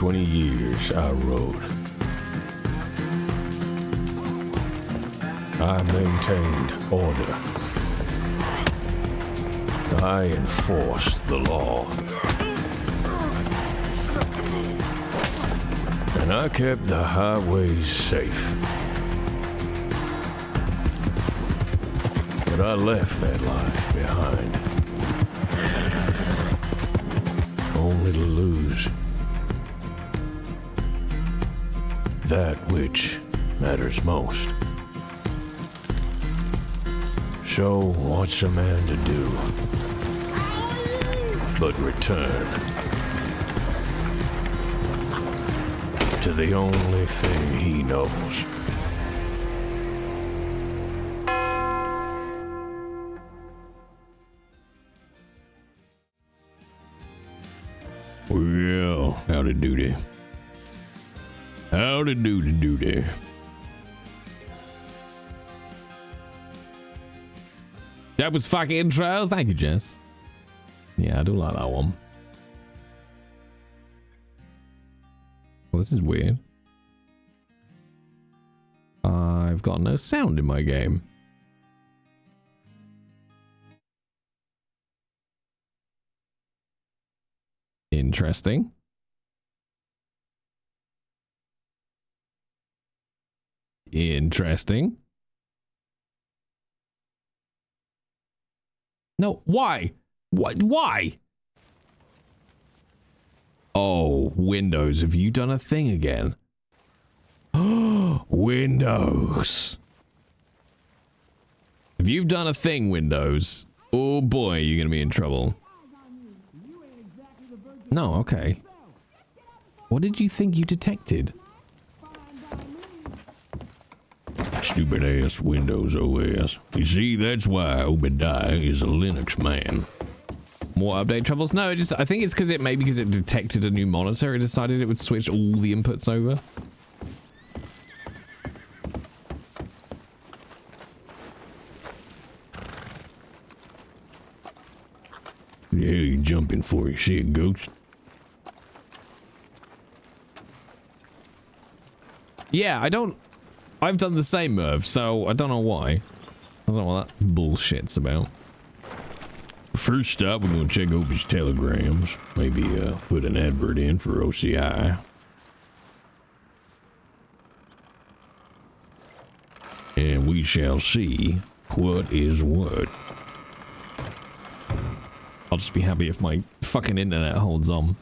20 years I rode. I maintained order. I enforced the law. And I kept the highways safe. But I left that life behind. Only to lose that which matters most. So what's a man to do but return to the only thing he knows? Well, howdy doody. Howdy doody doody. That was fucking intro. Thank you, Jess. Yeah, I do like that one. Well, this is weird. I've got no sound in my game. Interesting. Interesting. No, why? What? Why? Oh, Windows, have you done a thing again? Windows. If you've done a thing, Windows, oh boy, you're gonna be in trouble. No, okay. What did you think you detected? Stupid ass Windows OS. You see, that's why Obidiah is a Linux man. More update troubles? No, I think it's because it detected a new monitor. It decided it would switch all the inputs over. Yeah, you jumping for you. See a ghost? Yeah, I've done the same, Merv, so I don't know why. I don't know what that bullshit's about. First up, we're gonna check over his telegrams. Maybe put an advert in for OCI. And we shall see what is what. I'll just be happy if my fucking internet holds on.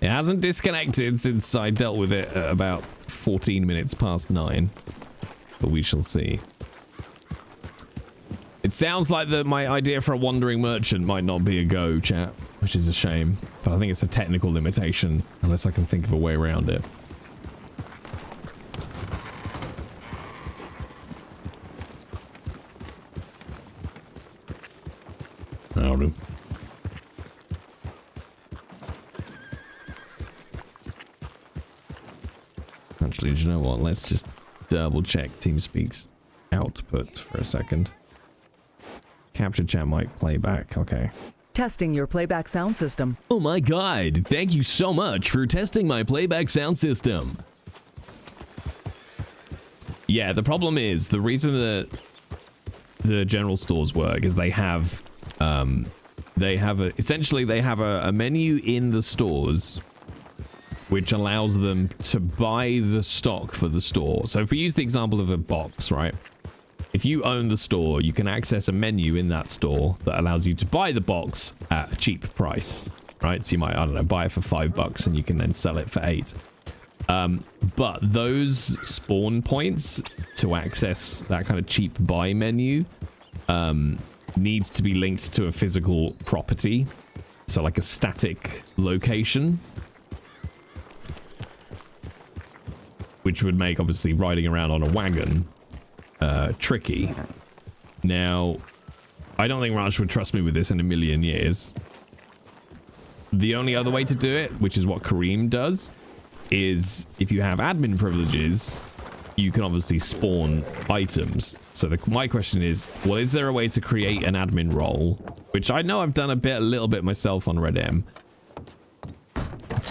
It hasn't disconnected since I dealt with it at about 14 minutes past 9. But we shall see. It sounds like my idea for a wandering merchant might not be a go, chat, which is a shame. But I think it's a technical limitation, unless I can think of a way around it. Howdy. Actually, do you know what? Let's just double check TeamSpeak's output for a second. Capture chat mic playback. Okay. Testing your playback sound system. Oh my god, thank you so much for testing my playback sound system. Yeah, the problem is, the reason that the general stores work is they have a menu in the stores which allows them to buy the stock for the store. So if we use the example of a box, right? If you own the store, you can access a menu in that store that allows you to buy the box at a cheap price, right? So you might, I don't know, buy it for $5 and you can then sell it for $8. But those spawn points to access that kind of cheap buy menu needs to be linked to a physical property. So like a static location. Which would make, obviously, riding around on a wagon tricky. Now, I don't think Raj would trust me with this in a million years. The only other way to do it, which is what Kareem does, is if you have admin privileges, you can obviously spawn items. So my question is, well, is there a way to create an admin role, which I know I've done a little bit myself on Red M,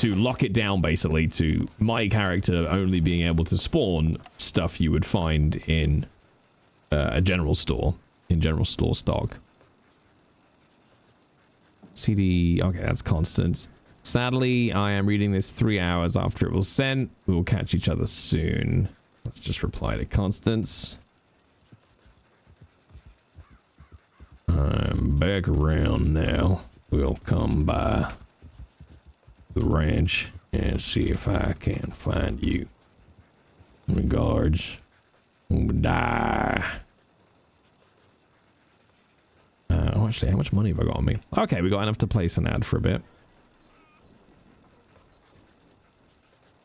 to lock it down basically to my character only being able to spawn stuff you would find in a general store, in general store stock. CD, okay, that's constant. Sadly, I am reading this 3 hours after it was sent. We will catch each other soon. Let's just reply to Constance. I'm back around now. We'll come by the ranch and see if I can find you. Regards, Obidiah. Actually, how much money have I got on me? Okay, we got enough to place an ad for a bit.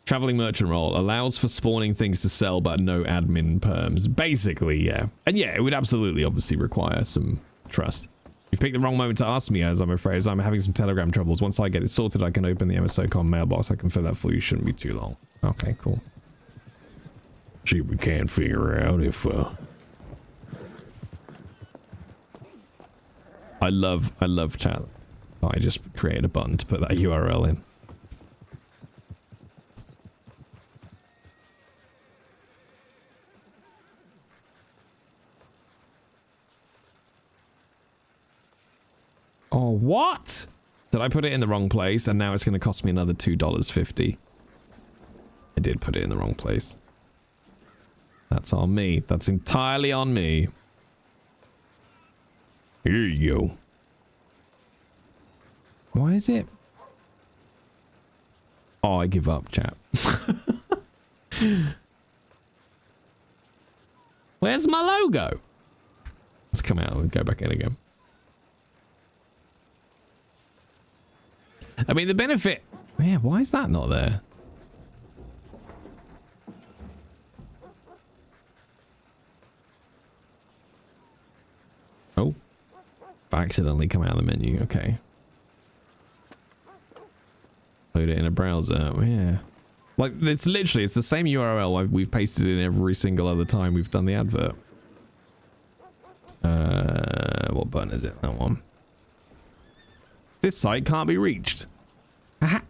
Traveling merchant role allows for spawning things to sell, but no admin perms. Basically, yeah. And yeah, it would absolutely obviously require some trust. You've picked the wrong moment to ask me, as I'm afraid, as I'm having some Telegram troubles. Once I get it sorted, I can open the MSOCon mailbox. I can fill that for you. Shouldn't be too long. Okay, cool. See if we can figure out if, I love chat. Oh, I just created a button to put that URL in. Oh, what? Did I put it in the wrong place and now it's going to cost me another $2.50? I did put it in the wrong place. That's on me. That's entirely on me. Here you go. Why is it? Oh, I give up, chat. Where's my logo? Let's come out and go back in again. I mean, the benefit... Yeah, why is that not there? Oh. I accidentally come out of the menu. Okay. Load it in a browser. Oh, yeah. Like, it's literally, it's the same URL we've pasted in every single other time we've done the advert. What button is it? That one. This site can't be reached. Aha.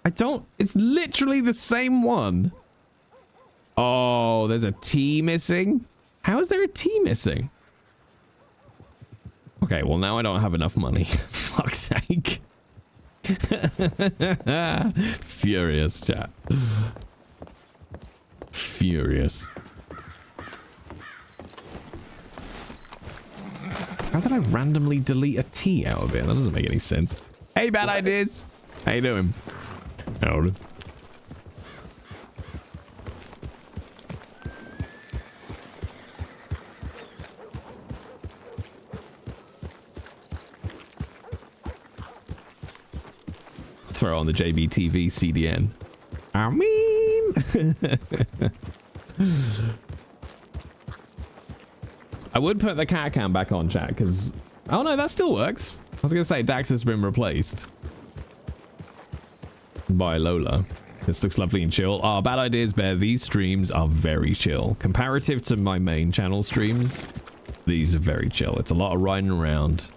I don't... It's literally the same one. Oh, there's a T missing? How is there a T missing? Okay, well now I don't have enough money. Fuck's sake. Furious, chat. Furious. How did I randomly delete a T out of it? That doesn't make any sense. Hey, bad ideas. How you doing? Howdy. Throw on the JBTV CDN. I mean... I would put the cat cam back on, chat, because... Oh no, that still works. I was going to say, Dax has been replaced by Lola. This looks lovely and chill. Oh, bad ideas, Bear. These streams are very chill. Comparative to my main channel streams, these are very chill. It's a lot of riding around.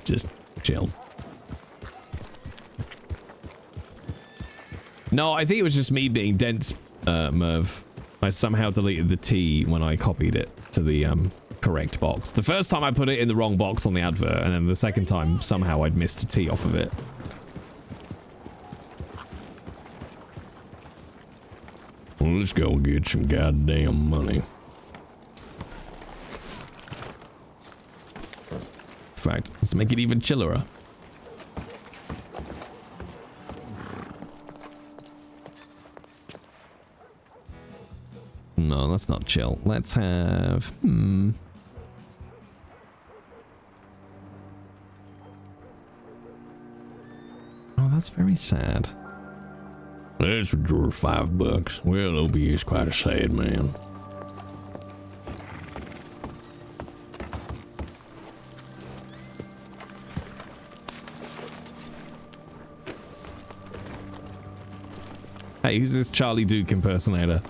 Just chill. No, I think it was just me being dense, Merv. I somehow deleted the T when I copied it to the correct box. The first time I put it in the wrong box on the advert, and then the second time somehow I'd missed a T off of it. Well, let's go get some goddamn money. In fact, let's make it even chillerer. No, that's not chill. Let's have... Oh, that's very sad. Let's withdraw $5. Well, OB is quite a sad man. Hey, who's this Charlie Duke impersonator?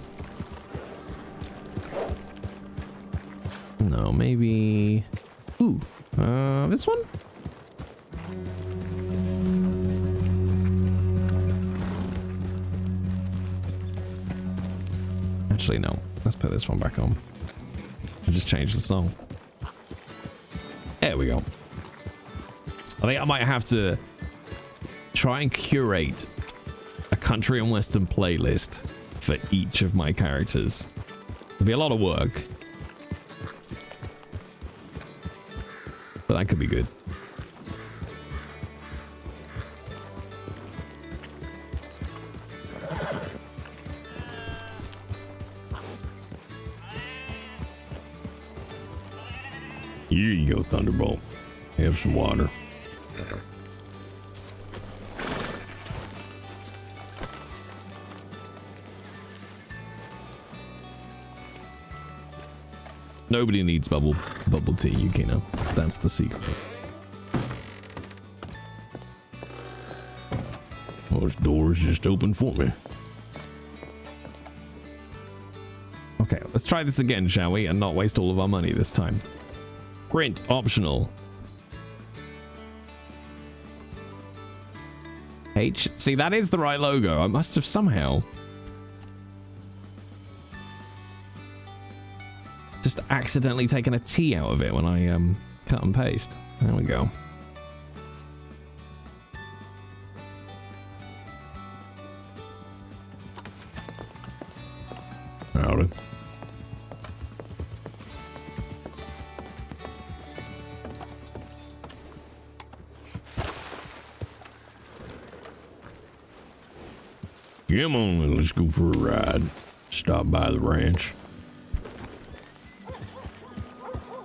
No, maybe... Ooh, this one? Actually, no. Let's put this one back on. I just changed the song. There we go. I think I might have to try and curate a country and western playlist for each of my characters. It'll be a lot of work, but that could be good. Here you go, Thunderbolt. Have some water. Nobody needs bubble tea, Yukino. That's the secret. Well, this door's just open for me. Okay, let's try this again, shall we? And not waste all of our money this time. Print optional. H. See, that is the right logo. I must have somehow just accidentally taken a T out of it when I cut and paste. There we go. Howdy. Come on, let's go for a ride. Stop by the ranch.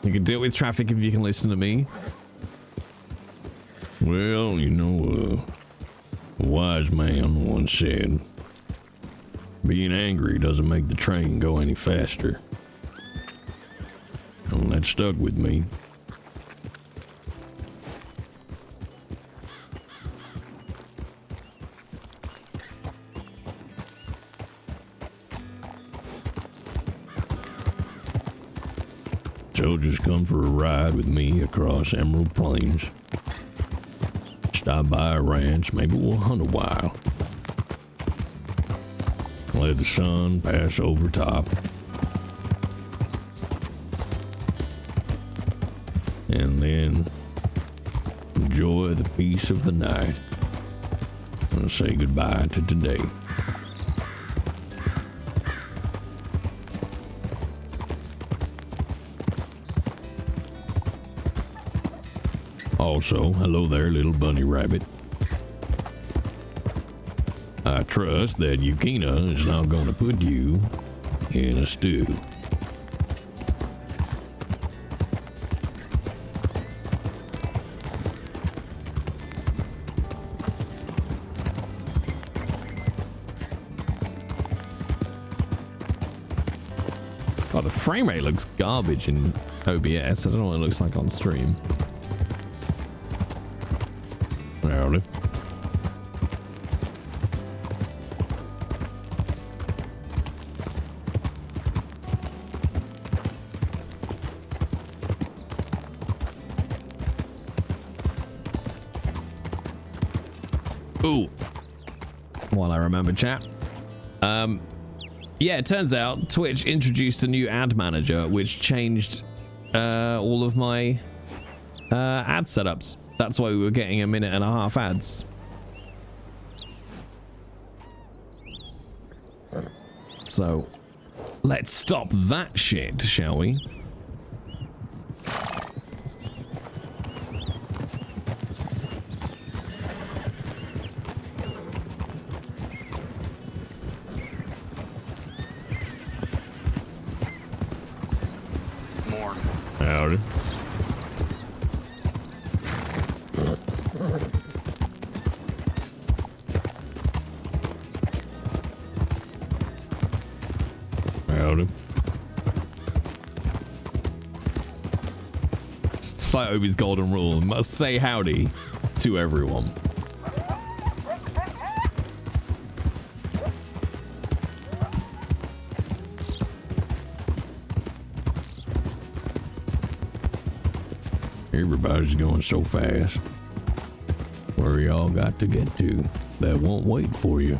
You can deal with traffic if you can listen to me. Well, you know, a wise man once said, being angry doesn't make the train go any faster. And that stuck with me. So just come for a ride with me across Emerald Plains. Stop by a ranch, maybe we'll hunt a while. Let the sun pass over top. And then enjoy the peace of the night. And say goodbye to today. Also, hello there, little bunny rabbit. I trust that Yukina is not going to put you in a stew. God, the frame rate looks garbage in OBS. I don't know what it looks like on stream. Howdy. Ooh. While I remember, chat. Yeah, it turns out Twitch introduced a new ad manager which changed all of my ad setups. That's why we were getting 1.5 minute ads. So, let's stop that shit, shall we? More. Howdy. Howdy. It's like Obi's golden rule. Must say howdy to everyone. Everybody's going so fast. Where y'all got to get to, that won't wait for you.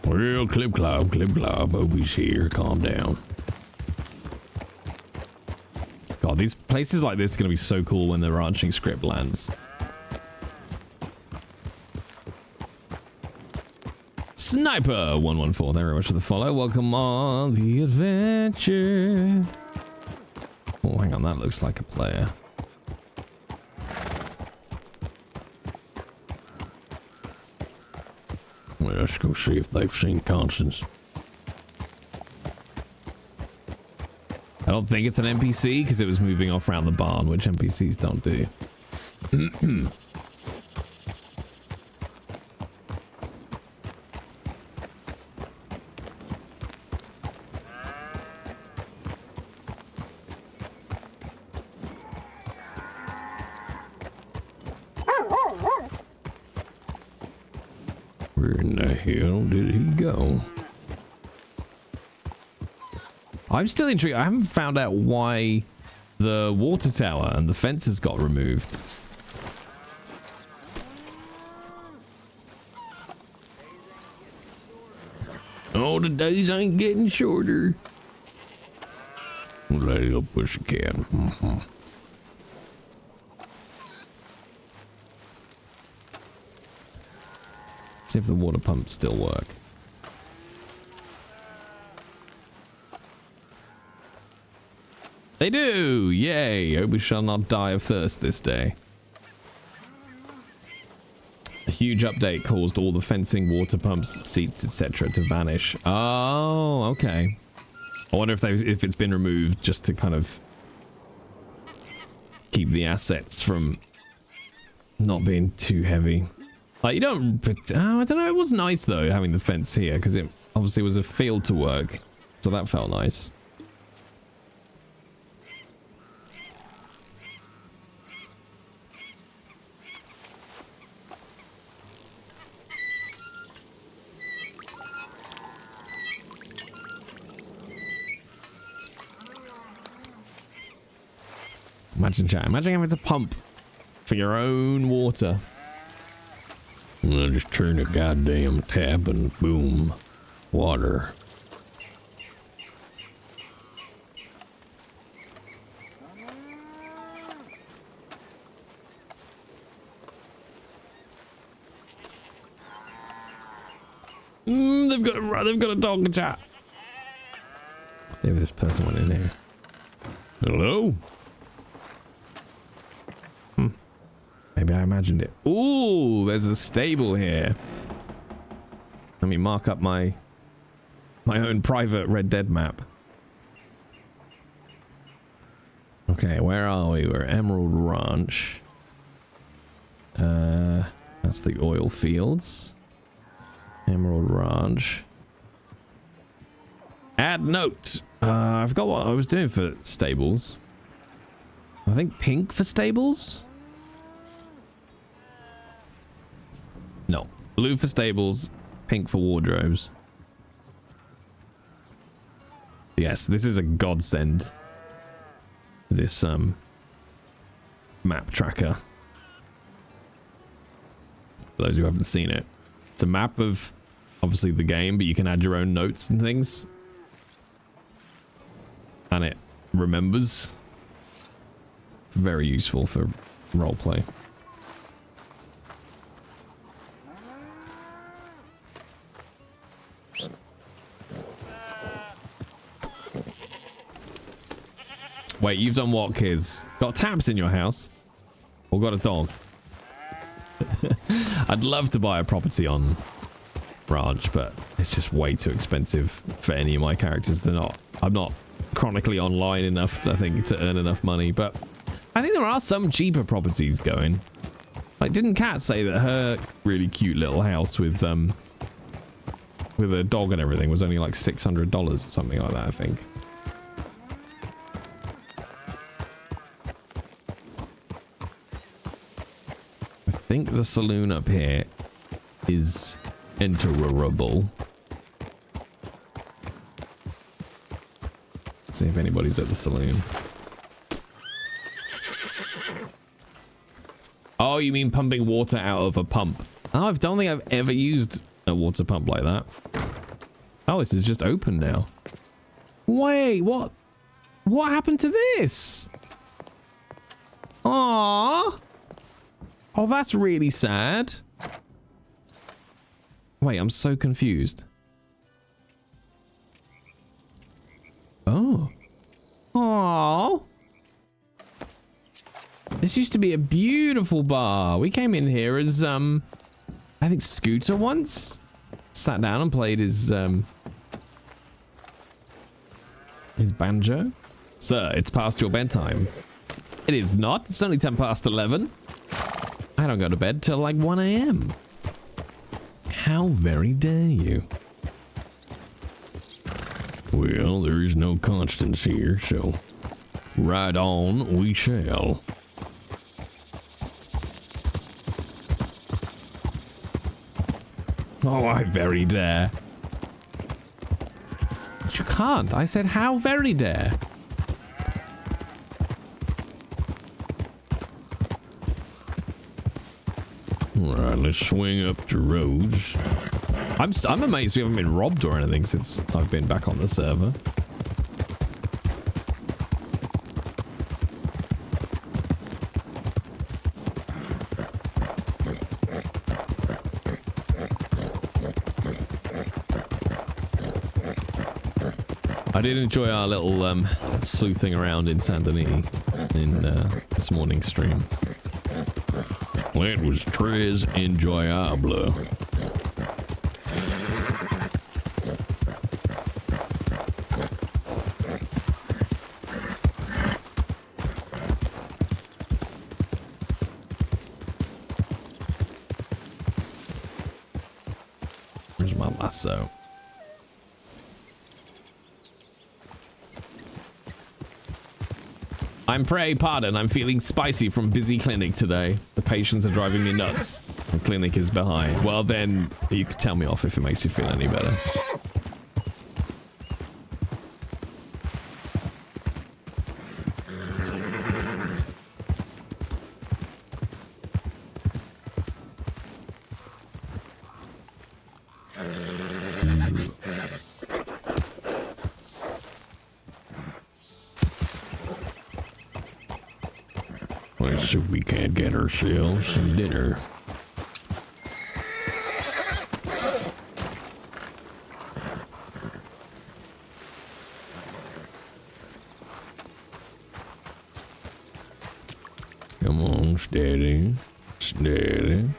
Well, clip clop, Obi's here. Calm down. God, these places like this are going to be so cool when the ranching script lands. Sniper 114, thank you very much for the follow. Welcome on the adventure. Oh, hang on, that looks like a player. Well, let's go see if they've seen Constance. I don't think it's an NPC because it was moving off around the barn, which NPCs don't do. Where in the hell did he go? I'm still intrigued. I haven't found out why the water tower and the fences got removed. Oh, the days ain't getting shorter. Let it go, pussycat. See if the water pumps still work. They do! Yay! Hope we shall not die of thirst this day. A huge update caused all the fencing, water pumps, seats, etc. to vanish. Oh, okay. I wonder if it's been removed just to kind of keep the assets from not being too heavy. Like, you don't... Oh, I don't know. It was nice, though, having the fence here, because it obviously was a field to work. So that felt nice. Imagine, chat. Imagine having to pump for your own water. Well, just turn the goddamn tap and boom, water. They've got a dog chat. See if this person went in here. Hello? Maybe I imagined it. Ooh, there's a stable here. Let me mark up my own private Red Dead map. Okay, where are we? We're Emerald Ranch. That's the oil fields. Emerald Ranch. Add note. I forgot what I was doing for stables. I think pink for stables? No. Blue for stables, pink for wardrobes. Yes, this is a godsend. This map tracker. For those who haven't seen it. It's a map of obviously the game, but you can add your own notes and things. And it remembers. Very useful for roleplay. Wait, you've done what, kids? Got taps in your house? Or got a dog? I'd love to buy a property on Ranch, but it's just way too expensive for any of my characters. I'm not chronically online enough, I think, to earn enough money, but I think there are some cheaper properties going. Like, didn't Kat say that her really cute little house with a dog and everything was only like $600 or something like that, I think. I think the saloon up here is enterable. See if anybody's at the saloon. Oh, you mean pumping water out of a pump? Oh, I don't think I've ever used a water pump like that. Oh, this is just open now. Wait, what? What happened to this? Aww. Oh, that's really sad. Wait, I'm so confused. Oh. Aww. This used to be a beautiful bar. We came in here as, I think Scooter once. Sat down and played his banjo. Sir, it's past your bedtime. It is not. It's only 10 past 11. I don't go to bed till like 1 a.m. How very dare you? Well, there is no constants here, so ride on we shall. Oh, I very dare. But you can't. I said, how very dare. Alright, let's swing up to Rhodes. I'm amazed we haven't been robbed or anything since I've been back on the server. I did enjoy our little sleuthing around in Saint Denis in this morning's stream. Well, it was très enjoyable. Where's my lasso? I'm pray pardon, I'm feeling spicy from busy clinic today. The patients are driving me nuts. The clinic is behind. Well then, you can tell me off if it makes you feel any better. Let's see if we can't get ourselves some dinner. Come on, steady, steady.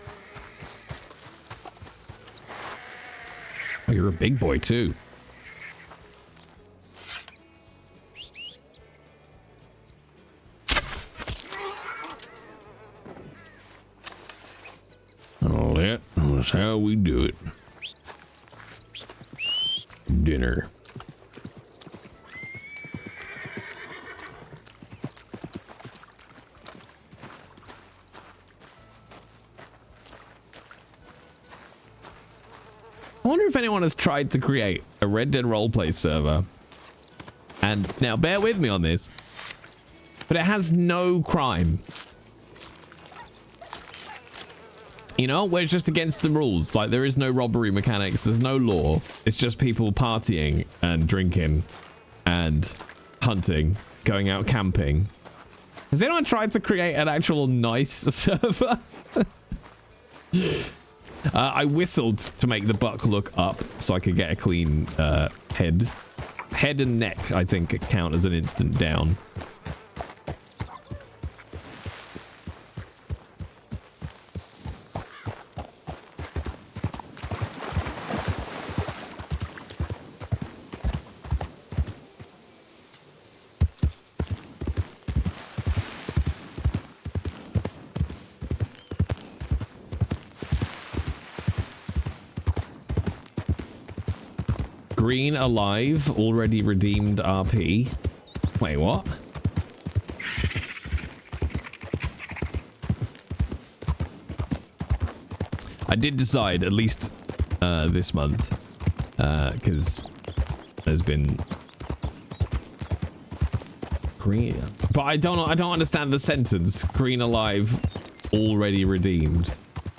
Oh, you're a big boy too. That's how we do it. Dinner. I wonder if anyone has tried to create a Red Dead Roleplay server. And now bear with me on this, but it has no crime. You know, where it's just against the rules. Like, there is no robbery mechanics. There's no law. It's just people partying and drinking and hunting, going out camping. Has anyone tried to create an actual nice server? I whistled to make the buck look up so I could get a clean head. Head and neck, I think, count as an instant down. Green alive, already redeemed RP. Wait, what? I did decide, at least this month, because there's been green, but I don't understand the sentence. Green alive, already redeemed.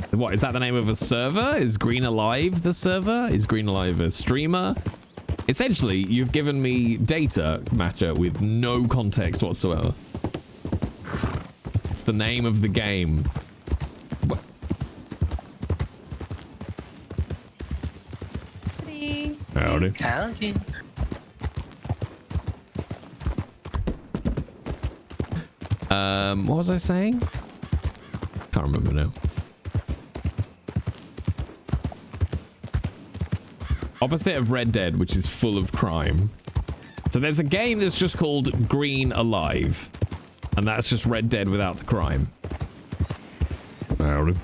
What is that? The name of a server? Is Green Alive the server? Is Green Alive a streamer? Essentially, you've given me data, Matcha, with no context whatsoever. It's the name of the game. Howdy. Howdy. What was I saying? Can't remember now. Opposite of Red Dead, which is full of crime. So there's a game that's just called Green Alive. And that's just Red Dead without the crime. Howdy.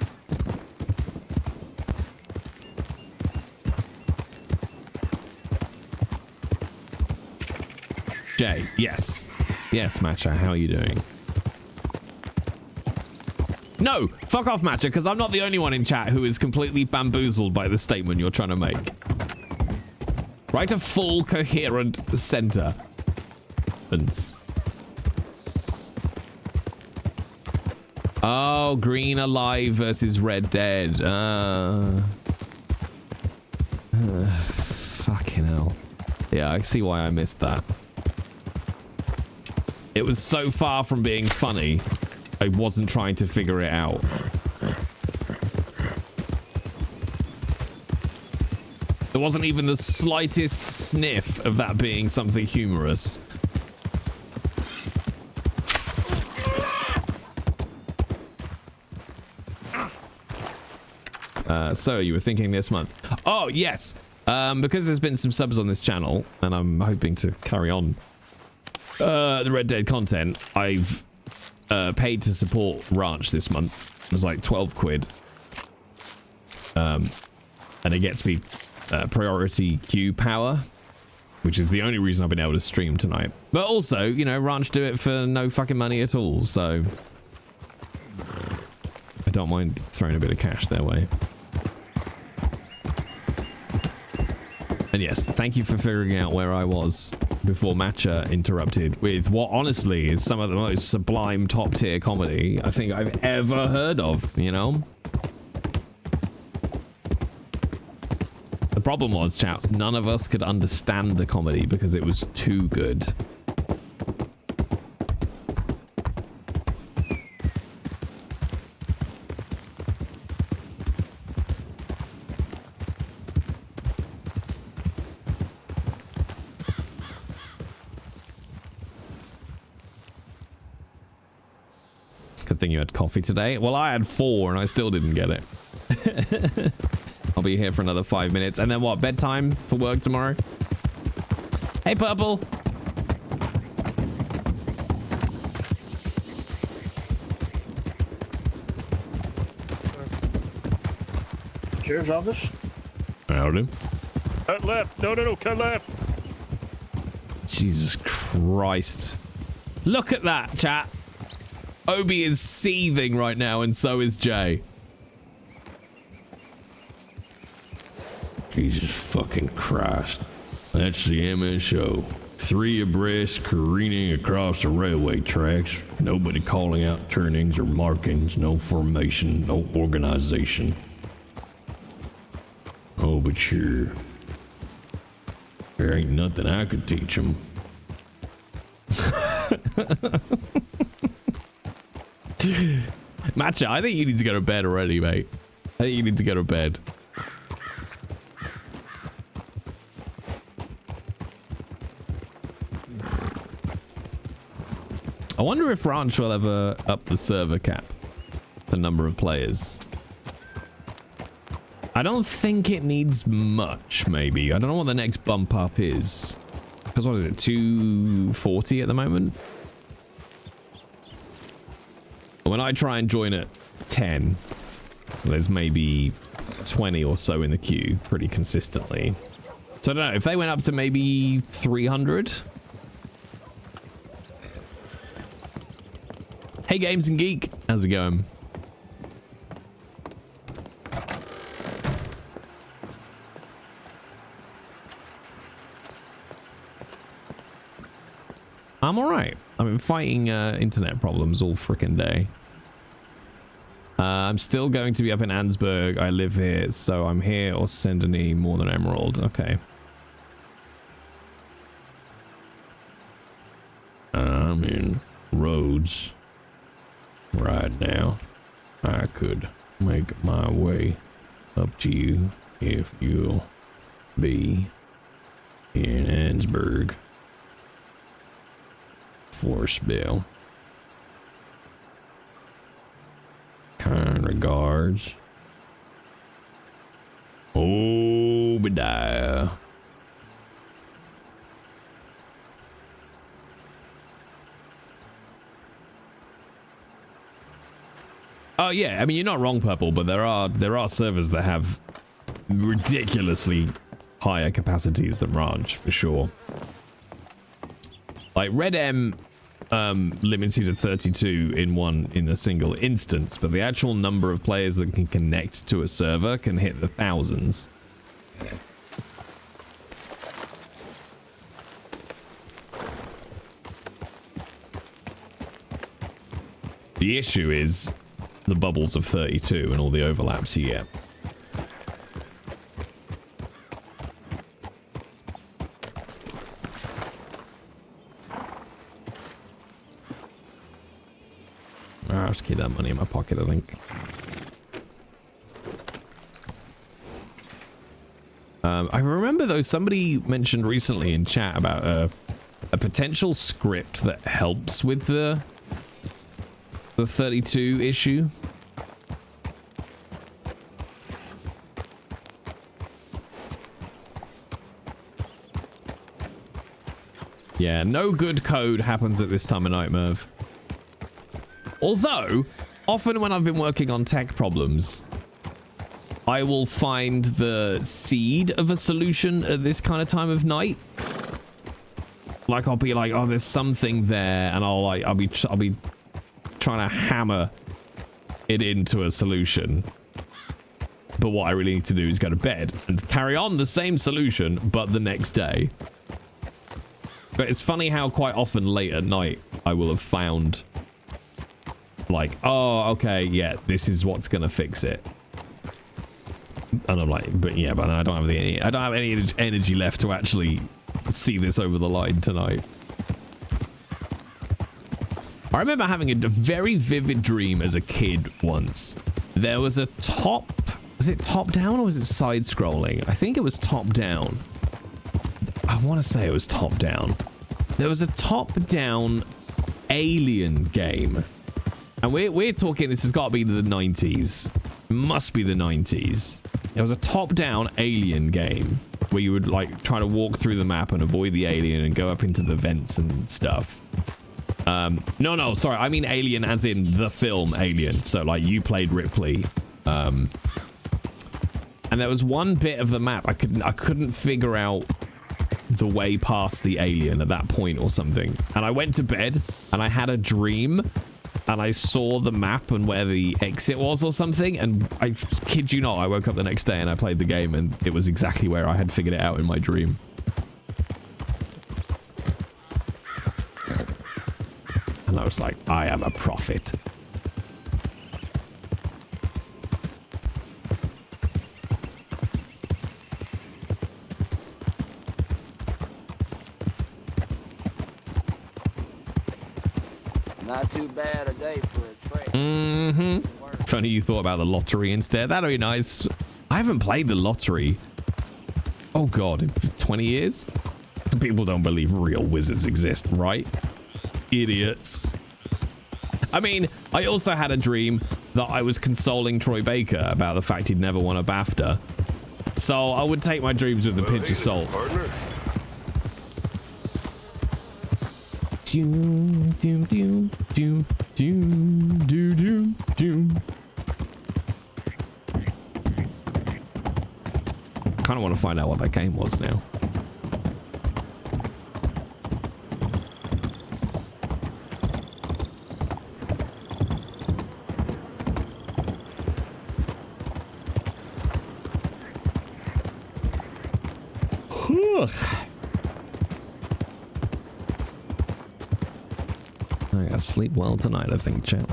Jay, yes. Yes, Matcha, how are you doing? No, fuck off, Matcha, because I'm not the only one in chat who is completely bamboozled by the statement you're trying to make. Write a full, coherent sentence. Oh, Green Alive versus Red Dead. Fucking hell. Yeah, I see why I missed that. It was so far from being funny, I wasn't trying to figure it out. There wasn't even the slightest sniff of that being something humorous. So you were thinking this month? Oh, yes. Because there's been some subs on this channel, and I'm hoping to carry on the Red Dead content, I've paid to support Ranch this month. It was like 12 quid. And it gets me priority queue power, which is the only reason I've been able to stream tonight. But also, you know, Ranch do it for no fucking money at all, so I don't mind throwing a bit of cash their way. And yes, thank you for figuring out where I was before Matcha interrupted with what honestly is some of the most sublime top tier comedy I think I've ever heard of, you know? The problem was, chat, none of us could understand the comedy because it was too good. Good thing you had coffee today. Well, I had 4 and I still didn't get it. I'll be here for another 5 minutes. And then what, bedtime for work tomorrow? Hey, Purple. Sheriff's office? Howdy. Cut left. No, cut left. Jesus Christ. Look at that, chat. Obi is seething right now, and so is Jay. Jesus fucking Christ. That's the MSO. 3 abreast, careening across the railway tracks. Nobody calling out turnings or markings. No formation, no organization. Oh, but sure. There ain't nothing I could teach them. Matcha, I think you need to go to bed already, mate. I think you need to go to bed. I wonder if Ranch will ever up the server cap, the number of players. I don't think it needs much, maybe. I don't know what the next bump up is. Because what is it, 240 at the moment? When I try and join at 10, there's maybe 20 or so in the queue pretty consistently. So I don't know if they went up to maybe 300. Hey, Games and Geek, how's it going? I'm all right. I've been fighting internet problems all freaking day. I'm still going to be up in Ansburg. I live here, so I'm here or send any more than Emerald. Okay. I'm in Rhodes right now. I could make my way up to you if you'll be in Ansburg for a spell. Kind regards, Obidiah. Oh yeah, I mean you're not wrong, Purple, but there are servers that have ridiculously higher capacities than Ranch for sure. Like Red M limits you to 32 in a single instance, but the actual number of players that can connect to a server can hit the thousands. The issue is the bubbles of 32 and all the overlaps you get. I'll just keep that money in my pocket, I think. I remember, though, somebody mentioned recently in chat about a potential script that helps with the 32 issue. Yeah, no good code happens at this time of night, Merv. Although, often when I've been working on tech problems, I will find the seed of a solution at this kind of time of night. Like I'll be like, oh, there's something there, and I'll be trying to hammer it into a solution. But what I really need to do is go to bed and carry on the same solution, but the next day. But it's funny how quite often late at night I will have found, like, oh, okay, yeah, this is what's gonna fix it. And I'm like, but yeah, but I don't have any energy left to actually see this over the line tonight. I remember having a very vivid dream as a kid once. There was a was it top down or was it side scrolling? I think it was top down. I want to say it was top down. There was a top down alien game. And we're talking, this has got to be the 90s. It must be the 90s. It was a top-down alien game where you would like try to walk through the map and avoid the alien and go up into the vents and stuff. No, sorry, I mean Alien as in the film Alien. So like you played Ripley. And there was one bit of the map I couldn't figure out the way past the alien at that point or something. And I went to bed and I had a dream. And I saw the map and where the exit was or something. And I kid you not, I woke up the next day and I played the game and it was exactly where I had figured it out in my dream. And I was like, I am a prophet. Not too bad a day for a trek. Mm-hmm. Funny you thought about the lottery instead. That'd be nice. I haven't played the lottery. Oh god, 20 years? People don't believe real wizards exist, right? Idiots. I mean, I also had a dream that I was consoling Troy Baker about the fact he'd never won a BAFTA. So I would take my dreams with a pinch of salt. Doom, doom, doom, doom, doom, doom, doom, doom. kind of want to find out what that game was now. I gotta sleep well tonight, I think, chat.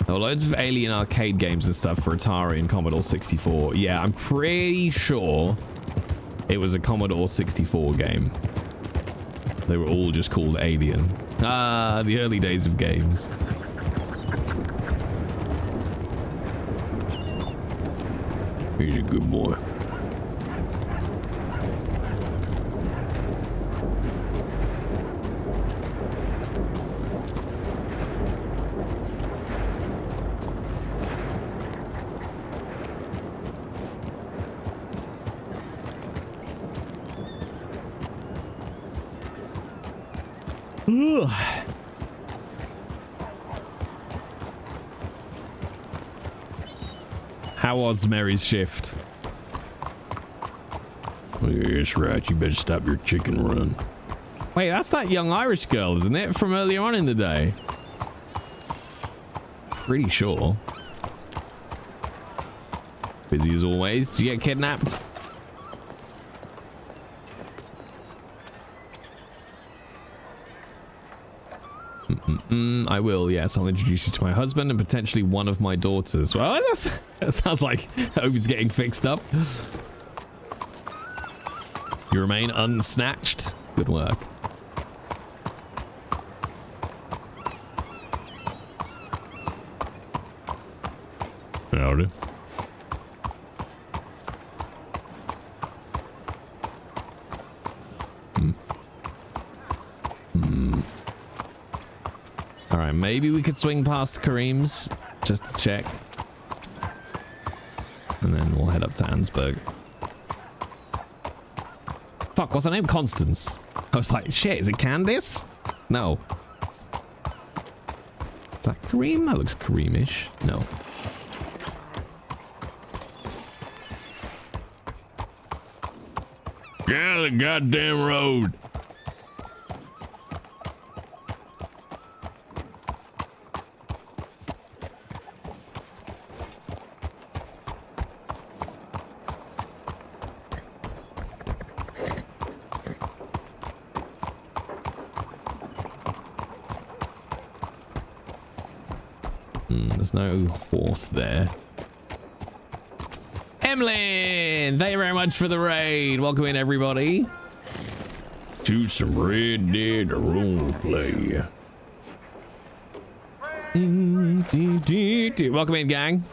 Oh, loads of Alien arcade games and stuff for Atari and Commodore 64. Yeah, I'm pretty sure it was a Commodore 64 game. They were all just called Alien. Ah, the early days of games. He's a good boy. Ugh. How was Mary's shift? Oh, yeah, that's right. You better stop your chicken run. Wait, that's that young Irish girl, isn't it? From earlier on in the day. Pretty sure. Busy as always. Did you get kidnapped? I will, yes. I'll introduce you to my husband and potentially one of my daughters. Well, that sounds like Obi's getting fixed up. You remain unsnatched. Good work. Howdy. All right, maybe we could swing past Kareem's just to check. And then we'll head up to Ansburg. Fuck, what's her name? Constance. I was like, shit, is it Candice? No. Is that Kareem? That looks Kareemish. No. Get out of the goddamn road. There's no horse there. Emlyn! Thank you very much for the raid. Welcome in, everybody. To some Red Dead Roleplay. Welcome in, gang.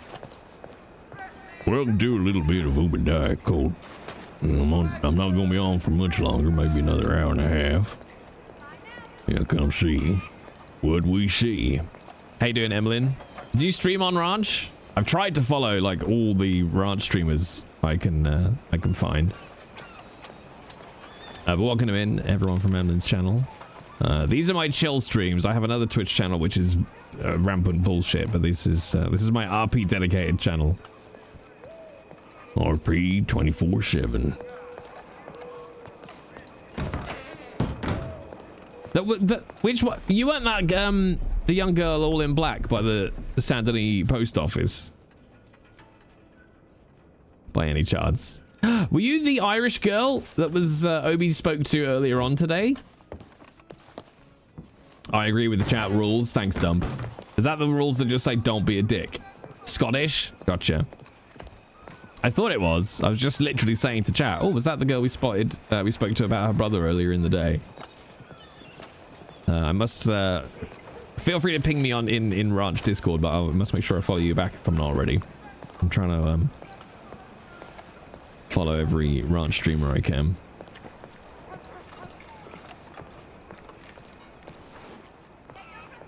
Welcome to a little bit of Obidiah, Colt. I'm not going to be on for much longer, maybe another hour and a half. Yeah, come see what we see. How you doing, Emlyn? Do you stream on Ranch? I've tried to follow like all the Ranch streamers I can find. But welcome in, everyone from Emlyn's channel. These are my chill streams. I have another Twitch channel which is rampant bullshit, but this is my RP dedicated channel. RP 24/7. Which one? You weren't that the young girl all in black by the Saint Denis post office? By any chance? Were you the Irish girl that was Obi spoke to earlier on today? I agree with the chat rules. Thanks, Dump. Is that the rules that just say don't be a dick? Scottish? Gotcha. I thought it was. I was just literally saying to chat, oh, was that the girl we spotted? We spoke to about her brother earlier in the day. I must feel free to ping me on in Ranch Discord, but I must make sure I follow you back if I'm not already. I'm trying to follow every Ranch streamer I can.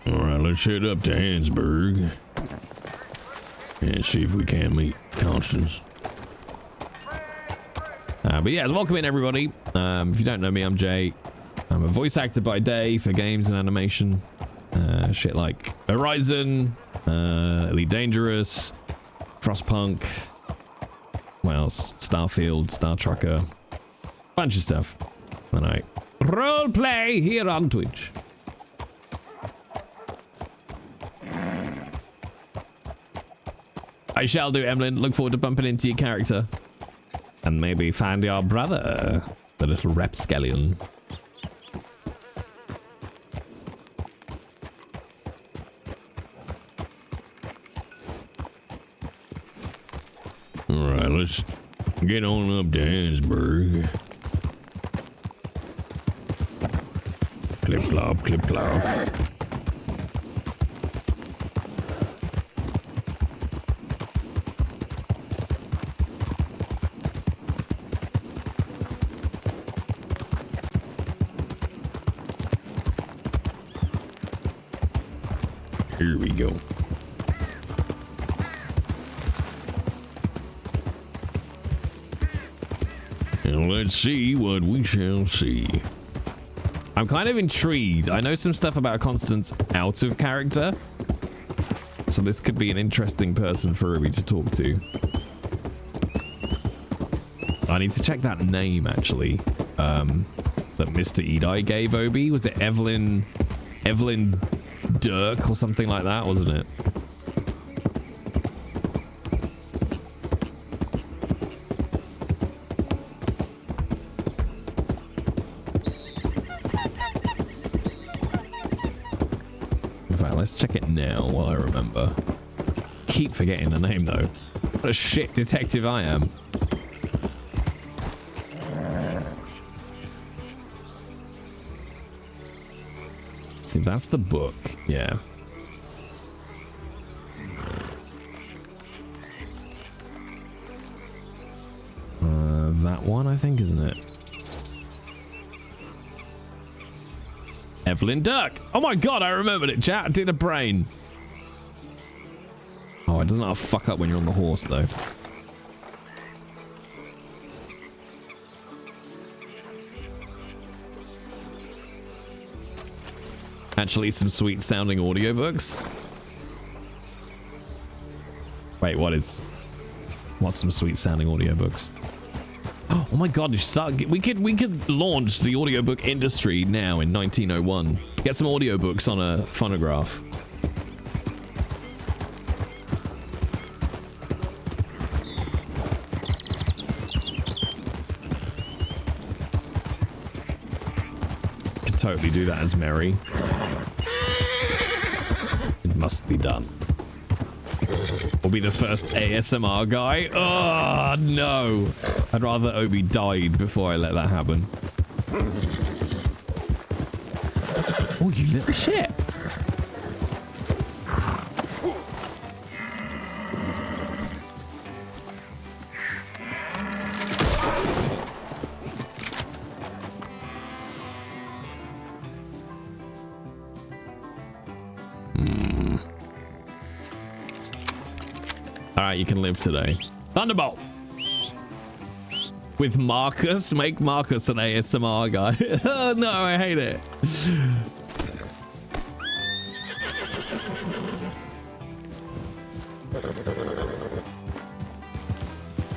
All right, let's head up to Ansburg and see if we can meet Constance. But yeah, welcome in, everybody. If you don't know me, I'm Jay. I'm a voice actor by day for games and animation. Shit like Horizon, Elite Dangerous, Frostpunk, what else? Starfield, Star Trucker, bunch of stuff. And I roleplay here on Twitch. I shall do, Emlyn. Look forward to bumping into your character. And maybe find your brother, the little rapscallion. Alright, let's get on up to Hansburg. Clip clop, clip clop. Here we go. And let's see what we shall see. I'm kind of intrigued. I know some stuff about Constance out of character. So this could be an interesting person for Ruby to talk to. I need to check that name, actually. That Mr. Edai gave Obi. Was it Evelyn Dirk or something like that, wasn't it? In fact, let's check it now while I remember. Keep forgetting the name though. What a shit detective I am. See, that's the book. Yeah. That one, I think, isn't it? Evelyn Dirk. Oh my god, I remembered it, chat. I did a brain. Oh, it doesn't have to fuck up when you're on the horse, though. Actually, some sweet sounding audiobooks. Wait, what's some sweet sounding audiobooks? Oh my god, we could launch the audiobook industry now in 1901. Get some audiobooks on a phonograph. Could totally do that as Mary. It must be done. We'll be the first ASMR guy. Oh, no. I'd rather Obi died before I let that happen. Oh, you little shit. Alright, you can live today. Thunderbolt! With Marcus? Make Marcus an ASMR guy. Oh no, I hate it.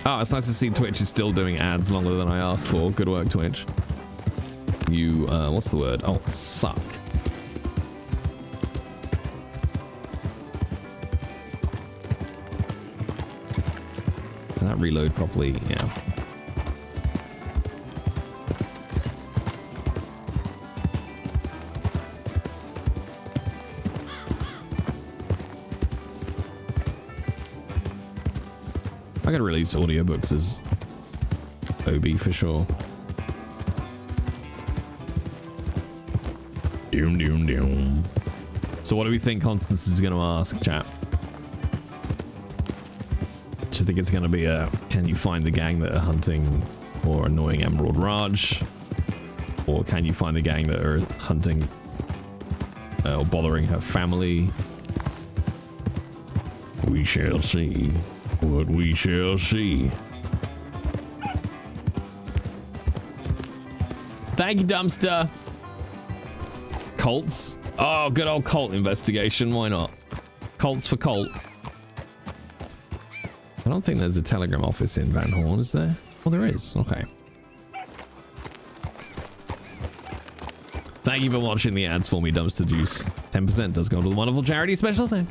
Oh, it's nice to see Twitch is still doing ads longer than I asked for. Good work, Twitch. You, what's the word? Oh, suck. Can that reload properly? Yeah. I gotta release audiobooks as Obi for sure. Doom, doom, doom. So what do we think Constance is gonna ask, chat? Do you think it's gonna be a, can you find the gang that are hunting or annoying Emerald Raj? Or can you find the gang that are hunting or bothering her family? We shall see what we shall see. Thank you, Dumpster. Colts. Oh, good old Colt investigation. Why not? Colts for Colt. I don't think there's a telegram office in Van Horn, is there? Oh, there is. Okay. Thank you for watching the ads for me, Dumpster Juice. 10% does go to the wonderful charity special thing.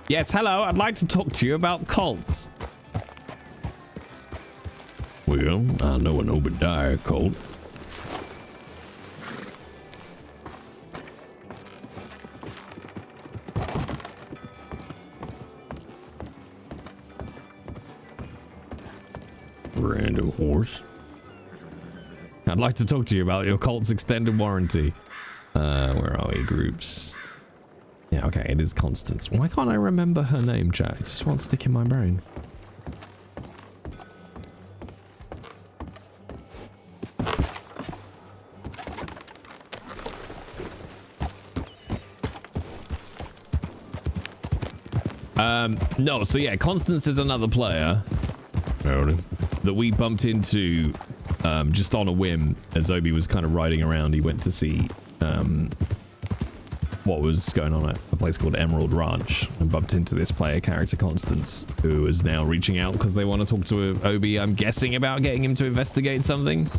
Yes, hello. I'd like to talk to you about Colts. Well, I know an Obidiah Colt. Random horse. I'd like to talk to you about your Colt's extended warranty. Where are we? Groups. Yeah, okay, it is Constance. Why can't I remember her name, chat? It just won't stick in my brain. No, so yeah, Constance is another player that we bumped into just on a whim as Obi was kind of riding around. He went to see what was going on at a place called Emerald Ranch and bumped into this player character, Constance, who is now reaching out because they want to talk to Obi, I'm guessing, about getting him to investigate something.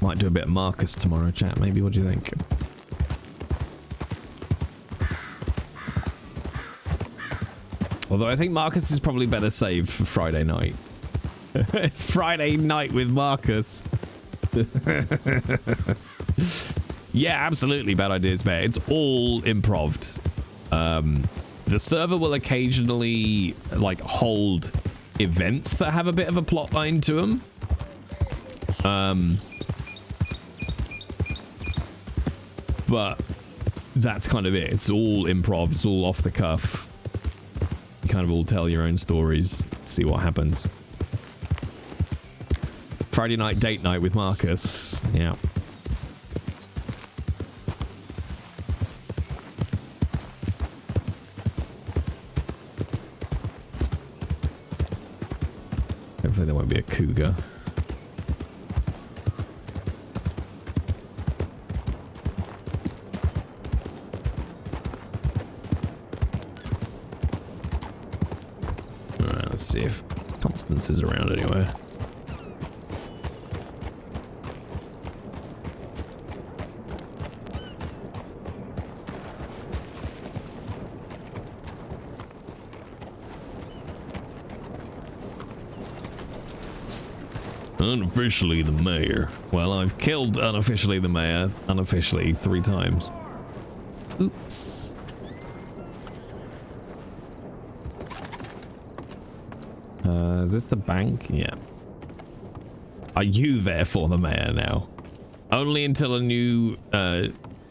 Might do a bit of Marcus tomorrow, chat. Maybe. What do you think? Although I think Marcus is probably better saved for Friday night. It's Friday night with Marcus. Yeah, absolutely. Bad ideas, mate. It's all improved. The server will occasionally like hold events that have a bit of a plot line to them. But that's kind of it. It's all improv. It's all off the cuff. You kind of all tell your own stories. See what happens. Friday night date night with Marcus. Yeah. Hopefully there won't be a cougar. Let's see if Constance is around anywhere. Unofficially the mayor. Well, I've killed unofficially the mayor, unofficially 3 times. Oops. Is this the bank? Yeah. Are you therefore the mayor now? Only until a new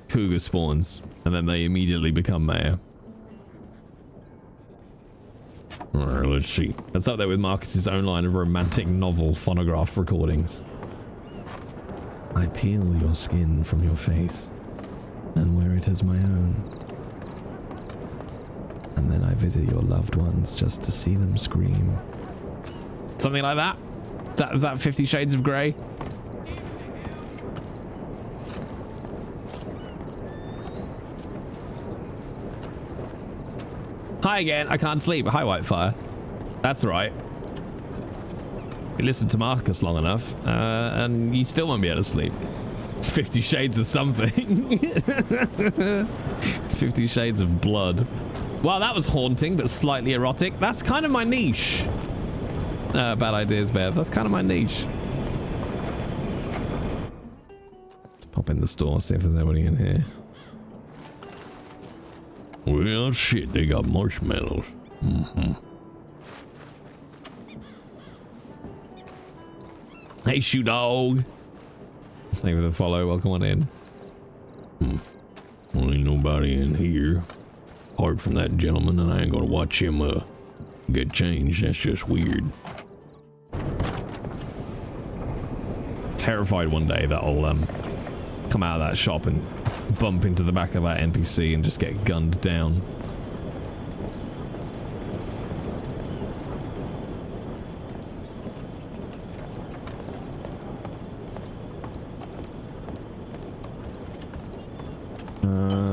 cougar spawns, and then they immediately become mayor. Alright, let's see. That's up there with Marcus's own line of romantic novel phonograph recordings. I peel your skin from your face and wear it as my own. And then I visit your loved ones just to see them scream. Something like that? Is that 50 Shades of Grey? Hi again, I can't sleep. Hi, Whitefire. That's right. You listened to Marcus long enough, and you still won't be able to sleep. 50 Shades of something. 50 Shades of Blood. Wow, that was haunting, but slightly erotic. That's kind of my niche. Bad ideas, Bear. That's kind of my niche. Let's pop in the store, see if there's anybody in here. Well, shit, they got marshmallows. Hey, shoe dog. Thank you for the follow. Welcome on in. Well, ain't nobody in here. Apart from that gentleman, and I ain't gonna watch him get changed. That's just weird. Terrified one day that I'll come out of that shop and bump into the back of that NPC and just get gunned down.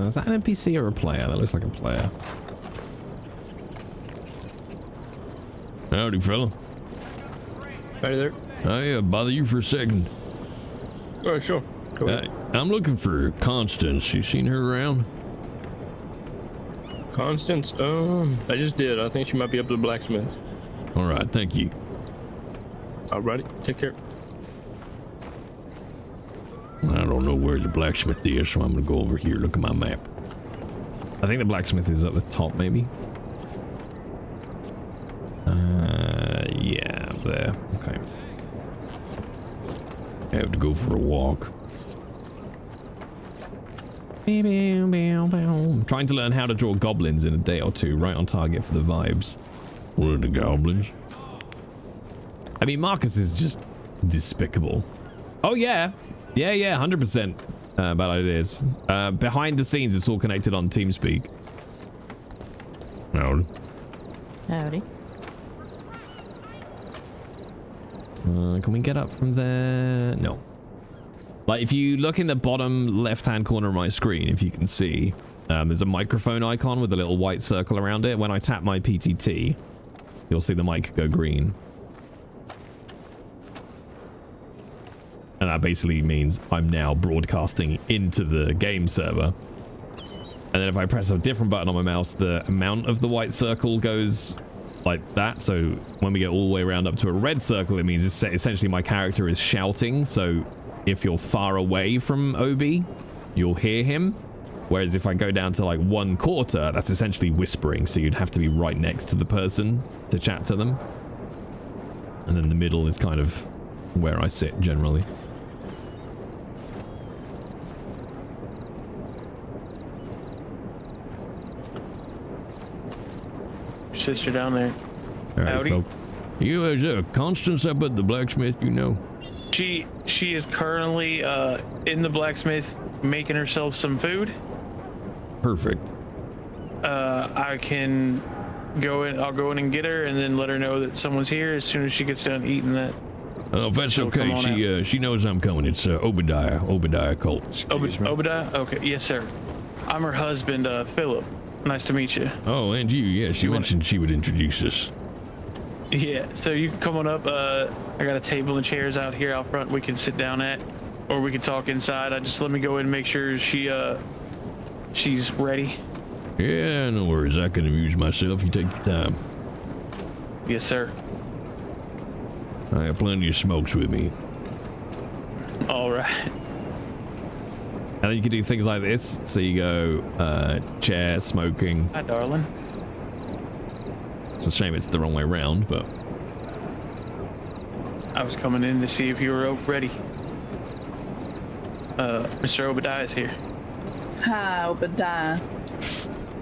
Is that an NPC or a player? That looks like a player. Howdy, fella. Hey there. Oh, yeah, bother you for a second. Oh, sure. Go ahead. I'm looking for Constance. You seen her around? Constance? I just did. I think she might be up to the blacksmith. All right, thank you. Alrighty, take care. I don't know where the blacksmith is, so I'm gonna go over here, look at my map. I think the blacksmith is at the top, maybe. Yeah, up there. Okay. I have to go for a walk. I'm trying to learn how to draw goblins in a day or two, right on target for the vibes. What are the goblins? I mean, Marcus is just despicable. Oh, yeah. Yeah, 100% bad ideas. Behind the scenes, it's all connected on TeamSpeak. Howdy. Howdy. Can we get up from there? No. Like, if you look in the bottom left-hand corner of my screen, if you can see, there's a microphone icon with a little white circle around it. When I tap my PTT, you'll see the mic go green. And that basically means I'm now broadcasting into the game server. And then if I press a different button on my mouse, the amount of the white circle goes like that. So when we get all the way around up to a red circle, it means essentially my character is shouting. So if you're far away from Obi, you'll hear him. Whereas if I go down to like 1/4, that's essentially whispering. So you'd have to be right next to the person to chat to them. And then the middle is kind of where I sit generally. Sister down there. All right, Howdy. folks. You, is there a Constance up at the blacksmith, you know? She is currently in the blacksmith making herself some food. Perfect. I can go in. I'll go in and get her, and then let her know that someone's here as soon as she gets done eating that. If that's She'll come on okay, she knows I'm coming. It's Obidiah Colt. Obidiah? Okay, yes, sir. I'm her husband, Philip. Nice to meet you. Oh, and you, yeah, she mentioned she would introduce us. Yeah, so you can come on up. I got a table and chairs out here out front we can sit down at, or we can talk inside. Just let me go in and make sure she's ready. Yeah, no worries. I can amuse myself. You take your time. Yes, sir. I have plenty of smokes with me. All right. And then you can do things like this. So you go, chair, smoking. Hi, darling. It's a shame it's the wrong way around, but... I was coming in to see if you were ready. Mr. Obidiah is here. Hi, Obidiah.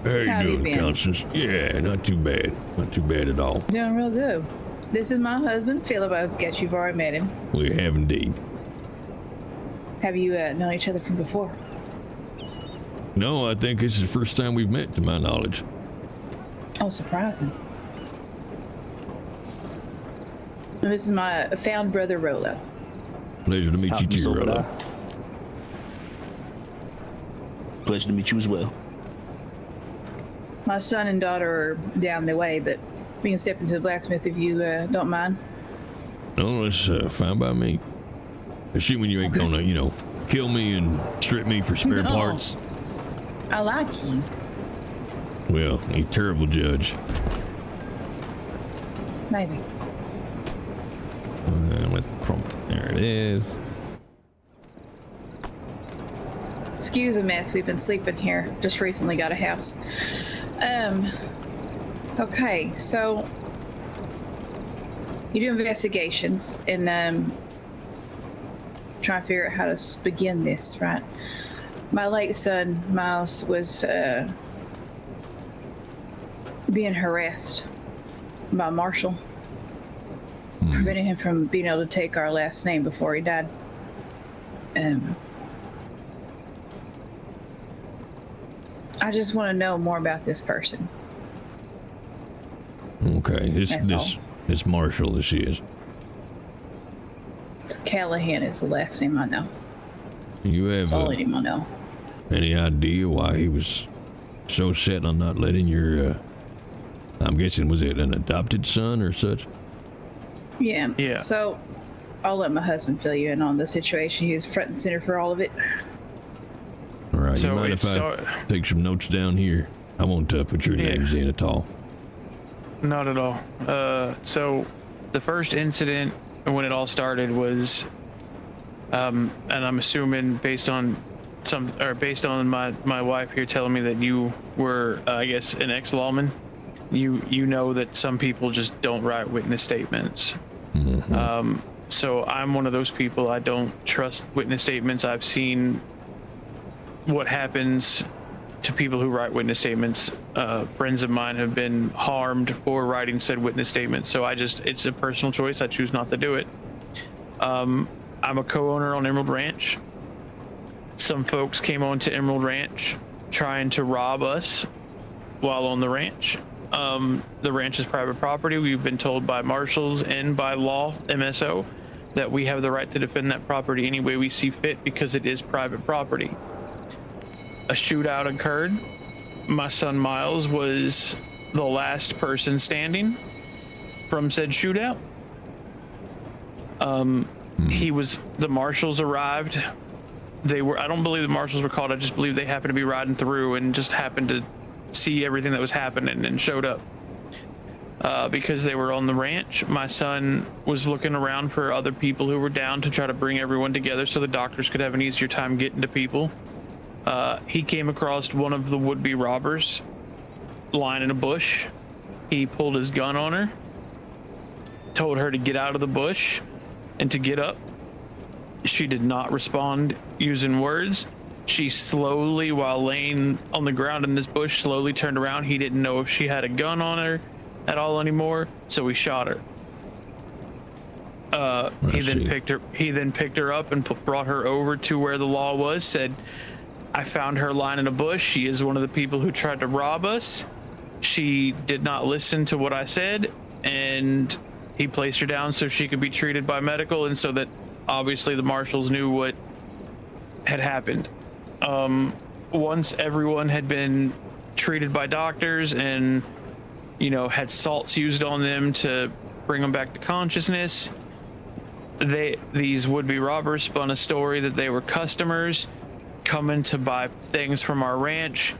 How you How you doing, been? Constance? Yeah, not too bad. Not too bad at all. Doing real good. This is my husband, Philip. I guess you've already met him. We have indeed. Have you known each other from before? No, I think this is the first time we've met, to my knowledge. Oh, surprising. And this is my found brother, Rolo. Pleasure to meet you too, Rolo. Pleasure to meet you as well. My son and daughter are down the way, but we can step into the blacksmith if you don't mind. No, that's fine by me. Assuming you ain't gonna, kill me and strip me for spare No. parts. I like you. Well, a terrible judge. Maybe. Where's the prompt? There it is. Excuse the mess. We've been sleeping here. Just recently got a house. Okay, so you do investigations and try to figure out how to begin this, right? My late son, Miles, was being harassed by Marshall, preventing him from being able to take our last name before he died. I just want to know more about this person. Okay, That's all. it's Marshall. This is. It's Callahan is the last name I know. You have That's all name I know. any idea why he was so set on not letting your? I'm guessing, was it an adopted son or such? Yeah. Yeah. So I'll let my husband fill you in on the situation. He was front and center for all of it. All right, So you mind it if I take some notes down here? I won't put your names in at all. Not at all. So the first incident when it all started was, and I'm assuming based on my wife here telling me that you were, I guess, an ex-lawman. You know that some people just don't write witness statements. Mm-hmm. So I'm one of those people. I don't trust witness statements. I've seen what happens to people who write witness statements. Friends of mine have been harmed for writing said witness statements. So it's a personal choice. I choose not to do it. I'm a co-owner on Emerald Ranch. Some folks came onto Emerald Ranch trying to rob us while on the ranch. The ranch is private property. We've been told by marshals and by law, MSO, that we have the right to defend that property any way we see fit because it is private property. A shootout occurred. My son Miles was the last person standing from said shootout. The marshals arrived. I don't believe the marshals were called. I just believe they happened to be riding through and just happened to see everything that was happening and showed up. Because they were on the ranch, my son was looking around for other people who were down to try to bring everyone together so the doctors could have an easier time getting to people. He came across one of the would-be robbers lying in a bush. He pulled his gun on her, told her to get out of the bush and to get up. She did not respond using words. She slowly, while laying on the ground in this bush, slowly turned around. He didn't know if she had a gun on her at all anymore, so he shot her. He then picked her up and brought her over to where the law was, said, I found her lying in a bush. She is one of the people who tried to rob us. She did not listen to what I said, and he placed her down so she could be treated by medical, and so that obviously the marshals knew what had happened. Once everyone had been treated by doctors and, had salts used on them to bring them back to consciousness, these would-be robbers spun a story that they were customers coming to buy things from our ranch,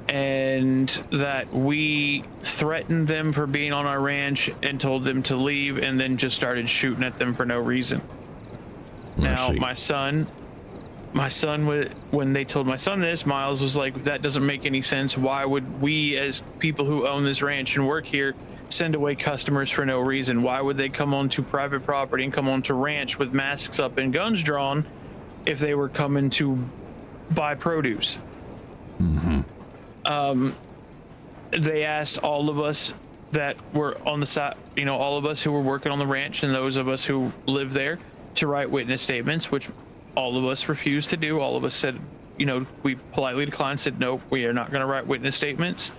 and that we threatened them for being on our ranch and told them to leave, and then just started shooting at them for no reason. Now, my son, when they told my son this, Miles was like, that doesn't make any sense. Why would we, as people who own this ranch and work here, send away customers for no reason? Why would they come onto private property and come onto ranch with masks up and guns drawn if they were coming to buy produce? They asked all of us that were on the side, all of us who were working on the ranch and those of us who live there, to write witness statements, which all of us refused to do. All of us said, we politely declined, said, no, we are not going to write witness statements.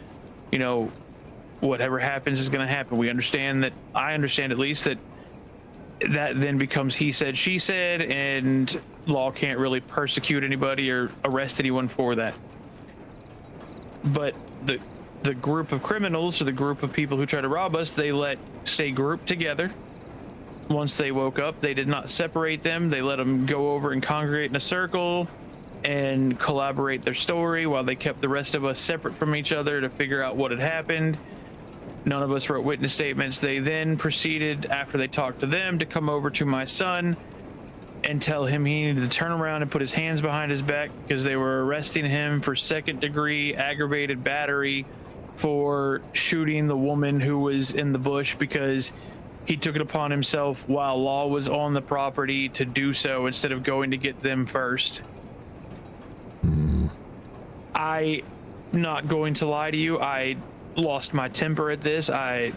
Whatever happens is going to happen. We understand that, I understand at least that then becomes he said, she said, and law can't really persecute anybody or arrest anyone for that. But the group of criminals, or the group of people who try to rob us, they stay grouped together. Once they woke up, they did not separate them. They let them go over and congregate in a circle and collaborate their story while they kept the rest of us separate from each other to figure out what had happened. None of us wrote witness statements. They then proceeded, after they talked to them, to come over to my son and tell him he needed to turn around and put his hands behind his back because they were arresting him for second-degree aggravated battery for shooting the woman who was in the bush, because he took it upon himself while law was on the property to do so instead of going to get them first. I'm not going to lie to you. I lost my temper at this. I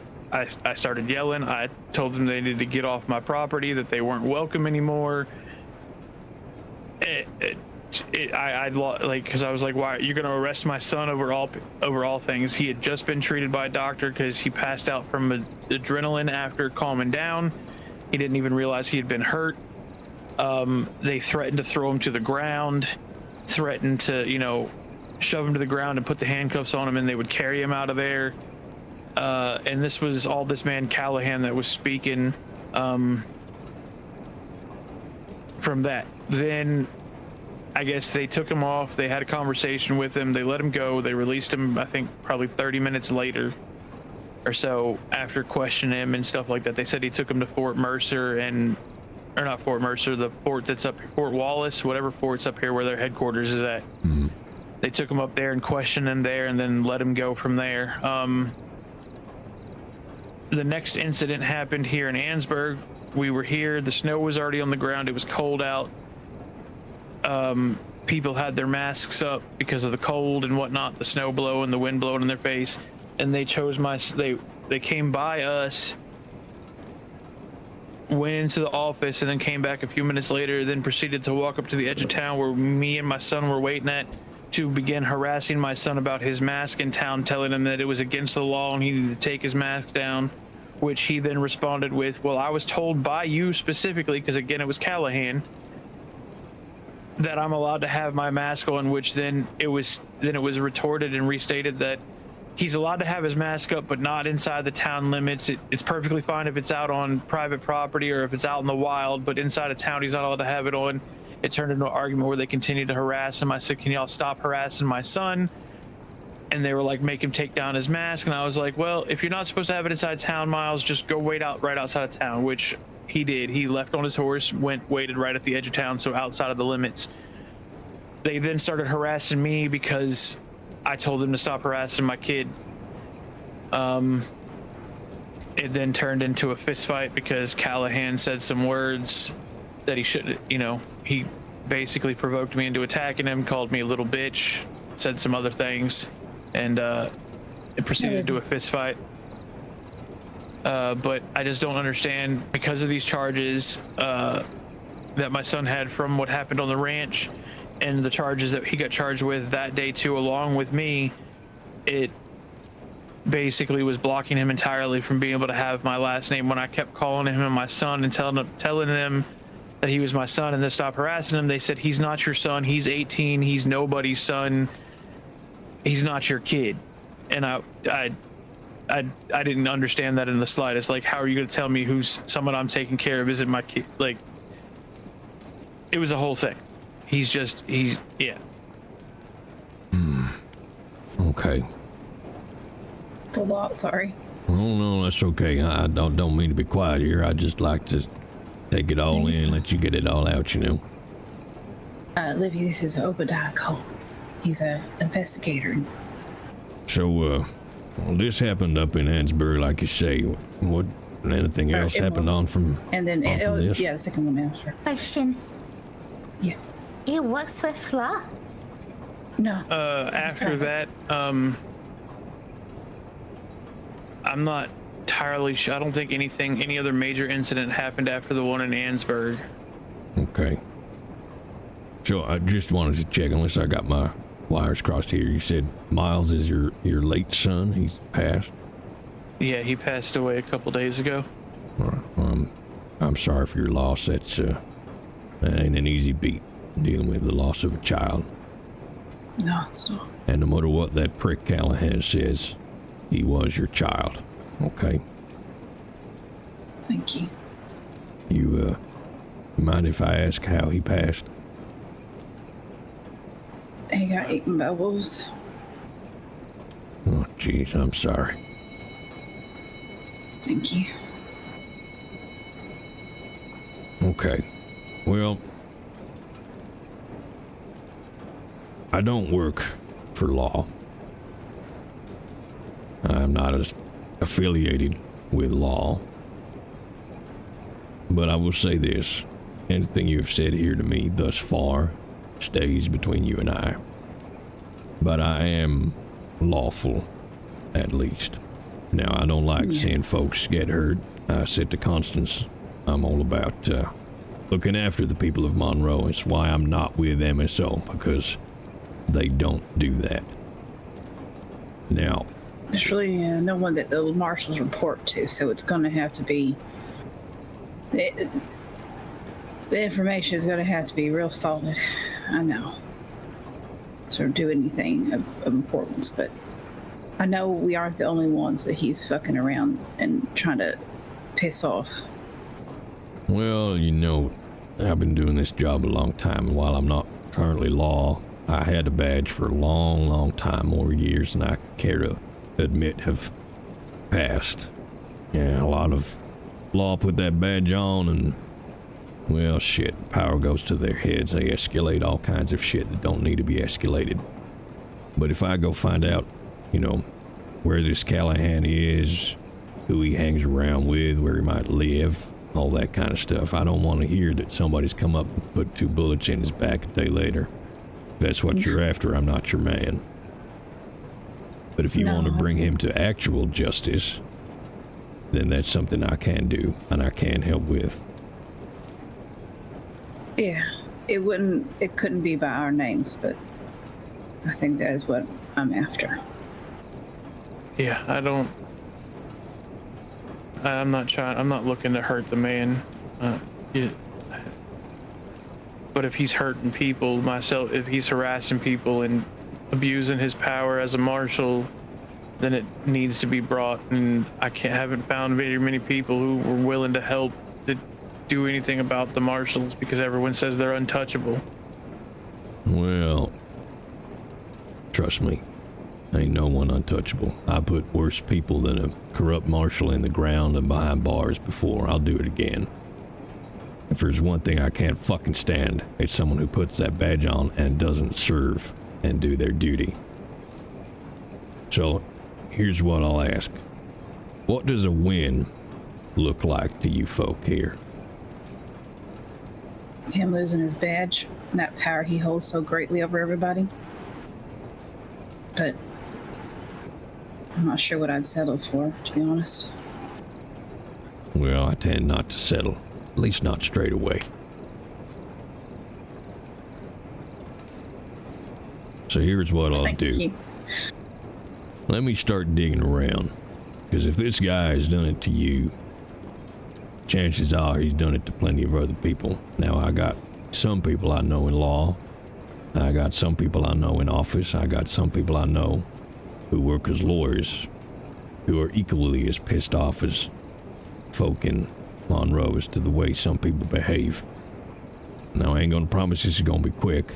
started yelling. I told them they needed to get off my property, that they weren't welcome anymore. because I was like, why you're gonna arrest my son over all things? He had just been treated by a doctor because he passed out from adrenaline after calming down. He didn't even realize he had been hurt. They threatened to throw him to the ground, threatened to, you know, shove him to the ground and put the handcuffs on him, and they would carry him out of there. And this was all this man Callahan that was speaking from that. Then I guess they took him off. They had a conversation with him. They let him go. They released him, I think, probably 30 minutes later or so after questioning him and stuff like that. They said he took him to Fort Mercer or not Fort Mercer, the fort that's up, Fort Wallace, whatever fort's up here where their headquarters is at. Mm-hmm. They took him up there and questioned him there and then let him go from there. The next incident happened here in Ansburg. We were here. The snow was already on the ground. It was cold out. People had their masks up because of the cold and whatnot, the snow blowing, the wind blowing in their face. And they chose they came by us, went into the office, and then came back a few minutes later, then proceeded to walk up to the edge of town where me and my son were waiting at, to begin harassing my son about his mask in town, telling him that it was against the law and he needed to take his mask down, which he then responded with, well, I was told by you specifically, because again, it was Callahan, that I'm allowed to have my mask on, which then it was retorted and restated that he's allowed to have his mask up, but not inside the town limits. It's perfectly fine if it's out on private property or if it's out in the wild, but inside of town, he's not allowed to have it on. It turned into an argument where they continued to harass him. I said, can y'all stop harassing my son? And they were like, make him take down his mask. And I was like, well, if you're not supposed to have it inside town, Miles, just go wait out right outside of town, which he did. He left on his horse, waited right at the edge of town, so outside of the limits. They then started harassing me because I told them to stop harassing my kid. It then turned into a fist fight because Callahan said some words that he shouldn't, you know, he basically provoked me into attacking him, called me a little bitch, said some other things, and it proceeded to a fist fight. But I just don't understand, because of these charges that my son had from what happened on the ranch and the charges that he got charged with that day too, along with me, it basically was blocking him entirely from being able to have my last name when I kept calling him my son and telling them that he was my son and then stop harassing him. They said, he's not your son, he's 18, he's nobody's son, he's not your kid. And I didn't understand that in the slightest. Like, how are you going to tell me who's someone I'm taking care of isn't my kid? Like, it was a whole thing. Yeah. Okay. It's a lot, sorry. Oh, no, that's okay. I don't mean to be quiet here. I just like to take it all in and let you get it all out, you know. Livy, this is Obidiah Colt. He's an investigator. So, well, this happened up in Ansbury, like you say. What? Anything else happened on from? And then this? Yeah, the second one now. Sure. Question. Yeah. He works with law? No. After that, I'm not entirely sure. I don't think any other major incident happened after the one in Ansburg. Okay. So I just wanted to check, unless I got my wires crossed here. You said Miles is your late son. He's passed. Yeah, he passed away a couple days ago. I'm sorry for your loss. That ain't an easy beat, dealing with the loss of a child. No, it's not. And no matter what that prick Callahan says, he was your child. Okay. Thank you. You mind if I ask how he passed? He got eaten by wolves. Oh, jeez, I'm sorry. Thank you. Okay. Well, I don't work for law. I'm not as affiliated with law. But I will say this. Anything you've said here to me thus far stays between you and I. But I am lawful, at least. Now, I don't like seeing folks get hurt. I said to Constance, I'm all about looking after the people of Monroe. It's why I'm not with MSO, because they don't do that. Now, There's really no one that the marshals report to, so it's going to have to be. The information is going to have to be real solid. I know. To do anything of importance, but I know we aren't the only ones that he's fucking around and trying to piss off. well, you know, I've been doing this job a long time, and while I'm not currently law, I had a badge for a long, long time, more years than I care to admit have passed. Yeah, a lot of law put that badge on, and, well, shit, power goes to their heads. They escalate all kinds of shit that don't need to be escalated. But if I go find out, you know, where this Callahan is, who he hangs around with, where he might live, all that kind of stuff, I don't want to hear that somebody's come up and put 2 bullets in his back a day later. If that's what you're after, I'm not your man. But if you want to bring him to actual justice, then that's something I can do, and I can help with. Yeah, it couldn't be by our names, but I think that is what I'm after. Yeah, I'm not looking to hurt the man. But if he's hurting people, if he's harassing people and abusing his power as a marshal, then it needs to be brought. And haven't found very many people who were willing to help to do anything about the marshals, because everyone says they're untouchable. Well, trust me, ain't no one untouchable. I put worse people than a corrupt marshal in the ground and behind bars before. I'll do it again. If there's one thing I can't fucking stand, it's someone who puts that badge on and doesn't serve and do their duty. So, here's what I'll ask. What does a win look like to you folk here? Him losing his badge and that power he holds so greatly over everybody. But I'm not sure what I'd settle for, to be honest. Well, I tend not to settle. At least not straight away. So here's what I'll do. You. Let me start digging around. Because if this guy has done it to you, chances are he's done it to plenty of other people. Now, I got some people I know in law. I got some people I know in office. I got some people I know who work as lawyers who are equally as pissed off as folk in Monroe as to the way some people behave. Now, I ain't gonna promise this is gonna be quick,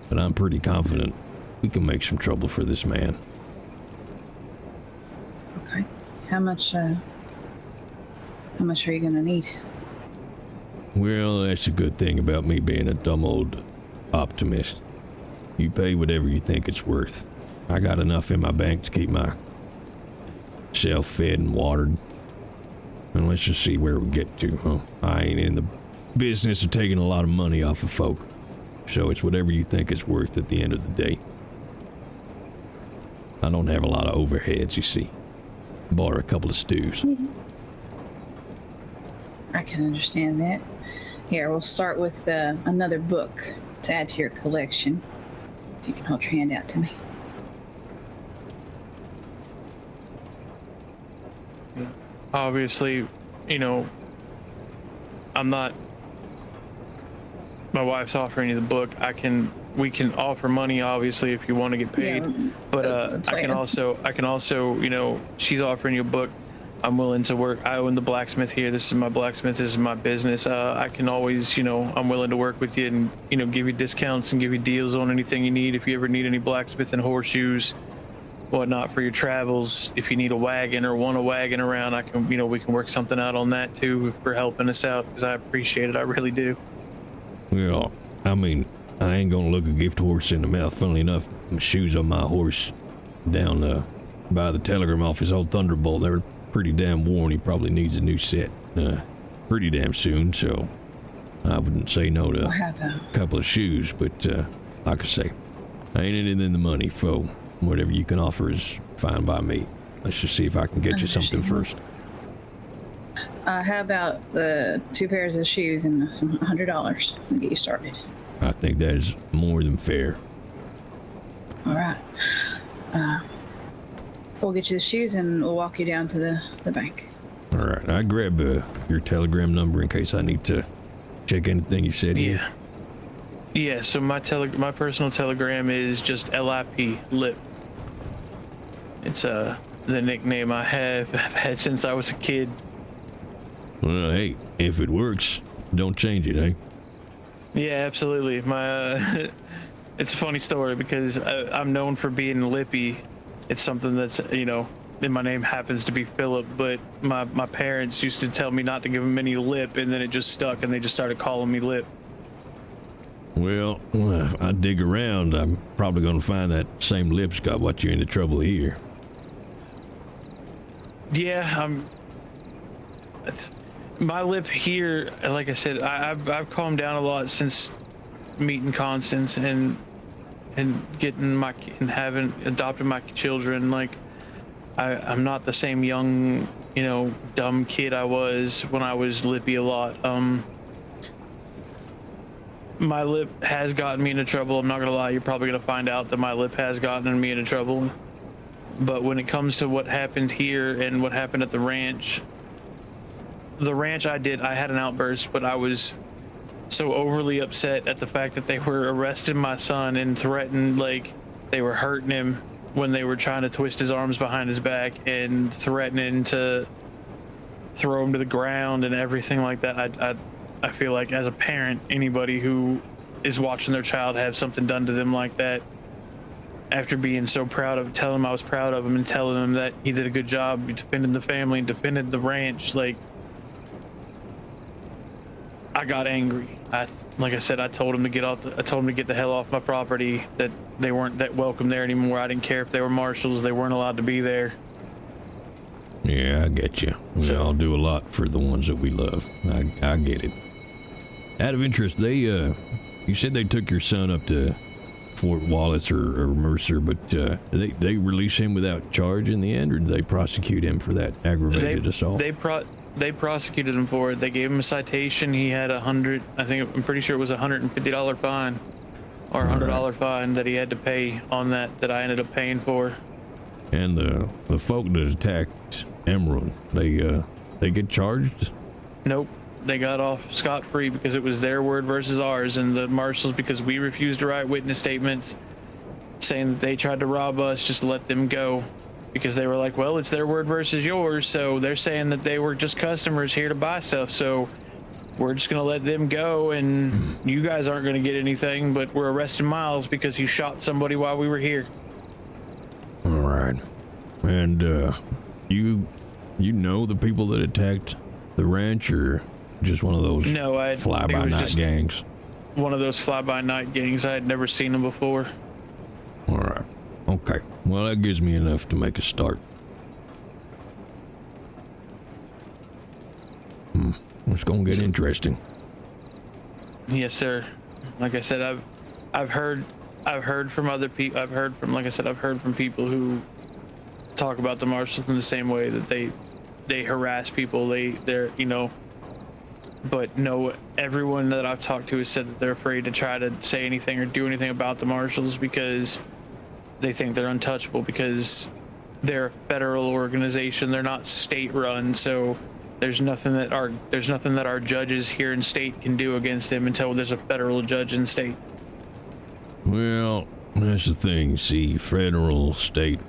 but I'm pretty confident we can make some trouble for this man. Okay. How much are you gonna need? Well, that's a good thing about me being a dumb old optimist. You pay whatever you think it's worth. I got enough in my bank to keep myself fed and watered. And let's just see where we get to, huh? I ain't in the business of taking a lot of money off of folk. So it's whatever you think it's worth at the end of the day. I don't have a lot of overheads, you see. Bought her a couple of stews. I can understand that. Here, we'll start with another book to add to your collection. If you can hold your hand out to me. Obviously, you know, my wife's offering you the book. We can offer money, obviously, if you want to get paid. Yeah, but I can also, you know, she's offering you a book. I'm willing to work. I own the blacksmith here. This is my blacksmith. This is my business. I can always, you know, I'm willing to work with you and, you know, give you discounts and give you deals on anything you need. If you ever need any blacksmith and horseshoes, whatnot for your travels. If you need a wagon or want a wagon around, we can work something out on that too for helping us out, because I appreciate it. I really do. Well, I mean, I ain't gonna look a gift horse in the mouth. Funnily enough, my shoes on my horse down by the telegram office, old Thunderbolt, they're pretty damn worn. He probably needs a new set pretty damn soon, so I wouldn't say no to a couple of shoes, but like I say, I ain't anything in the money, so whatever you can offer is fine by me. Let's just see if I can get you something first. How about the 2 pairs of shoes and some $100 to get you started? I think that is more than fair. All right. We'll get you the shoes and we'll walk you down to the bank. All right, I grab your telegram number in case I need to check anything you said here. Yeah, so my personal telegram is just LIP, lip. It's the nickname I've had since I was a kid. Well, hey, if it works, don't change it, eh? Yeah, absolutely. My it's a funny story because I'm known for being lippy. It's something that's, you know, and my name happens to be Philip, but my parents used to tell me not to give them any lip, and then it just stuck, and they just started calling me Lip. Well, if I dig around, I'm probably going to find that same lip's got what you into trouble here. Yeah, my lip here, like I said, I've calmed down a lot since meeting Constance and getting having adopted my children. Like, I'm not the same young, you know, dumb kid I was when I was lippy a lot. My lip has gotten me into trouble. I'm not gonna lie, you're probably gonna find out that my lip has gotten me into trouble. But when it comes to what happened here and what happened at the ranch I had an outburst, but I was so overly upset at the fact that they were arresting my son and threatened, like they were hurting him when they were trying to twist his arms behind his back and threatening to throw him to the ground and everything like that. I feel like as a parent, anybody who is watching their child have something done to them like that, after being so proud of, telling him I was proud of him and telling him that he did a good job, he defended the family, defended the ranch, like, I got angry. Like I said, I told him to get the hell off my property, that they weren't that welcome there anymore. I didn't care if they were marshals, they weren't allowed to be there. Yeah, I get you. We all do a lot for the ones that we love. I get it. Out of interest, you said they took your son up to Fort Wallace or Mercer, but they released him without charge in the end, or did they prosecute him for that aggravated assault? They prosecuted him for it. They gave him a citation. He had I'm pretty sure it was $150 fine or $100 fine that he had to pay on that I ended up paying for. And the folk that attacked Emerald, they get charged? Nope. They got off scot-free because it was their word versus ours, and the marshals, because we refused to write witness statements saying that they tried to rob us, just let them go. Because they were like, well, it's their word versus yours, so they're saying that they were just customers here to buy stuff, so we're just gonna let them go, and you guys aren't gonna get anything, but we're arresting Miles because he shot somebody while we were here. All right. And you know the people that attacked the ranch, or just one of those fly-by-night gangs? One of those fly-by-night gangs. I had never seen them before. All right. Okay. Well, that gives me enough to make a start. It's gonna get interesting. Yes, sir. Like I said, I've heard from other people. I've heard from people who talk about the marshals in the same way, that they harass people. They're you know. But no, everyone that I've talked to has said that they're afraid to try to say anything or do anything about the marshals because they think they're untouchable, because they're a federal organization. They're not state run, so there's nothing that our judges here in state can do against them until there's a federal judge in state. Well, that's the thing. See, federal, state,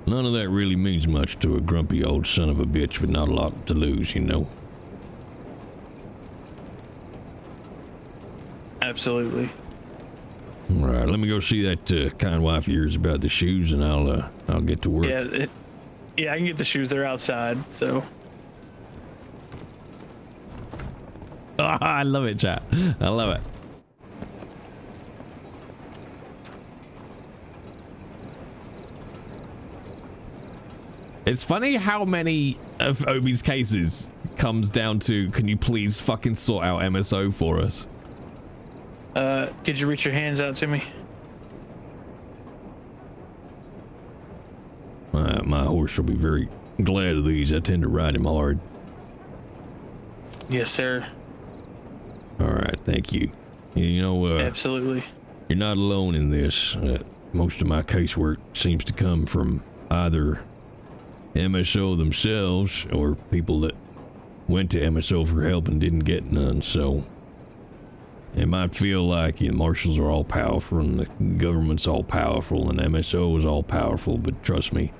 none of that really means much to a grumpy old son of a bitch with not a lot to lose, you know. Absolutely. All right, let me go see that kind wife of yours about the shoes, and I'll get to work. Yeah, I can get the shoes. They're outside, so. Oh, I love it, chat. I love it. It's funny how many of Obi's cases comes down to, can you please fucking sort out MSO for us? Could you reach your hands out to me? My horse will be very glad of these. I tend to ride him hard. Yes, sir. All right, thank you. You know, Absolutely. you're not alone in this. Most of my casework seems to come from either MSO themselves or people that went to MSO for help and didn't get none, so it might feel like the marshals are all powerful and the government's all powerful and MSO is all powerful, but trust me,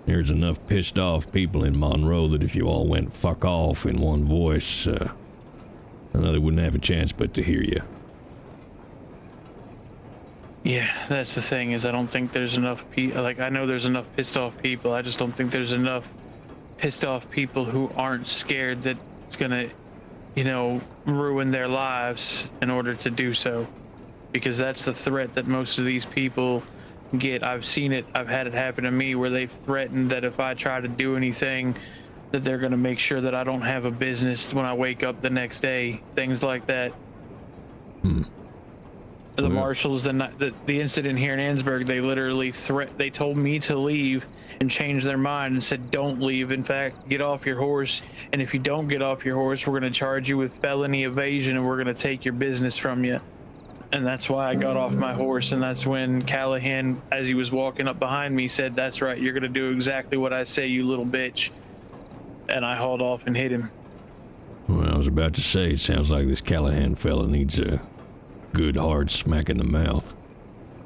there's enough pissed off people in Monroe that if you all went fuck off in one voice, they wouldn't have a chance but to hear you. Yeah, that's the thing, is I don't think there's enough people. Like, I know there's enough pissed off people. I just don't think there's enough pissed off people who aren't scared that it's gonna, you know, ruin their lives in order to do so. Because that's the threat that most of these people get. I've seen it. I've had it happen to me where they've threatened that if I try to do anything, that they're gonna make sure that I don't have a business when I wake up the next day. Things like that. The marshals, the incident here in Ansburg, they literally they told me to leave and changed their mind and said, don't leave. In fact, get off your horse. And if you don't get off your horse, we're going to charge you with felony evasion and we're going to take your business from you. And that's why I got off my horse. And that's when Callahan, as he was walking up behind me, said, that's right, you're going to do exactly what I say, you little bitch. And I hauled off and hit him. Well, I was about to say, it sounds like this Callahan fella needs a good hard smack in the mouth.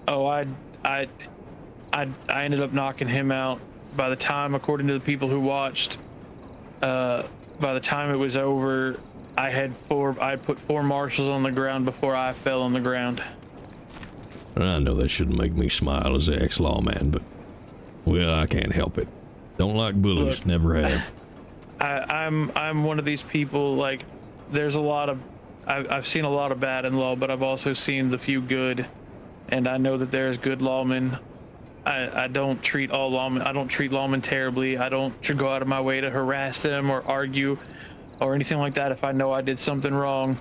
Oh, I ended up knocking him out. By the time, according to the people who watched, by the time it was over, I put 4 marshals on the ground before I fell on the ground. I know that shouldn't make me smile as an ex-lawman, but, well, I can't help it. Don't like bullies, Look, never have. I'm one of these people, like, there's a lot of, I've seen a lot of bad in law, but I've also seen the few good, and I know that there's good lawmen. I don't treat all lawmen, I don't treat lawmen terribly. I don't go out of my way to harass them or argue or anything like that if I know I did something wrong,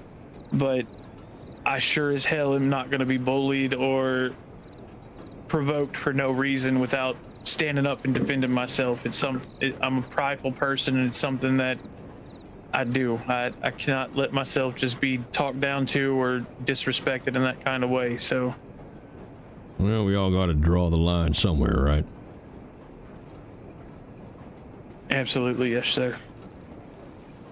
but I sure as hell am not going to be bullied or provoked for no reason without standing up and defending myself. I'm a prideful person, and it's something that I do. I cannot let myself just be talked down to or disrespected in that kind of way, so. Well, we all got to draw the line somewhere, right? Absolutely, yes, sir.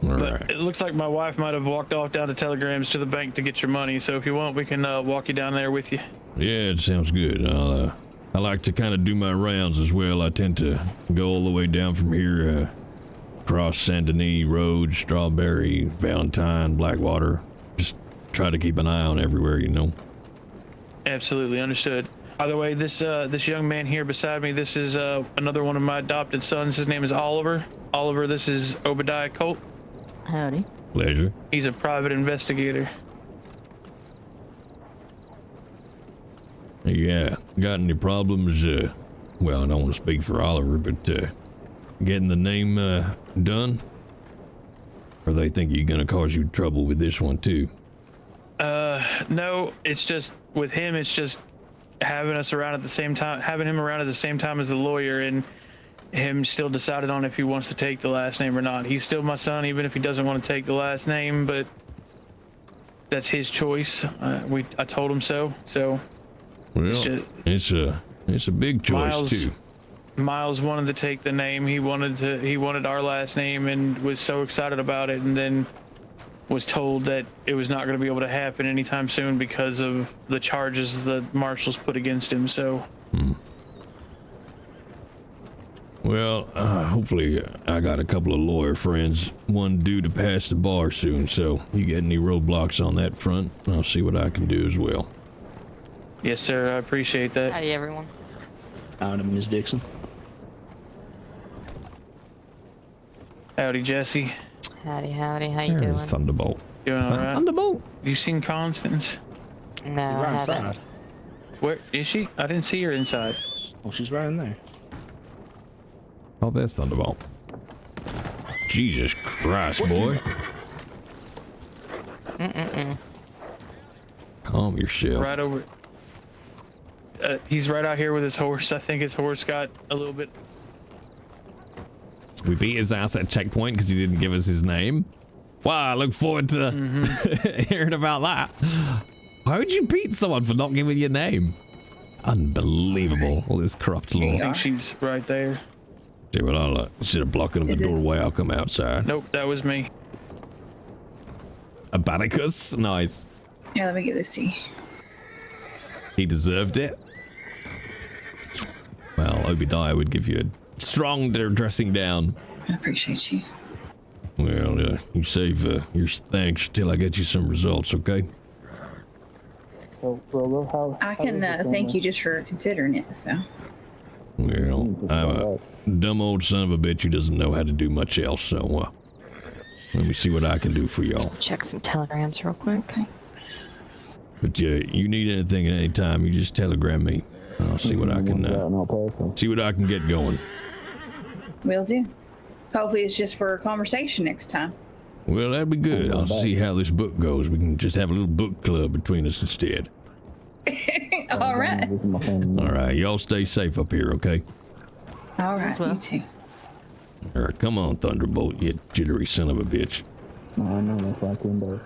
All But right. it looks like my wife might have walked off down to Telegrams to the bank to get your money, so if you want, we can walk you down there with you. Yeah, it sounds good. I like to kind of do my rounds as well. I tend to go all the way down from here, across Saint Denis Road, Strawberry, Valentine, Blackwater. Just try to keep an eye on everywhere, you know. Absolutely, understood. By the way, this young man here beside me, this is another one of my adopted sons. His name is Oliver. Oliver, this is Obidiah Colt. Howdy. Pleasure. He's a private investigator. Yeah, got any problems? Well, I don't want to speak for Oliver, but getting the name done? Or they think you're gonna cause you trouble with this one too? No, it's just with him. It's just having us around at the same time, having him around at the same time as the lawyer, and him still decided on if he wants to take the last name or not. He's still my son, even if he doesn't want to take the last name, but that's his choice. I told him so. So. Well, it's a big choice too. Miles wanted to take the name. He wanted our last name and was so excited about it, and then was told that it was not going to be able to happen anytime soon because of the charges the marshals put against him. So. Well, hopefully I got a couple of lawyer friends, one due to pass the bar soon, so you get any roadblocks on that front, I'll see what I can do as well. Yes, sir. I appreciate that. Howdy, everyone. Howdy, Miss Dixon. Howdy, Jesse. Howdy, howdy. How you doing? There's Thunderbolt. Doing all right? Thunderbolt. You seen Constance? No, I Right haven't. inside. Where is she? I didn't see her inside. Well, she's right in there. Oh, there's Thunderbolt. Jesus Christ, boy. Calm yourself. Right over. He's right out here with his horse. I think his horse got a little bit. We beat his ass at checkpoint because he didn't give us his name. Well, I look forward to hearing about that. Why would you beat someone for not giving your name? Unbelievable. All this corrupt law. I think she's right there. See what I'll instead of blocking the doorway, I'll come outside. Nope, that was me. Abanicus? Nice. Yeah, let me get this to you. He deserved it. Well, Obidiah would give you a strong dressing down. I appreciate you. Well, you save your thanks till I get you some results, okay? I can thank you just for considering it, so. Well, I'm a dumb old son of a bitch who doesn't know how to do much else, so let me see what I can do for y'all. Check some telegrams real quick. Okay. But you need anything at any time, you just telegram me. I'll see what I can get going. Will do. Hopefully it's just for a conversation next time. Well, that'd be good. I'll see how this book goes. We can just have a little book club between us instead. All right. All right, y'all stay safe up here, okay? All right, you too. All right, come on, Thunderbolt, you jittery son of a bitch. I know, that's why I came back.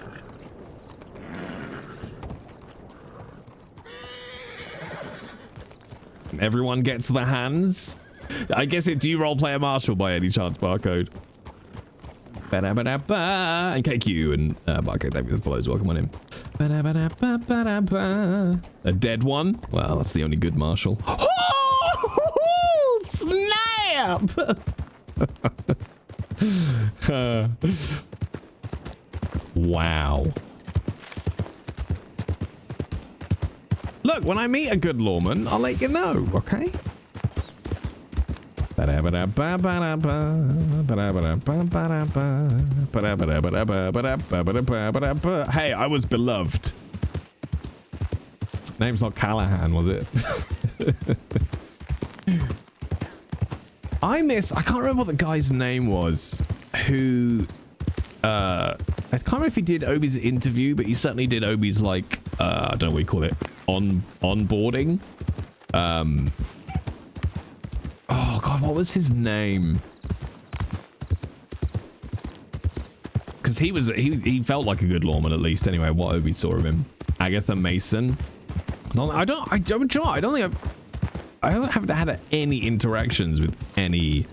Everyone gets the hands. I guess it. Do you roleplay a marshal by any chance, Barcode? Ba-da-ba-da-ba. And KQ and Barcode, thank you for the follows. Welcome on in. Ba-da-ba-da-ba-ba-da-ba. A dead one? Well, that's the only good marshal. Oh, snap! Wow. Look, when I meet a good lawman, I'll let you know, okay? Hey, I was beloved. Name's not Callahan, was it? I can't remember what the guy's name was who I can't remember if he did Obi's interview, but he certainly did Obi's, like, I don't know what you call it, onboarding. Oh god, what was his name? Because he felt like a good lawman, at least, anyway, what Obi saw of him. Agatha Mason. I haven't had any interactions with any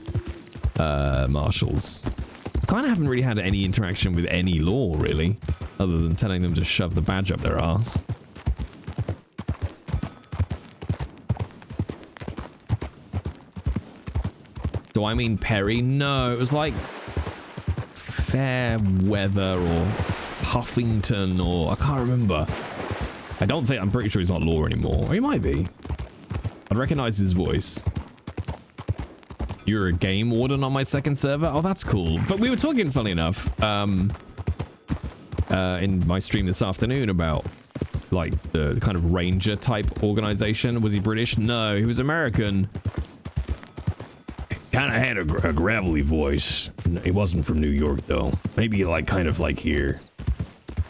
marshals. I kind of haven't really had any interaction with any law, really, other than telling them to shove the badge up their arse. Do I mean Perry? No, it was like Fairweather or Huffington, or I can't remember. I'm pretty sure he's not law anymore. Or he might be. I'd recognize his voice. You're a game warden on my second server? Oh, that's cool. But we were talking, funny enough, in my stream this afternoon about, like, the kind of ranger type organization. Was he British? No, he was American. Kind of had a gravelly voice. He wasn't from New York, though. Maybe, like, kind of like here.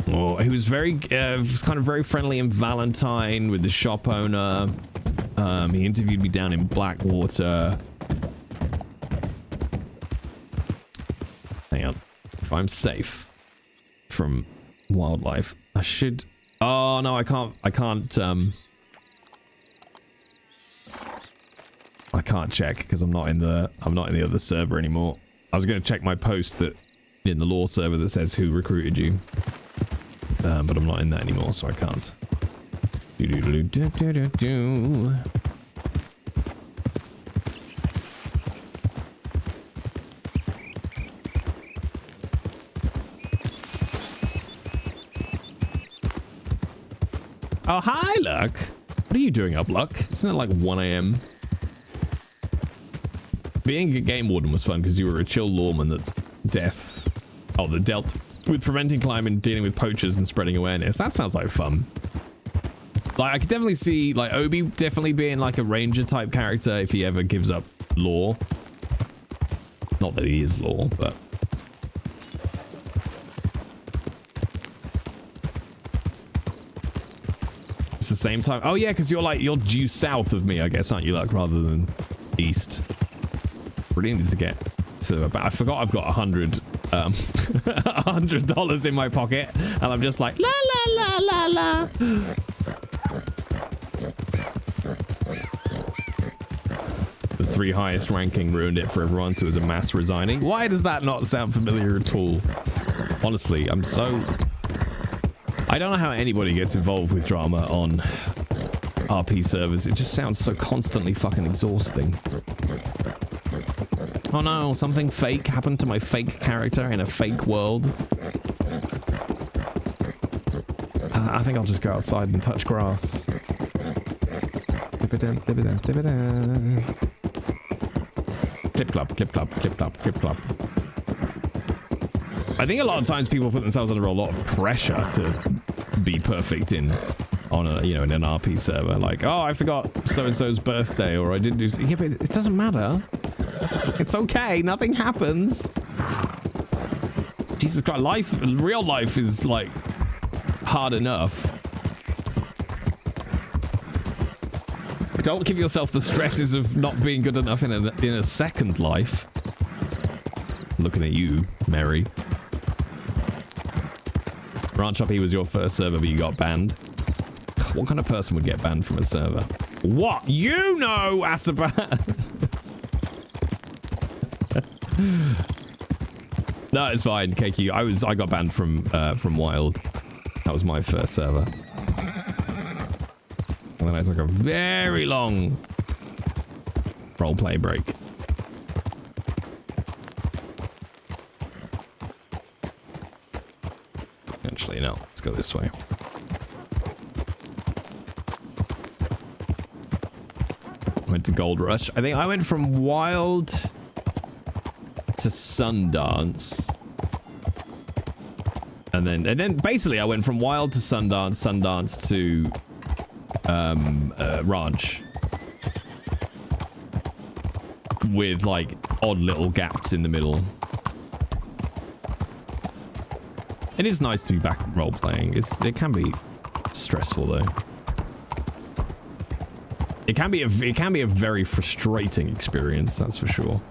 Oh, he was kind of very friendly in Valentine with the shop owner. He interviewed me down in Blackwater. Hang on. If I'm safe from wildlife, I should... Oh, no, I can't check because I'm not in the other server anymore. I was going to check my post that in the law server that says who recruited you. But I'm not in that anymore, so I can't. Oh, hi, Luck. What are you doing up, Luck? Isn't it like 1 a.m.? Being a game warden was fun because you were a chill lawman that dealt with preventing crime and dealing with poachers and spreading awareness. That sounds like fun. Like, I could definitely see, like, Obi definitely being like a ranger type character if he ever gives up law. Not that he is law, but... It's the same time. Oh yeah, because you're due south of me, I guess, aren't you, like, rather than east. Really need to get to about... I forgot I've got 100 $100 in my pocket, and I'm just like la la la la la. The 3 highest ranking ruined it for everyone, so it was a mass resigning. Why does that not sound familiar at all? Honestly, I don't know how anybody gets involved with drama on RP servers. It just sounds so constantly fucking exhausting. Oh no, something fake happened to my fake character in a fake world. I think I'll just go outside and touch grass. Clip clop, clip clop, clip clop, clip clop. I think a lot of times people put themselves under a lot of pressure to be perfect in an RP server. Like, oh, I forgot so-and-so's birthday, or I didn't do... Yeah, but it doesn't matter. It's okay. Nothing happens. Jesus Christ. Real life is, like, hard enough. Don't give yourself the stresses of not being good enough in a second life. Looking at you, Mary. Ranch Up, he was your first server, but you got banned. What kind of person would get banned from a server? What? You know, Asabat! No, it's fine, KQ. I got banned from Wild. That was my first server. And then I took a very long roleplay break. Actually, no. Let's go this way. Went to Gold Rush. I think I went from Wild to Sundance. And then basically I went from Wild to Sundance to Ranch. With like odd little gaps in the middle. It is nice to be back role playing. It can be stressful though. It can be a very frustrating experience, that's for sure.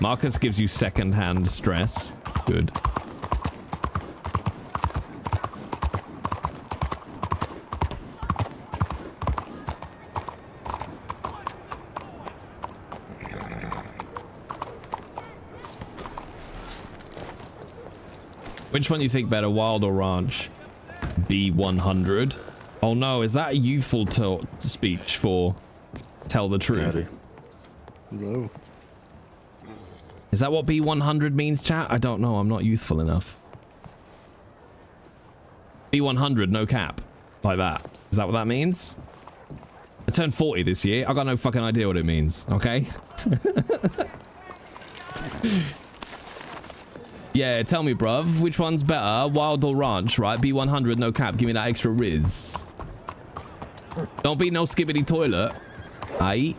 Marcus gives you second-hand stress. Good. Which one do you think better, Wild or Ranch? B100. Oh no, is that a youthful speech for tell the truth? No. Is that what B100 means, chat? I don't know, I'm not youthful enough. B100, no cap. Like that. Is that what that means? I turned 40 this year. I got no fucking idea what it means, okay? Yeah, tell me, bruv, which one's better, Wild or Ranch, right? B100, no cap, give me that extra riz. Don't be no skibbity toilet. Aight?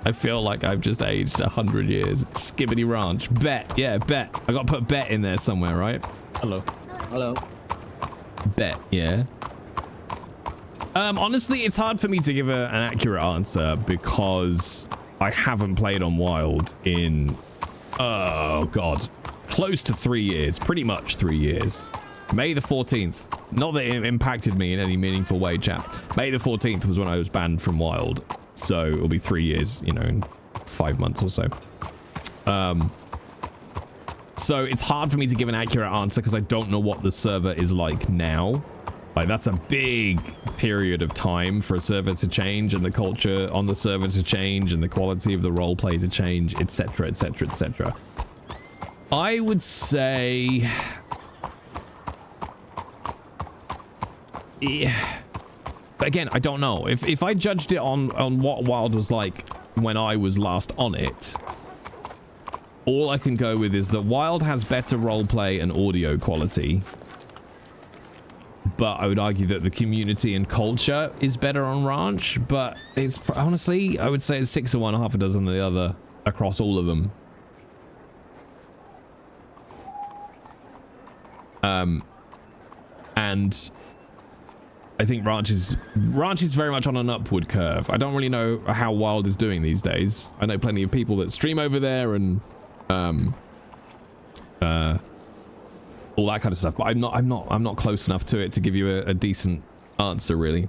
I feel like I've just aged 100 years. Skibbity Ranch. Bet, yeah, bet. I gotta put bet in there somewhere, right? Hello. Hello. Bet, yeah. Honestly, it's hard for me to give an accurate answer because I haven't played on Wild in, oh god, close to 3 years, pretty much 3 years. May the 14th, not that it impacted me in any meaningful way, chat. May the 14th was when I was banned from Wild, so it'll be 3 years, you know, in 5 months or so. So it's hard for me to give an accurate answer because I don't know what the server is like now. Like, that's a big period of time for a server to change and the culture on the server to change and the quality of the roleplay to change, etc, etc, etc. I would say... yeah. But again, I don't know. If I judged it on what Wild was like when I was last on it, all I can go with is that Wild has better roleplay and audio quality. But I would argue that the community and culture is better on Ranch. But it's honestly, I would say it's 6 of one, half a dozen of the other across all of them. And I think Ranch is very much on an upward curve. I don't really know how Wild is doing these days. I know plenty of people that stream over there and all that kind of stuff, but I'm not close enough to it to give you a decent answer, really.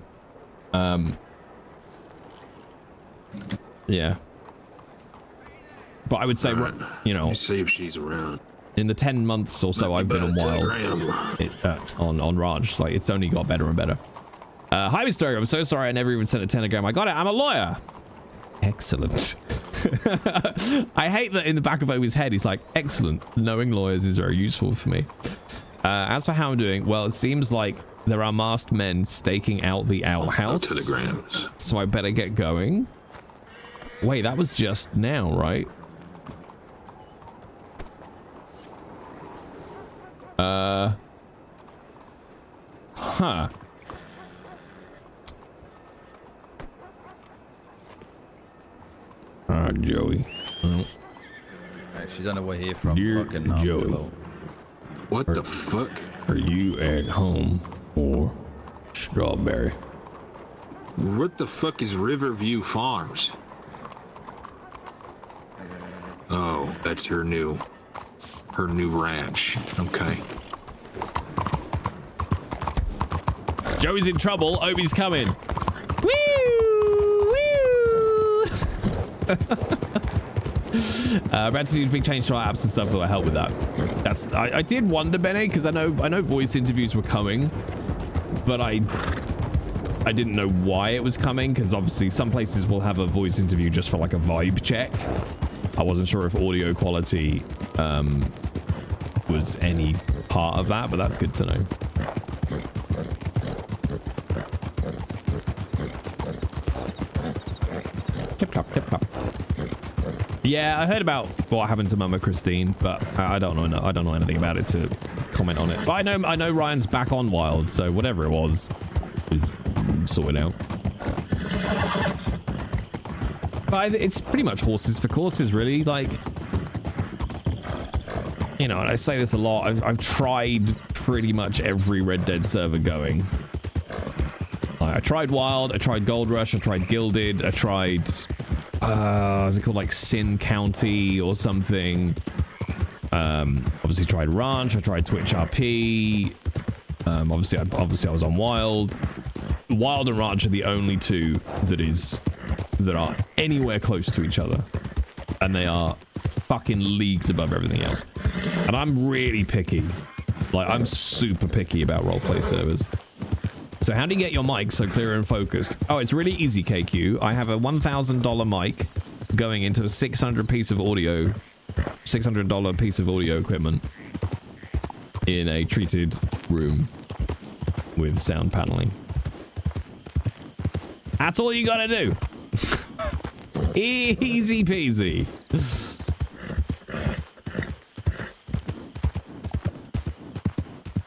Yeah. But I would say, you know, see if she's around. In the 10 months or so I've been on Wild, on Raj, like it's only got better and better. Hi, Mysterio. I'm so sorry I never even sent a telegram. I got it. I'm a lawyer. Excellent. I hate that in the back of Obi's head, he's like, excellent. Knowing lawyers is very useful for me. As for how I'm doing, well, it seems like there are masked men staking out the outhouse. No telegrams. So I better get going. Wait, that was just now, right? Huh. Alright, Joey. Oh. Right, she's on her way here from Dear fucking Joey. What the fuck? Are you at home or Strawberry? What the fuck is Riverview Farms? Oh, that's her new ranch. Okay. Joey's in trouble. Obi's coming. Woo! Woo! About to do big change to our apps and stuff that will help with that. I did wonder, Benny, because I know voice interviews were coming, but I didn't know why it was coming, because obviously some places will have a voice interview just for like a vibe check. I wasn't sure if audio quality was any part of that, but that's good to know. Tip top, tip top. Yeah, I heard about what happened to Mama Christine, but I don't know. I don't know anything about it to comment on it. But I know Ryan's back on Wild, so whatever it was, sort it out. But it's pretty much horses for courses, really. Like, you know, and I say this a lot. I've tried pretty much every Red Dead server going. I tried Wild, I tried Gold Rush, I tried Gilded, I tried, is it called like Sin County or something? Obviously tried Ranch, I tried Twitch RP. Obviously I was on Wild. Wild and Ranch are the only two that are anywhere close to each other. And they are fucking leagues above everything else. And I'm really picky. Like, I'm super picky about roleplay servers. So how do you get your mic so clear and focused? Oh, it's really easy, KQ. I have a $1,000 mic going into a $600 piece of audio equipment in a treated room with sound paneling. That's all you gotta do. Easy peasy.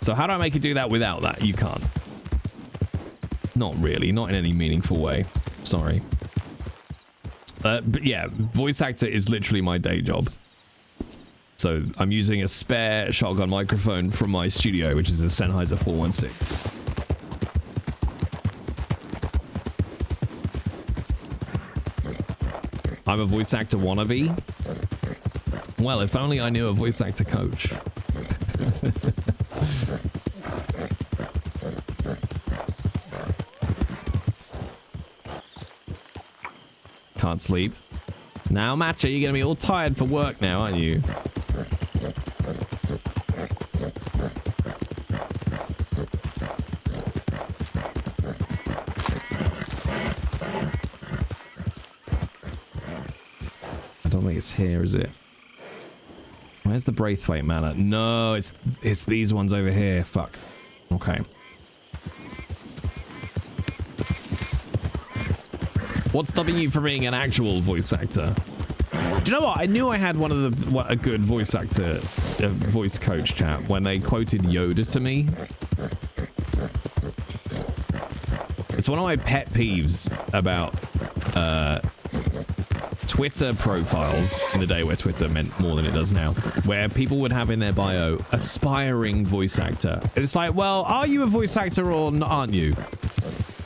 So how do I make you do that without that? You can't. Not really, not in any meaningful way. Sorry. But yeah, voice actor is literally my day job. So I'm using a spare shotgun microphone from my studio, which is a Sennheiser 416. I'm a voice actor wannabe. Well, if only I knew a voice actor coach. Can't sleep. Now, Matcha, you're going to be all tired for work now, aren't you? I don't think it's here, is it? Where's the Braithwaite Manor? No, it's these ones over here. Fuck. Okay. What's stopping you from being an actual voice actor? Do you know what? I knew I had a good voice actor, voice coach chap when they quoted Yoda to me. It's one of my pet peeves about Twitter profiles in the day where Twitter meant more than it does now, where people would have in their bio, aspiring voice actor. It's like, well, are you a voice actor or aren't you?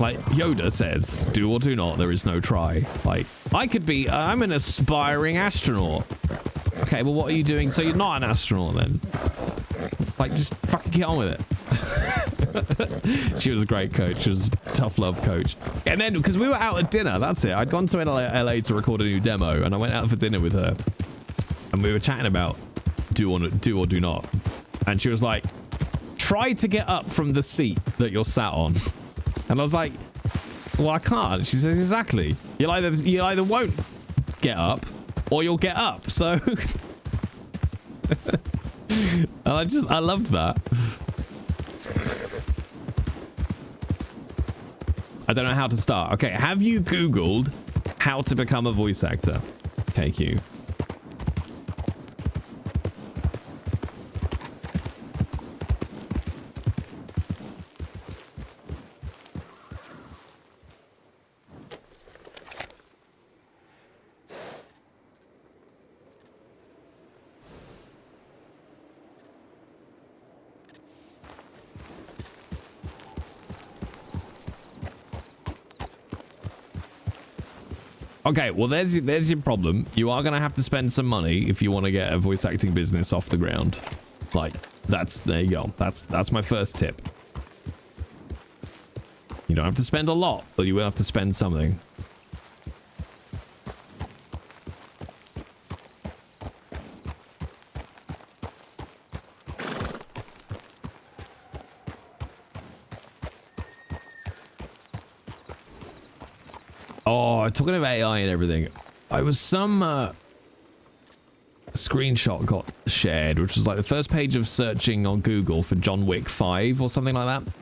Like Yoda says, do or do not, there is no try. Like, I'm an aspiring astronaut. Okay, well, what are you doing so you're not an astronaut then? Like, just fucking get on with it. She was a great coach. She was a tough love coach. And then, because we were out at dinner, that's it. I'd gone to LA to record a new demo, and I went out for dinner with her. And we were chatting about do or do not. And she was like, try to get up from the seat that you're sat on. And I was like, well, I can't. She says, exactly. You either won't get up or you'll get up. So, and I loved that. I don't know how to start. Okay, have you Googled how to become a voice actor? KQ. Okay, well, there's your problem. You are going to have to spend some money if you want to get a voice acting business off the ground. Like, there you go. That's my first tip. You don't have to spend a lot, but you will have to spend something. Oh, talking about AI and everything. I was some screenshot got shared, which was like the first page of searching on Google for John Wick 5 or something like that.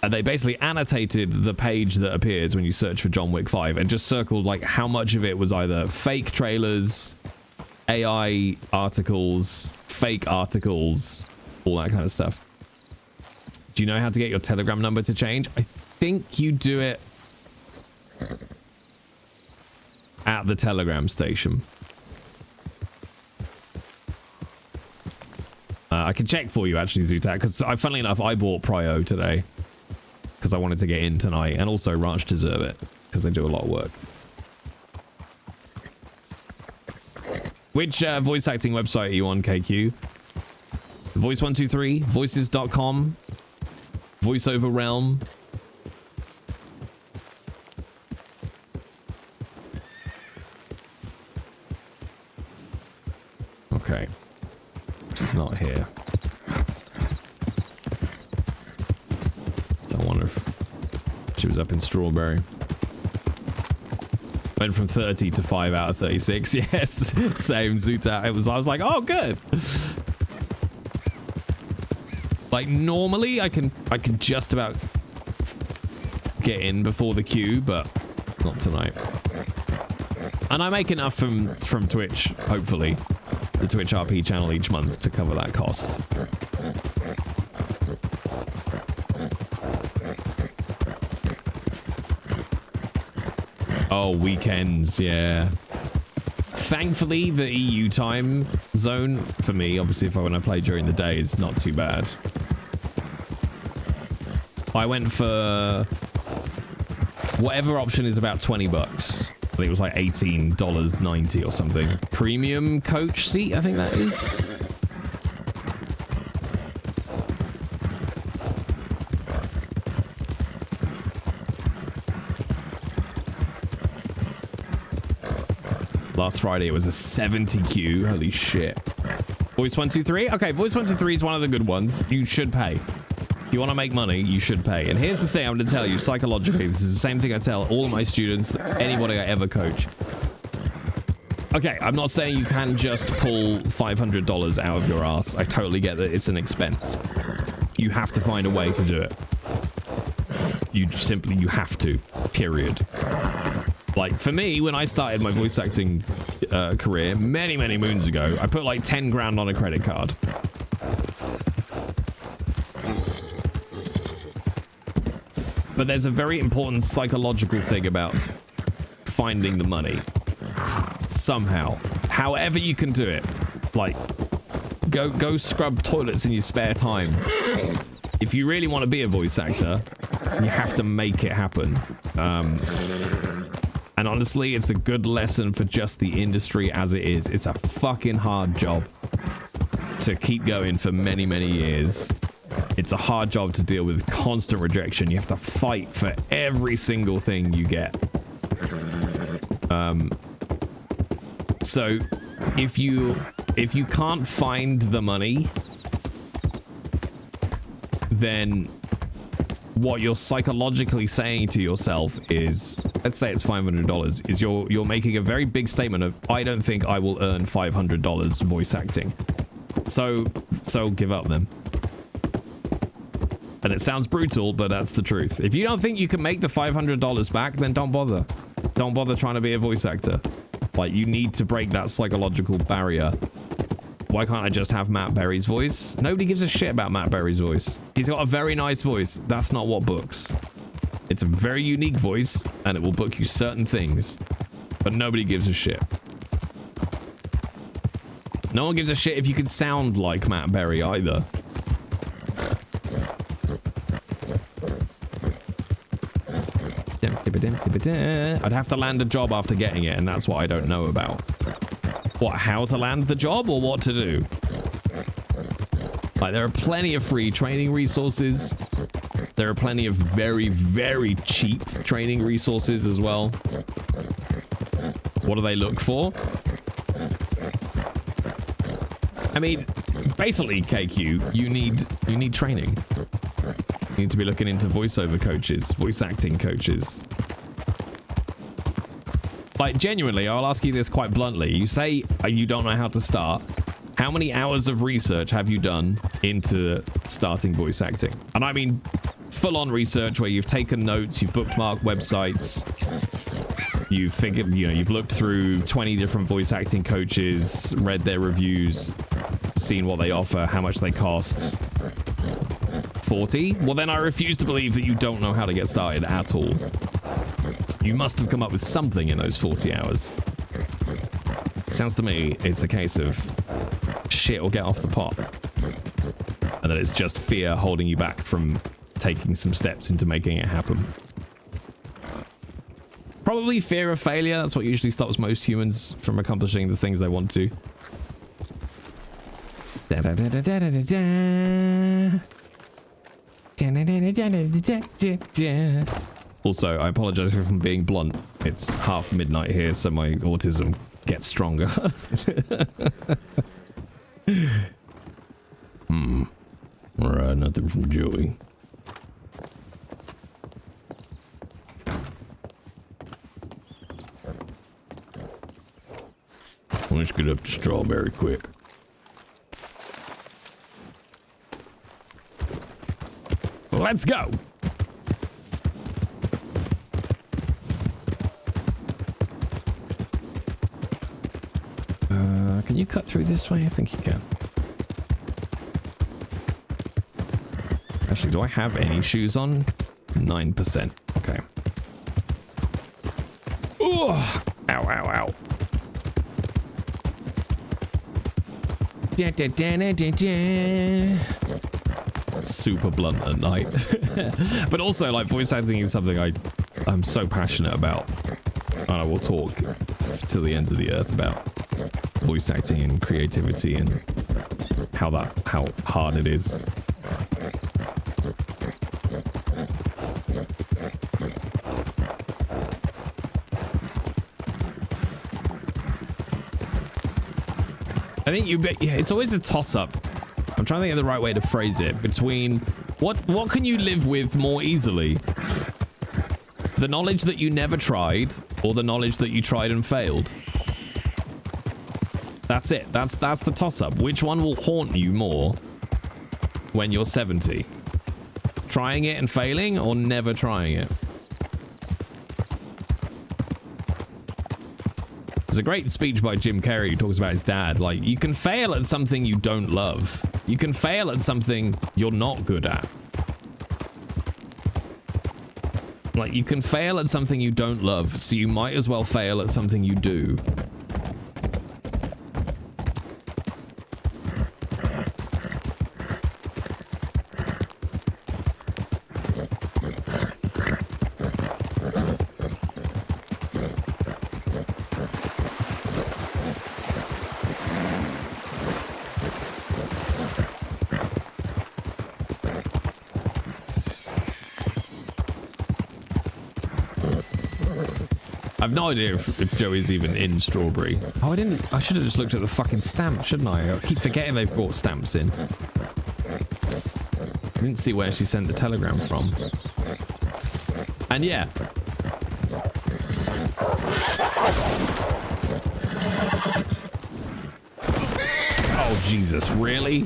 And they basically annotated the page that appears when you search for John Wick 5 and just circled like how much of it was either fake trailers, AI articles, fake articles, all that kind of stuff. Do you know how to get your Telegram number to change? I think you do it at the Telegram station. I can check for you actually, Zutak, because funnily enough, I bought Prio today because I wanted to get in tonight, and also Ranch deserve it because they do a lot of work. Which voice acting website are you on, KQ? Voice123, voices.com, VoiceOver Realm. Okay. She's not here. Don't wonder if she was up in Strawberry. Went from 30 to 5 out of 36. Yes, same Zuta. I was like, oh, good. Like normally I can just about get in before the queue, but not tonight. And I make enough from Twitch, hopefully. The Twitch RP channel each month to cover that cost. Oh, weekends, yeah. Thankfully, the EU time zone, for me, obviously if I want to play during the day, is not too bad. I went for whatever option is about 20 bucks. I think it was like $18.90 or something. Premium coach seat, I think that is. Last Friday it was a 70 queue. Holy shit. Voice123? Okay, Voice123 is one of the good ones. You should pay. If you want to make money, you should pay. And here's the thing I'm going to tell you psychologically. This is the same thing I tell all of my students, anybody I ever coach. Okay, I'm not saying you can just pull $500 out of your ass. I totally get that it's an expense. You have to find a way to do it. You have to, period. Like for me, when I started my voice acting career many moons ago, I put like 10 grand on a credit card. But there's a very important psychological thing about finding the money. Somehow. However you can do it. Like, go scrub toilets in your spare time. If you really want to be a voice actor, You have to make it happen. And honestly, it's a good lesson for just the industry as it is. It's a fucking hard job to keep going for many, many years. It's a hard job to deal with constant rejection. You have to fight for every single thing you get. So if you can't find the money, then what you're psychologically saying to yourself is, let's say it's $500, is you're making a very big statement of, I don't think I will earn $500 voice acting. So give up then. And it sounds brutal, but that's the truth. If you don't think you can make the $500 back, then don't bother. Don't bother trying to be a voice actor. Like, you need to break that psychological barrier. Why can't I just have Matt Berry's voice? Nobody gives a shit about Matt Berry's voice. He's got a very nice voice. That's not what books. It's a very unique voice, and it will book you certain things. But nobody gives a shit. No one gives a shit if you can sound like Matt Berry either. I'd have to land a job after getting it, and that's what I don't know about. What, how to land the job or what to do? Like, there are plenty of free training resources. There are plenty of very, very cheap training resources as well. What do they look for? I mean, basically, KQ, you need training. You need to be looking into voiceover coaches, voice acting coaches. Like, genuinely, I'll ask you this quite bluntly. You say you don't know how to start. How many hours of research have you done into starting voice acting? And I mean full-on research where you've taken notes, you've bookmarked websites, you've figured, you know, you've looked through 20 different voice acting coaches, read their reviews, seen what they offer, how much they cost. 40? Well, then I refuse to believe that you don't know how to get started at all. You must have come up with something in those 40 hours. Sounds to me it's a case of shit or get off the pot. And that it's just fear holding you back from taking some steps into making it happen. Probably fear of failure. That's what usually stops most humans from accomplishing the things they want to. Da da da da da da da. Also, I apologize if I'm being blunt. It's half midnight here, so my autism gets stronger. Alright, nothing from Joey. Let's get up to Strawberry quick. Let's go! Can you cut through this way? I think you can. Actually, do I have any shoes on? 9%. Okay. Ooh! Ow, ow, ow. Da, da, da, da, da, da. Super blunt at night. But also, like, voice acting is something I'm so passionate about. And I will talk till the ends of the earth about voice acting and creativity and how hard it is. I think it's always a toss-up. I'm trying to think of the right way to phrase it. Between what can you live with more easily? The knowledge that you never tried, or the knowledge that you tried and failed? That's it. That's the toss-up. Which one will haunt you more when you're 70? Trying it and failing, or never trying it? There's a great speech by Jim Carrey who talks about his dad. Like, you can fail at something you don't love. You can fail at something you're not good at. Like, you can fail at something you don't love, so you might as well fail at something you do. I've no idea if Joey's even in Strawberry. Oh, I should have just looked at the fucking stamp, shouldn't I? I keep forgetting they've brought stamps in. I didn't see where she sent the telegram from. And yeah. Oh, Jesus, really?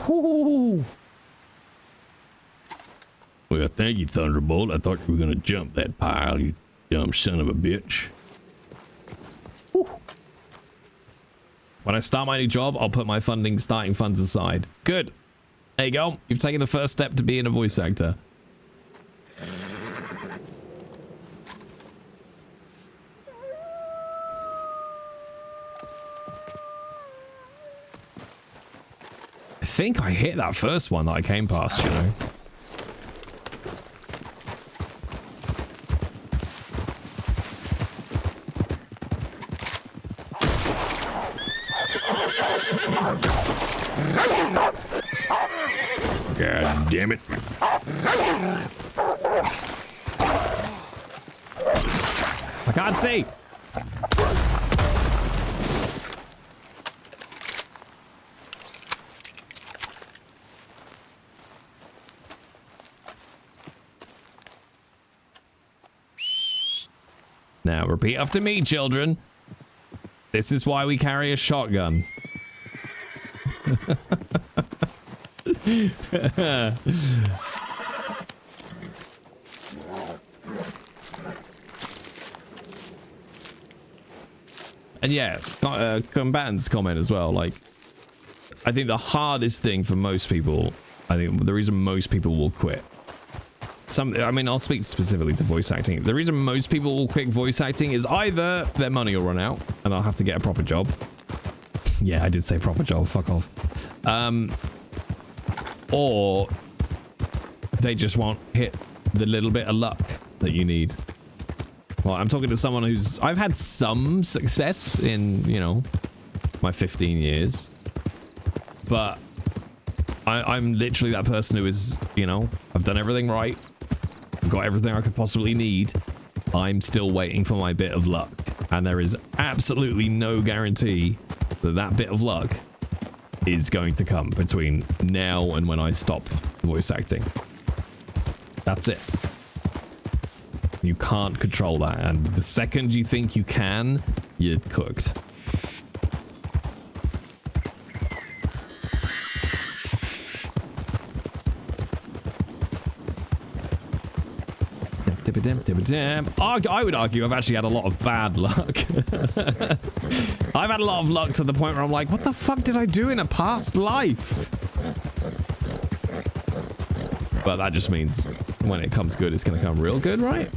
Ooh. Well, thank you, Thunderbolt. I thought you were gonna jump that pile, you dumb son of a bitch. Whew. When I start my new job, I'll put my starting funds aside. Good. There you go. You've taken the first step to being a voice actor. I think I hit that first one that I came past, you know. God damn it. I can't see. Now repeat after me, children. This is why we carry a shotgun. And yeah, combatants comment as well. Like, I think the hardest thing for most people, I think the reason most people will quit. I mean, I'll speak specifically to voice acting. The reason most people will quit voice acting is either their money will run out and they'll have to get a proper job. Yeah, I did say proper job. Fuck off. Or they just won't hit the little bit of luck that you need. Well, I'm talking to someone I've had some success in, you know, my 15 years. But I'm literally that person who is, you know, I've done everything right. I've got everything I could possibly need. I'm still waiting for my bit of luck. And there is absolutely no guarantee that that bit of luck is going to come between now and when I stop voice acting. That's it. You can't control that, and the second you think you can, you're cooked. I would argue I've actually had a lot of bad luck. I've had a lot of luck to the point where I'm like, what the fuck did I do in a past life? But that just means when it comes good, it's going to come real good, right?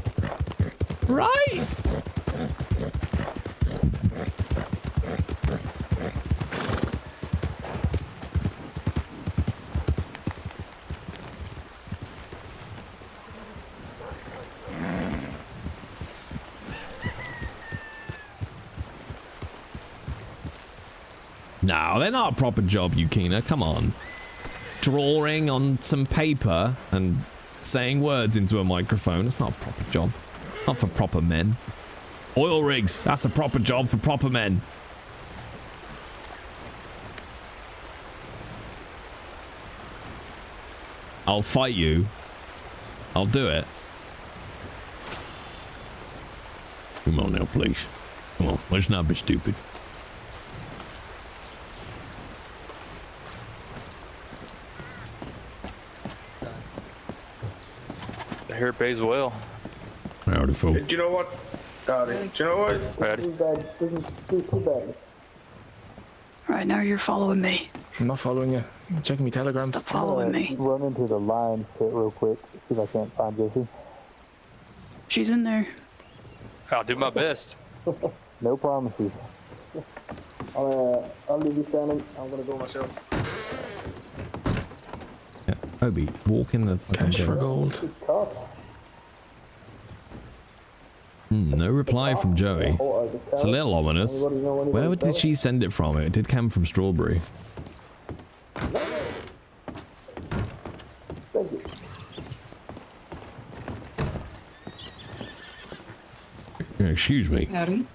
Right? No, they're not a proper job, Yukina. Come on. Drawing on some paper and saying words into a microphone. It's not a proper job. Not for proper men. Oil rigs. That's a proper job for proper men. I'll fight you. I'll do it. Come on now, please. Come on, let's not be stupid. I hear it pays well. Howdy, folks. Do you know what? Do you know what? Howdy. Right now you're following me. I'm not following you. I'm checking my telegrams. Stop following me. Run into the lion pit real quick. See if I can't find Jessie. She's in there. I'll do my best. No promises. I'll leave you standing. I'm gonna go myself. Yeah, Obi, walk in the fucking cash for gold. No reply from Joey. It's a little ominous. Where did she send it from? It did come from Strawberry. Excuse me. Howdy.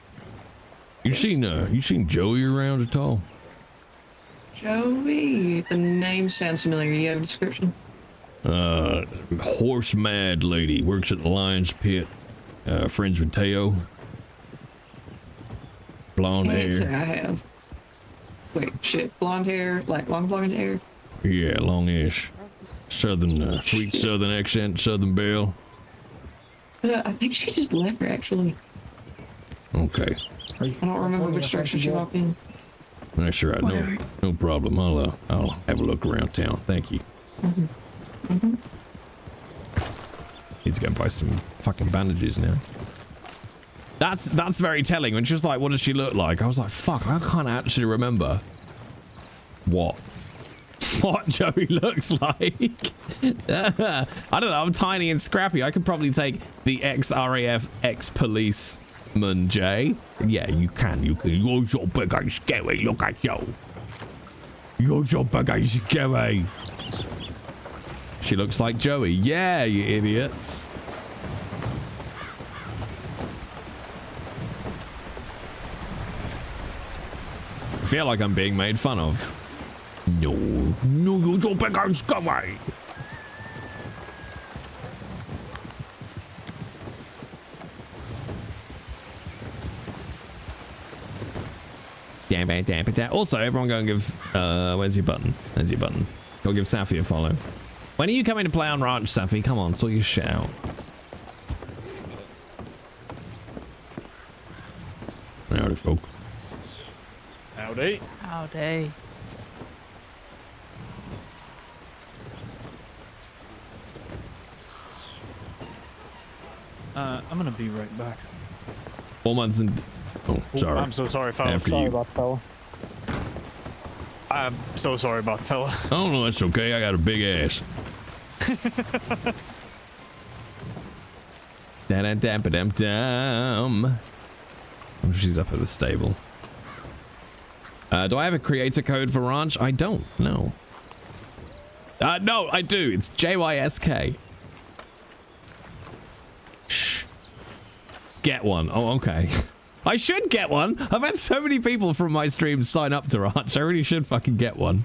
You seen Joey around at all? Joey. The name sounds familiar. Do you have a description? Horse mad lady, works at the Lion's Pit. Friends with Teo. Blonde hair. Can't say I have. Wait, shit. Blonde hair, like long blonde hair? Yeah, longish. Southern, sweet southern accent, southern belle. I think she just left her, actually. Okay. I don't remember which direction she walked in. That's right. No problem. I'll have a look around town. Thank you. Need to go and buy some fucking bandages now. That's very telling. When she was like, what does she look like? I was like, fuck, I can't actually remember what Joey looks like. I don't know, I'm tiny and scrappy. I could probably take the ex-RAF, ex-policeman Jay. Yeah, you can. You're so big and scary. Look at you. You're so big and scary. She looks like Joey. Yeah, you idiots. I feel like I'm being made fun of. No, you're so big and scary. Damn it. Also, everyone go and give, where's your button? There's your button. Go give Safi a follow. When are you coming to play on Ranch, Safi? Come on, sort your shit out. Howdy, folk. Howdy. Howdy. I'm gonna be right back. 4 months and... Oh, sorry. I'm so sorry, fella. Sorry about the fella. I'm so sorry about the fella. Oh, no, that's okay. I got a big ass. Da-da-da-ba-dum-dum. Oh, she's up at the stable. Do I have a creator code for Ranch? I don't. No. No, I do. It's JYSK. Shh. Get one. Oh, okay. I should get one. I've had so many people from my streams sign up to Ranch. I really should fucking get one.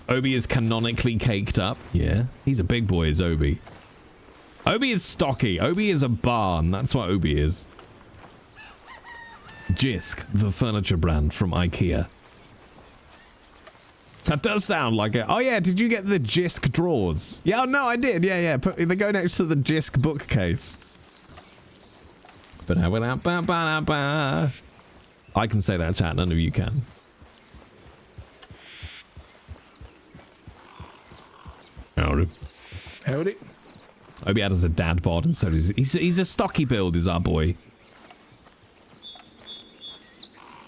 Obi is canonically caked up. Yeah, he's a big boy, is Obi. Obi is stocky. Obi is a barn. That's what Obi is. Jisk, the furniture brand from IKEA. That does sound like it. Oh yeah, did you get the Jisk drawers? Yeah, no, I did. Yeah. They go next to the Jisk bookcase. I can say that, chat. None of you can. Howdy. Howdy. Obi has a dad bod, and so he's a stocky build, is our boy.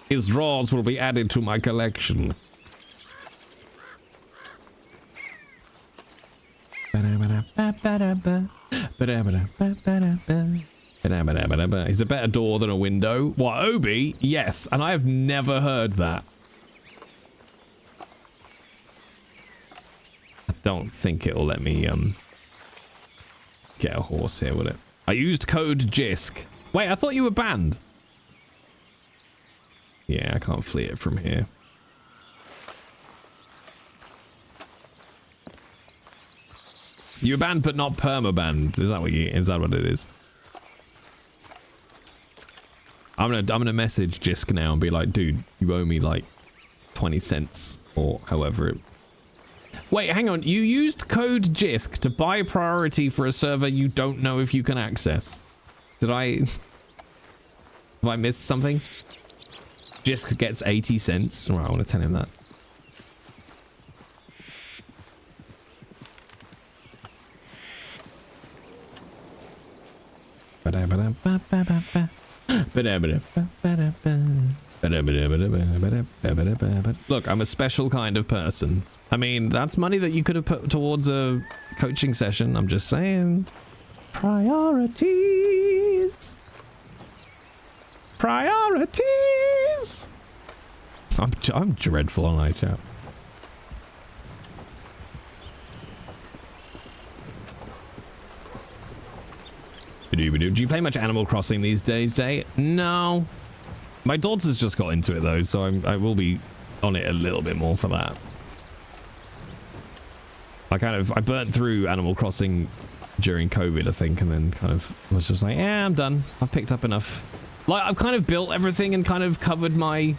His drawers will be added to my collection. Is a better door than a window? What, Obi? Yes, and I have never heard that. I don't think it'll let me get a horse here, will it? I used code JISK. Wait, I thought you were banned. Yeah, I can't flee it from here. You're banned but not perma-banned. Is that what it is? I'm gonna message Jisk now and be like, dude, you owe me like 20 cents or however it... Wait, hang on. You used code JISK to buy priority for a server you don't know if you can access. Have I missed something? Jisk gets 80 cents. Right, I want to tell him that. Look, I'm a special kind of person. I mean, that's money that you could have put towards a coaching session. I'm just saying. Priorities. Priorities. I'm dreadful on night chat. Do you play much Animal Crossing these days, Jay? No. My daughter's just got into it though, so I will be on it a little bit more for that. I burnt through Animal Crossing during COVID, I think, and then kind of was just like, yeah, I'm done. I've picked up enough. Like, I've kind of built everything and kind of covered my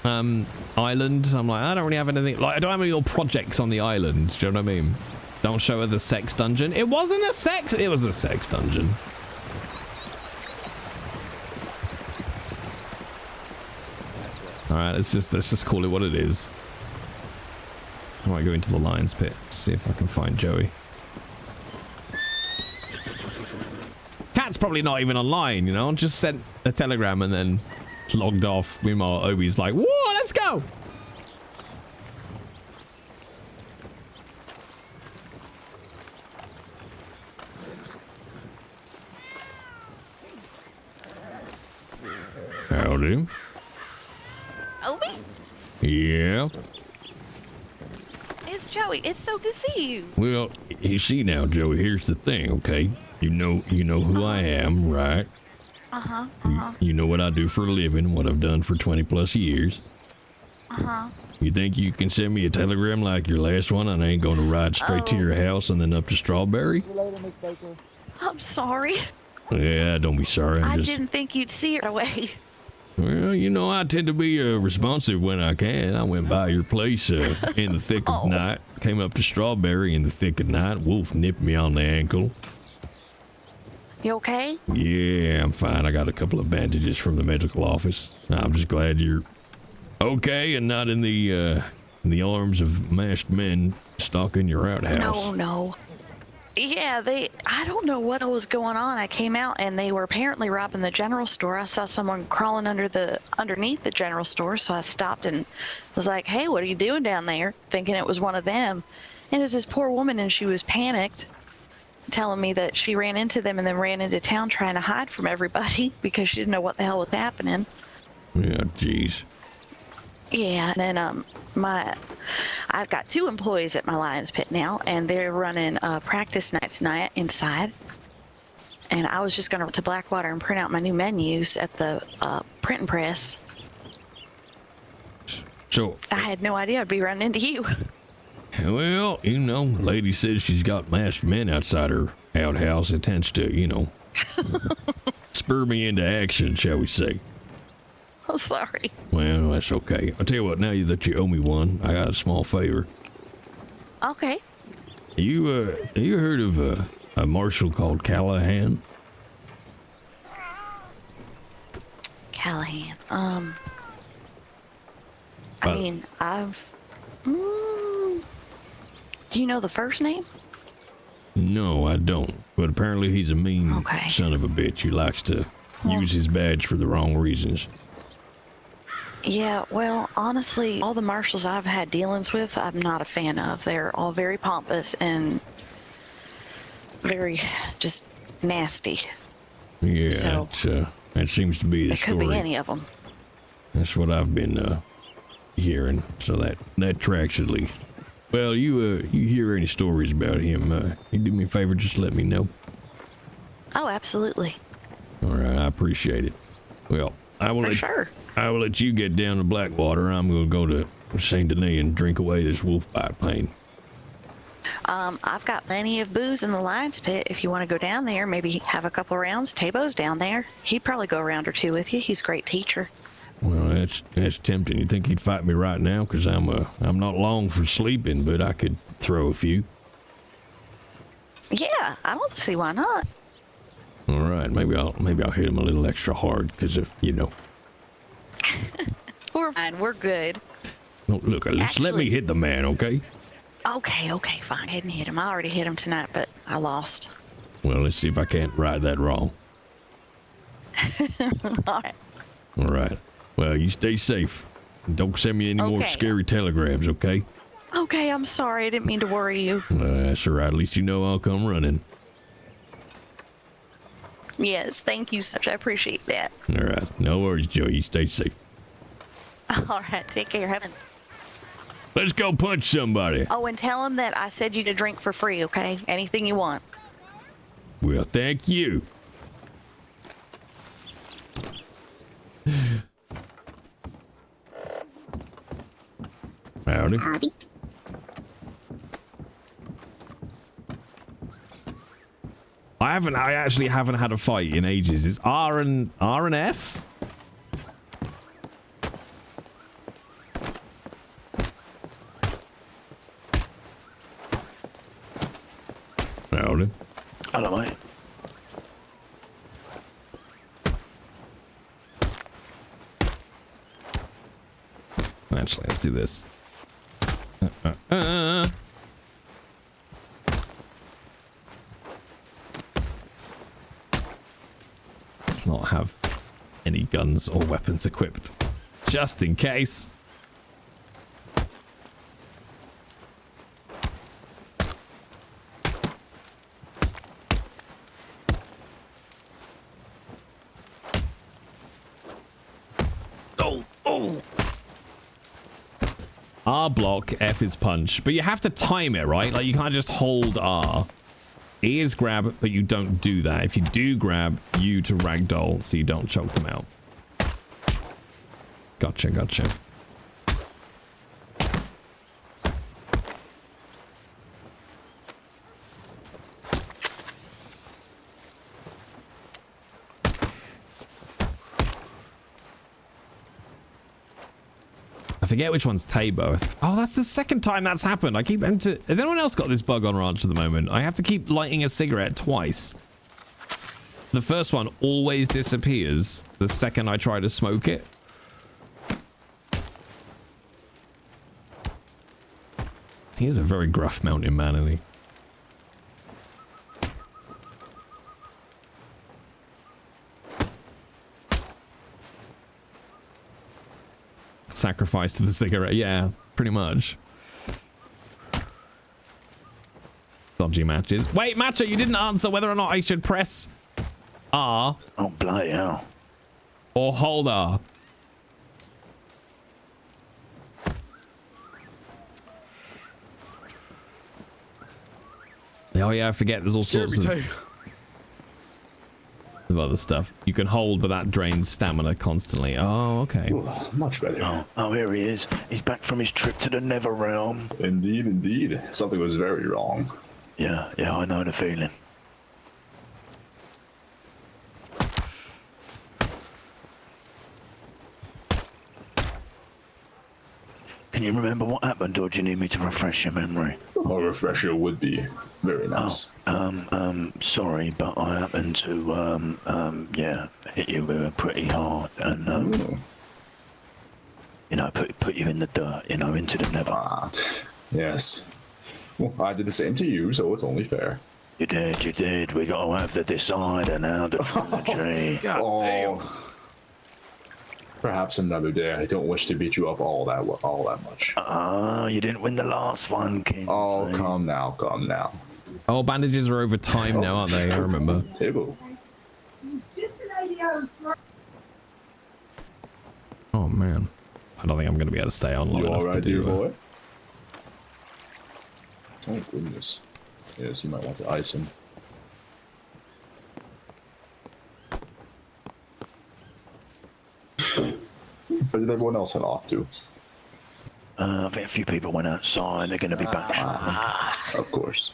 island. I'm like, I don't really have anything. Like, I don't have any little projects on the island. Do you know what I mean? Don't show her the sex dungeon. It wasn't a sex. It was a sex dungeon. All right, let's just call it what it is. I might go into the lion's pit, see if I can find Joey. Cat's probably not even online, you know. Just sent a telegram and then logged off. Meanwhile, Obi's like, "Whoa, let's go!" Howdy. Obi? Yeah. It's Joey. It's so good to see you. Well, you see now, Joey, here's the thing, okay? You know who I am, right? Uh-huh. You know what I do for a living, what I've done for 20 plus years. Uh-huh. You think you can send me a telegram like your last one and I ain't gonna ride straight to your house and then up to Strawberry? I'm sorry. Yeah, don't be sorry. I didn't think you'd see it away. Well, you know, I tend to be responsive when I can. I went by your place in the thick of night. Came up to Strawberry in the thick of night. Wolf nipped me on the ankle. You okay? Yeah, I'm fine. I got a couple of bandages from the medical office. I'm just glad you're okay and not in the arms of masked men stalking your outhouse. No. Yeah, I don't know what was going on. I came out and they were apparently robbing the general store. I saw someone crawling underneath the general store, so I stopped and was like, "Hey, what are you doing down there?" Thinking it was one of them. And it was this poor woman, and she was panicked, telling me that she ran into them and then ran into town trying to hide from everybody because she didn't know what the hell was happening. Yeah, jeez. Yeah, and then I've got 2 employees at my Lions Pit now, and they're running practice nights inside. And I was just going to Blackwater and print out my new menus at the printing press. So I had no idea I'd be running into you. Well, you know, lady says she's got masked men outside her outhouse. It tends to, you know, spur me into action, shall we say. Oh, sorry. Well, that's okay. I'll tell you what, now that you owe me one, I got a small favor. Okay. You heard of a marshal called Callahan? Callahan. I mean, do you know the first name? No, I don't. But apparently he's a mean son of a bitch who likes to use his badge for the wrong reasons. Yeah, well, honestly, all the marshals I've had dealings with, I'm not a fan of. They're all very pompous and very just nasty. Yeah, so, that seems to be the story. It could be any of them. That's what I've been hearing, so that tracks at least. Well, you hear any stories about him, you do me a favor, just let me know. Oh, absolutely. All right, I appreciate it. Well, I will let you get down to Blackwater. I'm going to go to Saint Denis and drink away this wolf bite pain. I've got plenty of booze in the Lions Pit. If you want to go down there, maybe have a couple rounds. Tabo's down there. He'd probably go a round or 2 with you. He's a great teacher. Well, that's tempting. You think he'd fight me right now? Because I'm not long for sleeping, but I could throw a few. Yeah, I don't see why not. All right, maybe I'll hit him a little extra hard because if you know. We're fine. We're good. No, look, let me hit the man, okay? Okay, fine. Go ahead and hit him. I already hit him tonight, but I lost. Well, let's see if I can't right that wrong. All right. All right. Well, you stay safe. Don't send me any more scary telegrams, okay? Okay, I'm sorry. I didn't mean to worry you. That's all right. At least you know I'll come running. Yes, thank you so much. I appreciate that. All right. No worries, Joey. You stay safe. All right, take care. Heaven. Let's go punch somebody. Oh, and tell him that I said you to drink for free, okay? Anything you want. Well, thank you. Howdy. Howdy. I actually haven't had a fight in ages. Is R and F? Howdy. Hello, mate. Actually, let's do this. Let's not have any guns or weapons equipped, just in case. R block, F is punch, but you have to time it, right? Like you can't just hold R. E is grab, but you don't do that. If you do grab, U to ragdoll, so you don't choke them out. Gotcha, gotcha. I forget which one's Tabo. Oh, that's the second time that's happened. I keep... Has anyone else got this bug on Ranch at the moment? I have to keep lighting a cigarette twice. The first one always disappears the second I try to smoke it. He's a very gruff mountain man, isn't he? Sacrifice to the cigarette. Yeah, pretty much. Dodgy matches. Wait, Matcha, you didn't answer whether or not I should press R. Oh, bloody hell. Or hold R. Oh yeah, I forget there's all sorts of other stuff. You can hold, but that drains stamina constantly. Oh, okay. Ooh, much better. Oh, here he is. He's back from his trip to the Nether Realm. Indeed, indeed. Something was very wrong. Yeah, I know the feeling. Can you remember what happened, or do you need me to refresh your memory? A refresher would be very nice. Sorry, but I happened to, hit you pretty hard and, put you in the dirt, into the Nether. Yes. Well, I did the same to you, so it's only fair. You did. We got to have the decider now, the tree. God damn. Perhaps another day. I don't wish to beat you up all that much. You didn't win the last one, King. Oh, calm now. Oh, bandages are over time now, aren't they? I remember. Table. Oh man, I don't think I'm gonna be able to stay on long enough to do boy? Oh goodness. Yes, you might want to ice him. Where did everyone else head off to? I think a few people went outside. They're going to be back. Of course.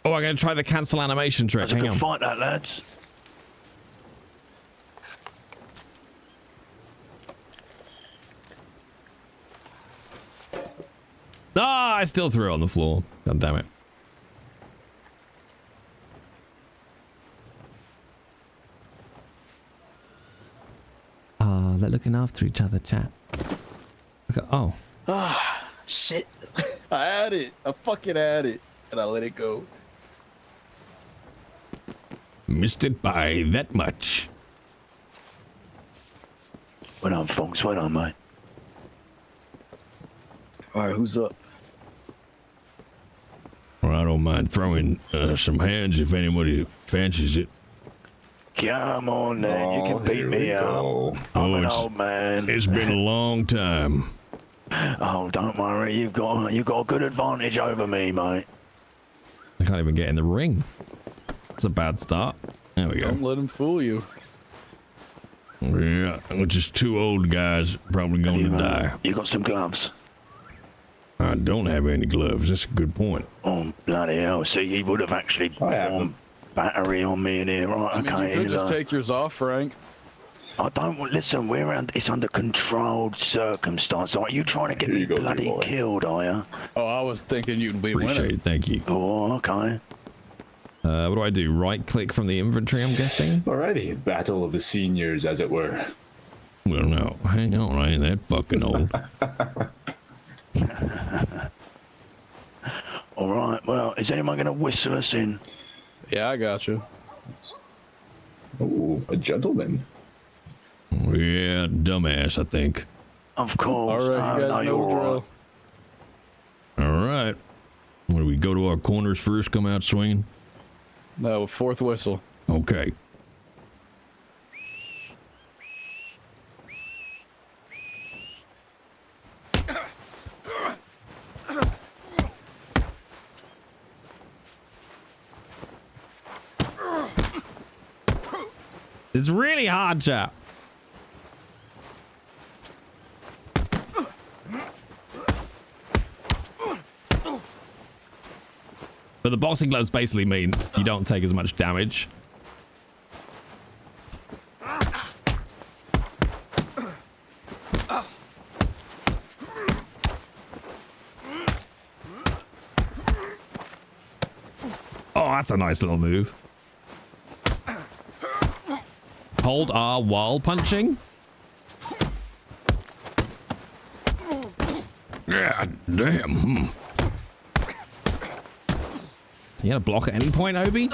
Oh, I'm going to try the cancel animation trick. That's a good fight, that, lads. Ah, I still threw it on the floor. God damn it. They're looking after each other, chat. Okay, oh. Ah, shit. I had it. I fucking had it. And I let it go. Missed it by that much. Well done, Fonks. Well done, mate. Alright, who's up? Well, I don't mind throwing some hands if anybody fancies it. Come on, then. You can beat me up. I'm an old man. It's been a long time. Oh, don't worry. You've got a good advantage over me, mate. I can't even get in the ring. It's a bad start. There we go. Don't let him fool you. Yeah, we're just two old guys probably going to die. You got some gloves? I don't have any gloves. That's a good point. Oh, bloody hell. See, he would have actually performed battery on me in here. Right, okay. You could just take yours off, Frank. I don't want... Listen, it's under controlled circumstance. Are you trying to get me bloody killed, are you? Oh, I was thinking you'd be Appreciate winning. it, thank you. Oh, okay. What do I do? Right click from the inventory, I'm guessing? Alrighty, battle of the seniors, as it were. Well, no, hang on, I ain't that fucking old. All right, well, is anyone going to whistle us in? Yeah, I got you. Ooh, a gentleman. Yeah, dumbass, I think. Of course. All right, you guys know the drill. All right. When we go to our corners first, come out swinging? No, fourth whistle. Okay. It's really hard, chap. But the boxing gloves basically mean you don't take as much damage. Oh, that's a nice little move. Hold R while punching? Yeah, damn. You had a block at any point, Obi?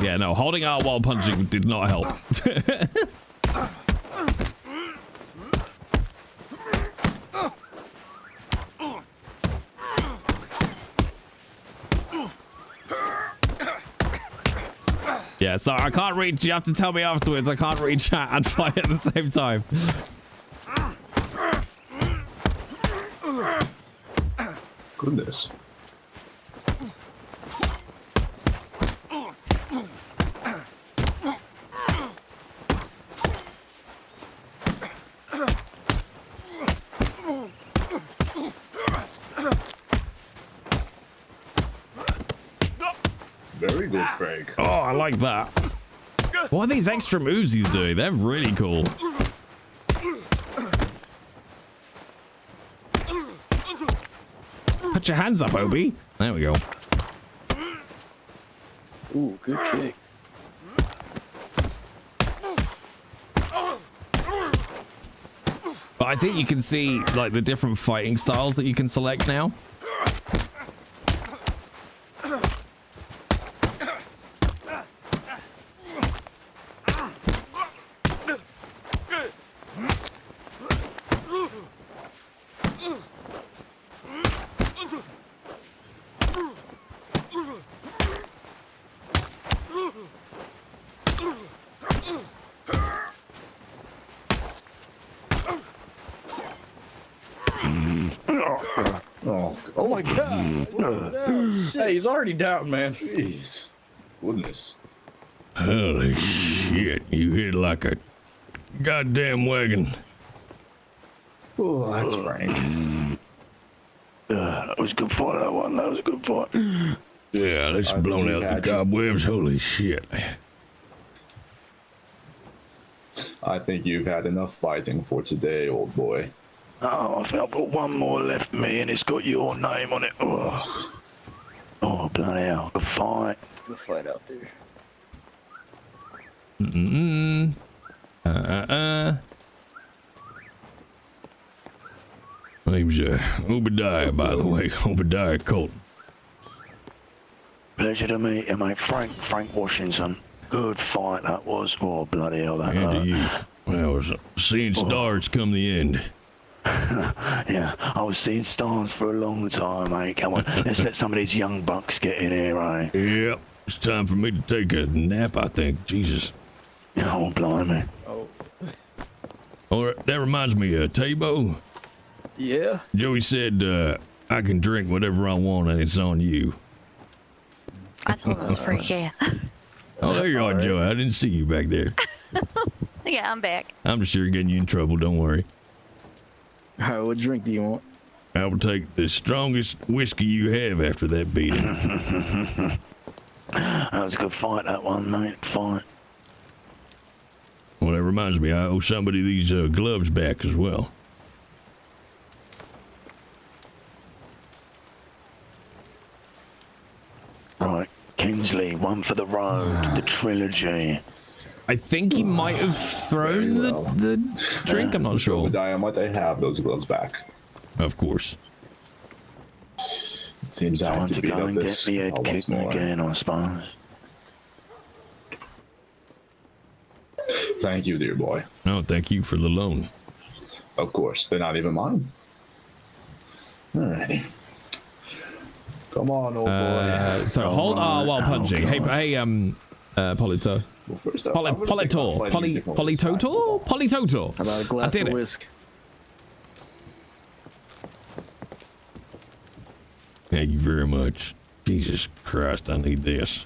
Yeah, no, holding R while punching did not help. Yeah, sorry, I can't reach. You have to tell me afterwards. I can't reach chat and fight at the same time. Goodness. Very good, Frank. Oh, I like that. What are these extra moves he's doing? They're really cool. Put your hands up, Obi. There we go. Ooh, good kick. But I think you can see like the different fighting styles that you can select now. Oh my god. Hey, he's already down, man. Jeez. Goodness. Holy shit, you hit like a goddamn wagon. Oh, that's Frank. That was a good fight, that one. That was a good fight. Yeah, let's blown out the cobwebs. Holy shit. I think you've had enough fighting for today, old boy. Oh, I think I've got one more left me, and it's got your name on it. Oh, oh bloody hell. Good fight. Good fight out there. Name's Obidiah, by the way. Obidiah Colt. Pleasure to meet you, mate. Frank Washington. Good fight that was. Oh, bloody hell, that And hurt. to you. Well, seeing stars come the end. Yeah, I was seeing stars for a long time, mate. Come on, let's let some of these young bucks get in here, right? Yep, it's time for me to take a nap, I think. Jesus. Oh, blimey. Oh. All right, that reminds me, Tabo. Yeah? Joey said I can drink whatever I want and it's on you. I told him it was free, yeah. Oh, there you are, Joey. I didn't see you back there. Yeah, I'm back. I'm just sure getting you in trouble. Don't worry. All right, what drink do you want? I will take the strongest whiskey you have after that beating. That was a good fight, that one, mate. Fight. Well, that reminds me, I owe somebody these gloves back as well. Right, Kingsley, one for the road, the trilogy. I think he might have thrown the drink. I'm not sure. Obidiah, might I have those gloves back? Of course. It seems I Time have to to beat go up and get this me head once kicking more. again, I suppose. Thank you, dear boy. No, thank you for the loan. Of course, they're not even mine. Alrighty. Come on, old boy. So hold R while punching. Hey, Polito. Well, first up, Politotor. How about a glass of whisk? Thank you very much. Jesus Christ, I need this.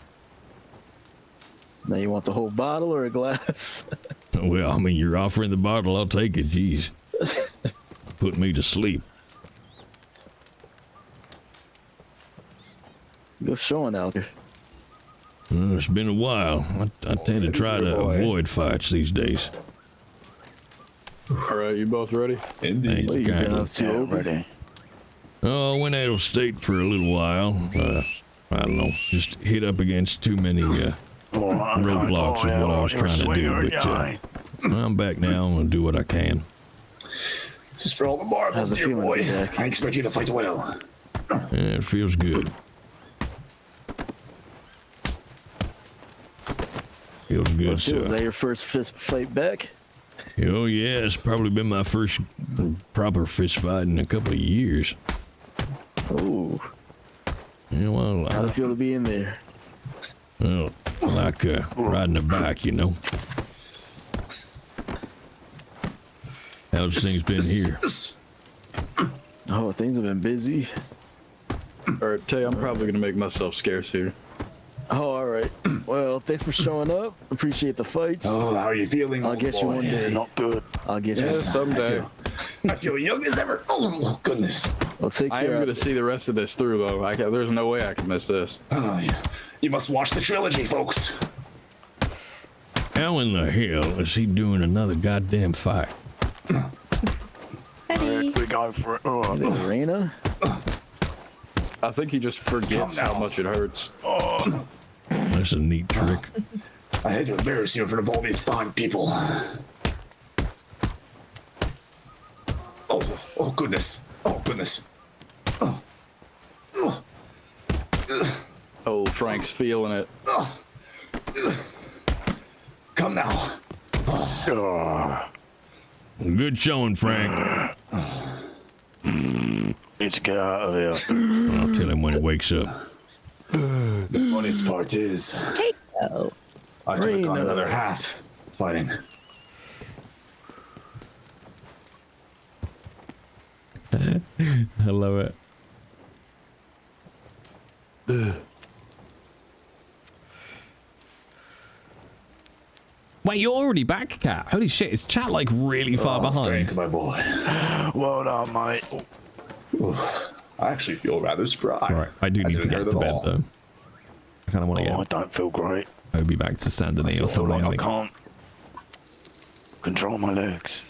Now you want the whole bottle or a glass? Well, I mean, you're offering the bottle, I'll take it. Jeez. Put me to sleep. Good showing out here. Well, it's been a while. I tend to try to avoid fights these days. All right, you both ready? Thank you kindly. Ready. Oh, I went out of state for a little while. I don't know, just hit up against too many roadblocks is what I was trying to do. But I'm back now. I'm gonna do what I can. This is for all the marbles, dear boy. I expect you to fight well. Yeah, it feels good. Feels good, Was sir. that your first fist fight back? Oh yeah, it's probably been my first proper fist fight in a couple of years. Ooh. Yeah, well, How'd it feel to be in there? Well, like riding a bike, you know. How's things been here? Oh, things have been busy. All right, Tay, I'm probably gonna make myself scarce here. Oh, all right. Well, thanks for showing up. Appreciate the fights. Oh, how are you feeling? I'll get you one day. Not good. I'll get you Yeah, someday. I feel young as ever. Oh, goodness. Well, take I care. am gonna see the rest of this through, though. There's no way I can miss this. Oh, you must watch the trilogy, folks. How in the hell is he doing another goddamn fight? Ready? We go for it. Oh, Arena? I think he just forgets how much it hurts. oh. That's a neat trick. I hate to embarrass you in front of all these fine people. Oh, goodness. Oh, goodness. Oh, Frank's feeling it. Come now. Good showing, Frank. Need to get out of here. I'll tell him when he wakes up. The funniest part is, I could have gone another half fighting. I love it. Wait, you're already back, Cat? Holy shit, is chat like really far behind? Frank, my boy. Well done, mate. I actually feel rather spry. Right, I do need to get to bed though. I kind of want to I get don't feel great. Obi back to Saint Denis or something. Like I I think. can't control my legs.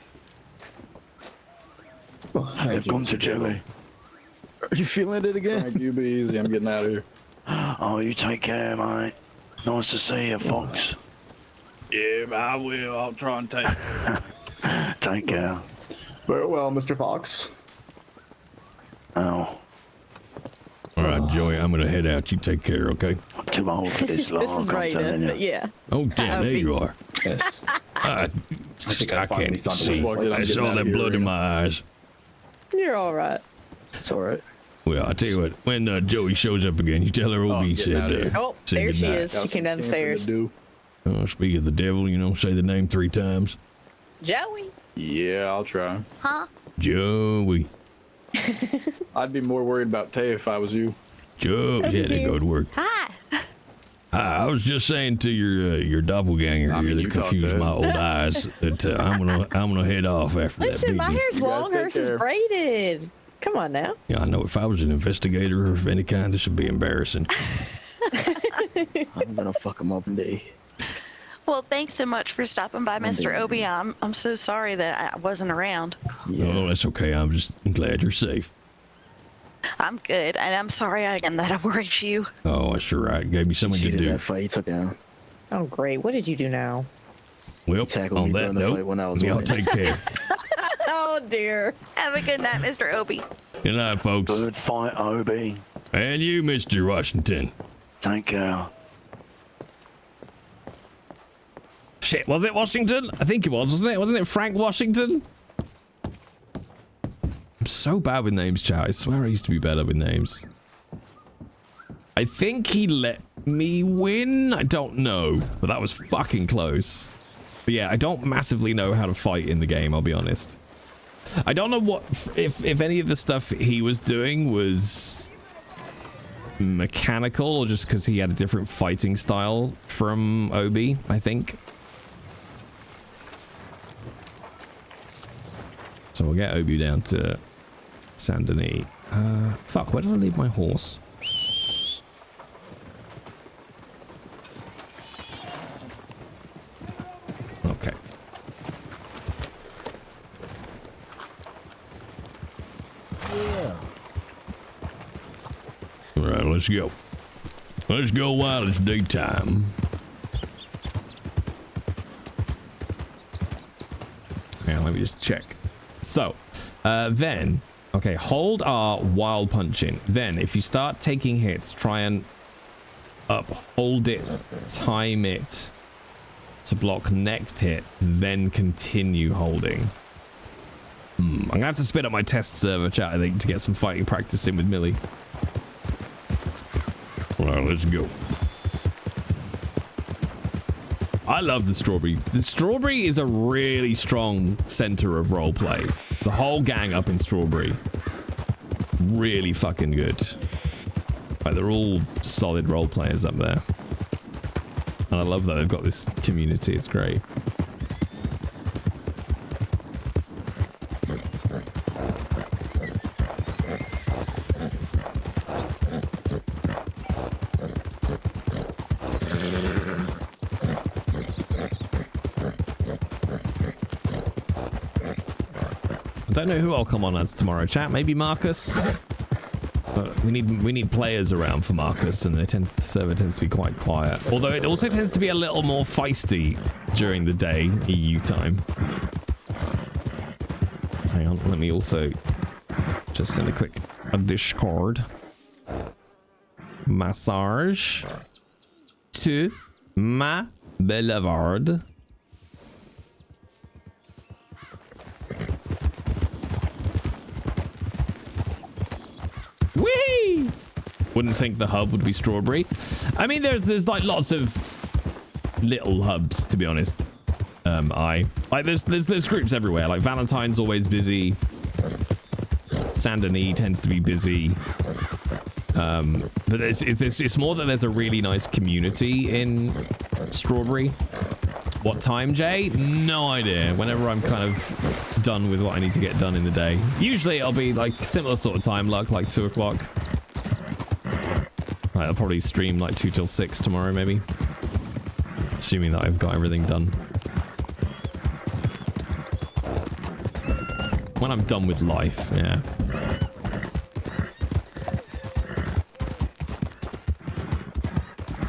They've gone to jelly. Are you feeling it again? Frank, you be easy. I'm getting out of here. Oh, you take care, mate. Nice to see you, Fox. Yeah, I will. I'll try and take it. Take care. Very well, Mr. Fox. Oh. All right, Joey, I'm gonna head out. You take care, okay? I'm too old for this log, This is I'm right, telling you. but yeah. Oh, damn, there you are. Yes. I think I finally can't found see. Walked in, I'm I getting saw out of that here, blood in Reno. my eyes. You're all right. It's all right. Well, I'll tell you what. When Joey shows up again, you tell her Obi said. Oh, said there she goodnight. is. She came down the stairs. Speak of the devil, say the name 3 times. Joey. Yeah, I'll try. Huh? Joey. I'd be more worried about Tay if I was you. Joey, yeah, they go to work. Hi. I was just saying to your doppelganger here that confused my old eyes that I'm gonna head off after that. Listen, my hair's long, hers is braided. Come on now. Yeah, I know. If I was an investigator of any kind, this would be embarrassing. I'm gonna fuck him up indeed. Well, thanks so much for stopping by, Mr. Obi. I'm so sorry that I wasn't around. Oh, that's okay. I'm just glad you're safe. I'm good, and I'm sorry again that I worried you. Oh, that's all right. Gave me something to do. That fight he took down. Oh, great. What did you do now? Well, tackled on me that during the note, fight when I was y'all winning. take care. Oh, dear. Have a good night, Mr. Obi. Good night, folks. Good fight, Obi. And you, Mr. Washington. Take care. Shit, was it Washington? I think it was, wasn't it? Wasn't it Frank Washington? I'm so bad with names, chat. I swear I used to be better with names. I think he let me win. I don't know, but that was fucking close. But yeah, I don't massively know how to fight in the game, I'll be honest. I don't know what if any of the stuff he was doing was mechanical or just because he had a different fighting style from Obi, I think. So we'll get Obi down to Saint Denis. Fuck, where did I leave my horse? Okay. Yeah. All right, let's go. Let's go while it's daytime. Yeah, let me just check. So, then, okay, hold R while punching. Then, if you start taking hits, try and hold it, time it to block next hit, then continue holding. I'm gonna have to spin up my test server chat, I think, to get some fighting practice in with Millie. All right, let's go. I love the strawberry. The strawberry is a really strong center of roleplay. The whole gang up in strawberry. Really fucking good. Like, they're all solid role players up there. And I love that they've got this community. It's great. I don't know who I'll come on as tomorrow, chat. Maybe Marcus. But we need players around for Marcus, and the server tends to be quite quiet. Although it also tends to be a little more feisty during the day, EU time. Hang on, let me also just send a quick Discord massage to ma boulevard. Whee! Wouldn't think the hub would be strawberry. I mean, there's like lots of little hubs, to be honest. There's groups everywhere. Like Valentine's always busy. Saint Denis tends to be busy. But it's more that there's a really nice community in Strawberry. What time, Jay? No idea. Whenever I'm kind of done with what I need to get done in the day. Usually it'll be like similar sort of time, like 2 o'clock. Right, I'll probably stream like 2 till 6 tomorrow, maybe. Assuming that I've got everything done. When I'm done with life, yeah.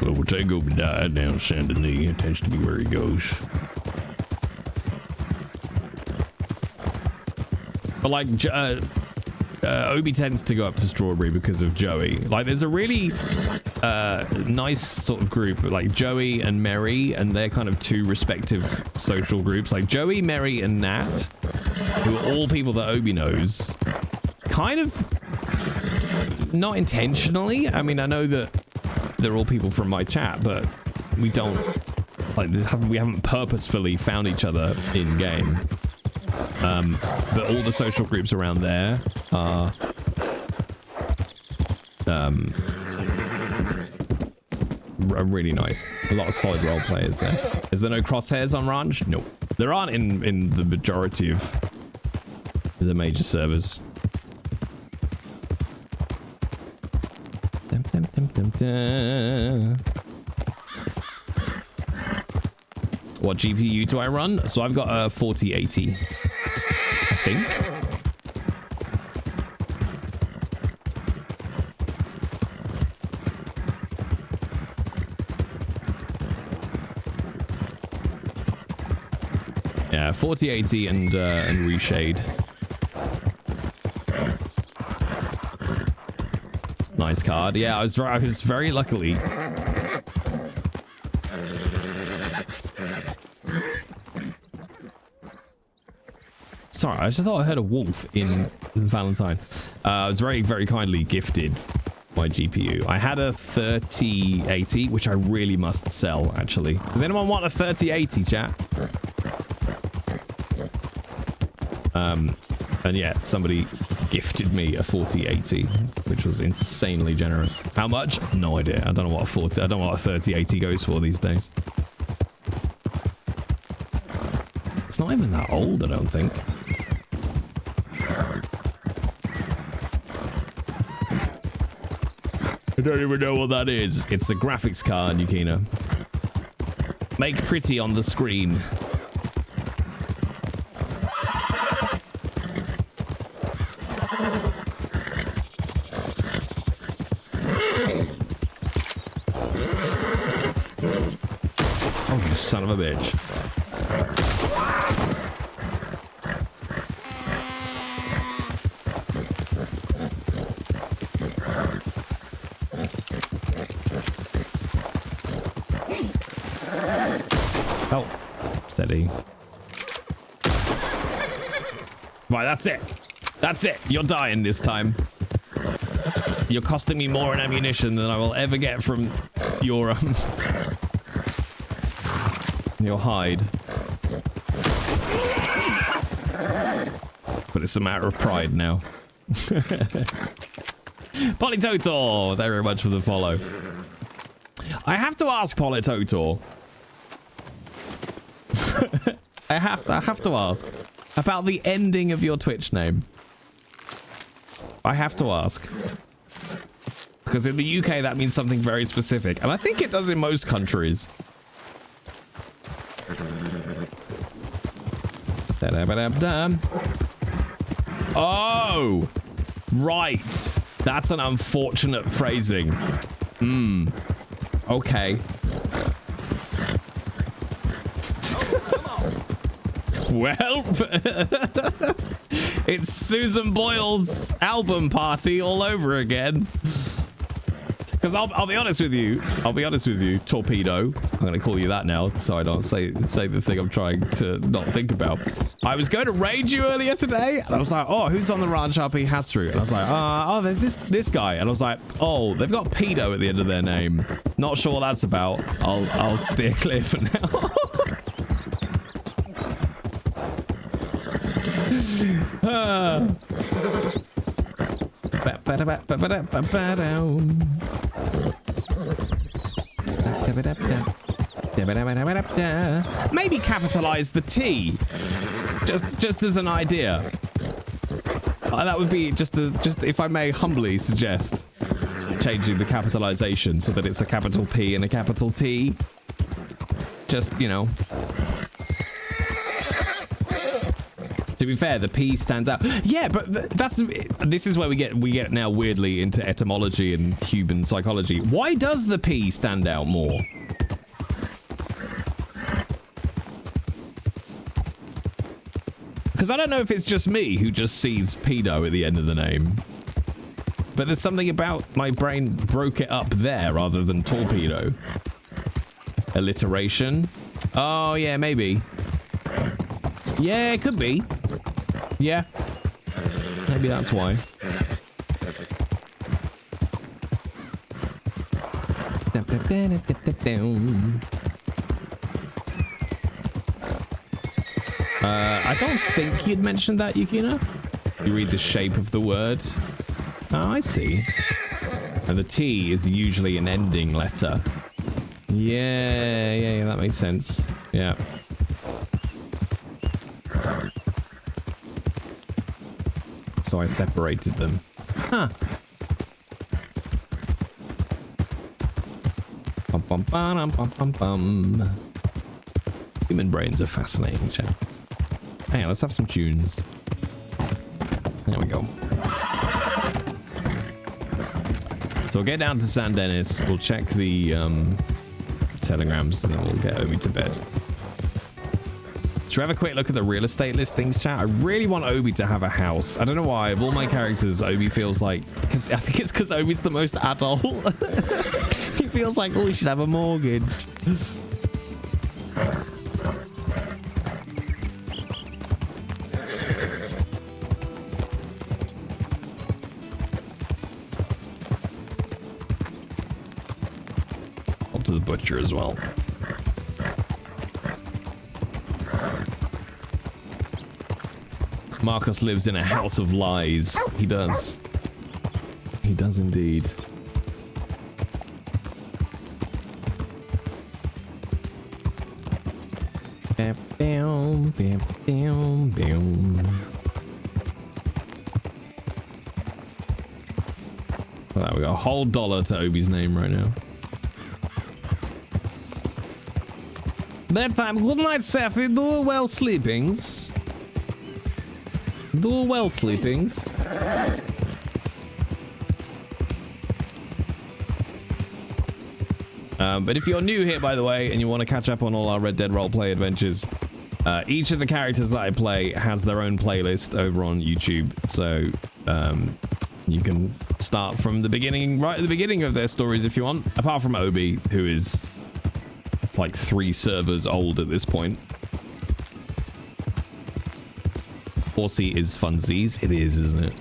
Well, we'll take Obidiah down to Saint Denis. It tends to be where he goes. But like, Obi tends to go up to Strawberry because of Joey. Like, there's a really nice sort of group, like Joey and Mary, and they're kind of two respective social groups. Like Joey, Mary, and Nat, who are all people that Obi knows. kind of not intentionally. I mean, I know that they're all people from my chat, but we don't like this. We haven't purposefully found each other in game. But all the social groups around there are really nice. A lot of solid role players there. Is there no crosshairs on Ranch? No. There aren't in the majority of the major servers. Dum, dum, dum, dum, dum. What GPU do I run? So I've got a 4080, I think. Yeah, 4080 and reshade. Nice card. Yeah, I was very luckily. Sorry, I just thought I heard a wolf in Valentine. I was very, very kindly gifted my GPU. I had a 3080, which I really must sell, actually. Does anyone want a 3080, chat? And yeah, somebody gifted me a 4080, which was insanely generous. How much? No idea. I don't know what a 3080 goes for these days. It's not even that old, I don't think. I don't even know what that is. It's a graphics card, Yukina. Make pretty on the screen. Oh, you son of a bitch. Oh, steady. Right, that's it. That's it. You're dying this time. You're costing me more in ammunition than I will ever get from your hide. But it's a matter of pride now. Politotor, thank you very much for the follow. I have to ask Politotor. I have to ask about the ending of your Twitch name. I have to ask. Because in the UK that means something very specific, and I think it does in most countries. Oh, right. That's an unfortunate phrasing. Okay. Well, it's Susan Boyle's album party all over again. Because I'll be honest with you. Torpedo. I'm going to call you that now, so I don't say the thing I'm trying to not think about. I was going to raid you earlier today, and I was like, oh, who's on the Ranch RP Hatchery? And I was like, oh, there's this guy. And I was like, oh, they've got pedo at the end of their name. Not sure what that's about. I'll steer clear for now. Maybe capitalize the T, just as an idea. That would be just if I may humbly suggest changing the capitalization so that it's a capital P and a capital T. Just, you know. To be fair, the P stands out. Yeah, but this is where we get now weirdly into etymology and human psychology. Why does the P stand out more? Because I don't know if it's just me who just sees pedo at the end of the name. But there's something about my brain broke it up there rather than torpedo. Alliteration. Oh, yeah, maybe. Yeah, it could be. Yeah. Maybe that's why. I don't think you'd mentioned that, Yukina. You read the shape of the word. Oh, I see. And the T is usually an ending letter. Yeah, that makes sense. Yeah. So I separated them. Huh. Bum, bum, bum, bum, bum, bum. Human brains are fascinating, chat. Hang on, let's have some tunes. There we go. So we'll get down to San Dennis. We'll check the telegrams, and then we'll get Obi to bed. Should we have a quick look at the real estate listings, chat? I really want Obi to have a house. I don't know why. Of all my characters, Obi feels like... I think it's because Obi's the most adult. He feels like, oh, he should have a mortgage. Up to the butcher as well. Marcus lives in a house of lies. He does. He does indeed. Bam, bam, bam, bam, bam. Well, we got a whole dollar to Obi's name right now. Bedtime. Good night, Safi. Do well sleepings. Do well sleepings. But if you're new here, by the way, and you want to catch up on all our Red Dead roleplay adventures, each of the characters that I play has their own playlist over on YouTube. So you can start from the beginning, right at the beginning of their stories if you want. Apart from Obi, who is like 3 servers old at this point. Horsey is funsies. It is, isn't it?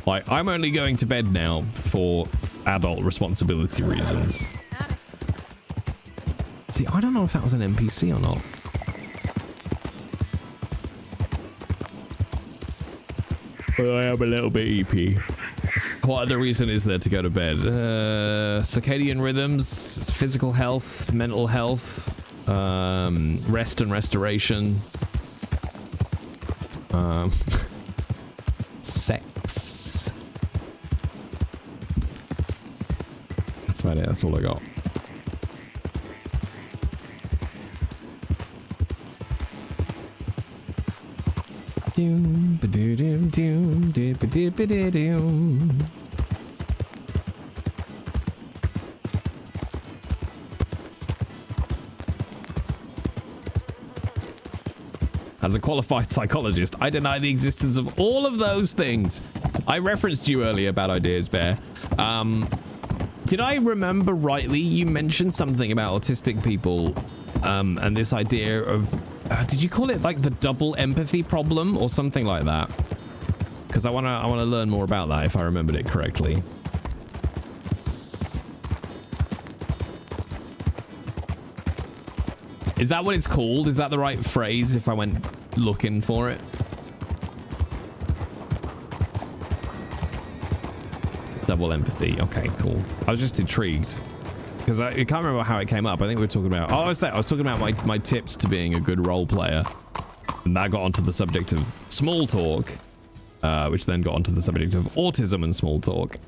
Like, I'm only going to bed now for adult responsibility reasons. See, I don't know if that was an NPC or not. But I am a little bit EP. What other reason is there to go to bed? Circadian rhythms, physical health, mental health, rest and restoration, sex. That's about it. That's all I got. Doom, ba-doo-doom, doom, doo-ba-doo-ba-doo-doom. As a qualified psychologist, I deny the existence of all of those things. I referenced you earlier, Bad Ideas Bear. Did I remember rightly? You mentioned something about autistic people and this idea of... did you call it like the double empathy problem or something like that? Because I wanna learn more about that if I remembered it correctly. Is that what it's called? Is that the right phrase if I went looking for it? Double empathy. Okay, cool. I was just intrigued because I can't remember how it came up. I think we were talking about... Oh, I was talking about my tips to being a good role player. And that got onto the subject of small talk, which then got onto the subject of autism and small talk.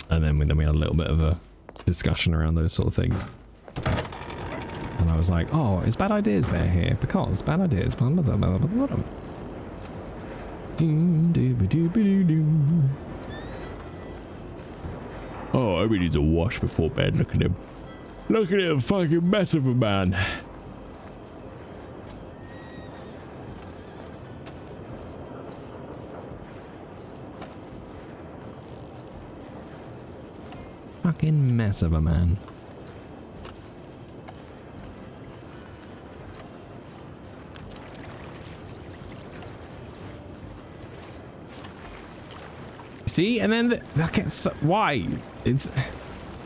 And then we had a little bit of a discussion around those sort of things. And I was like, oh, is Bad Ideas Bear here? Because Bad Ideas... Oh, Obi needs a wash before bed. Look at him. Look at him, fucking mess of a man. Fucking mess of a man. See, and then I get so, why?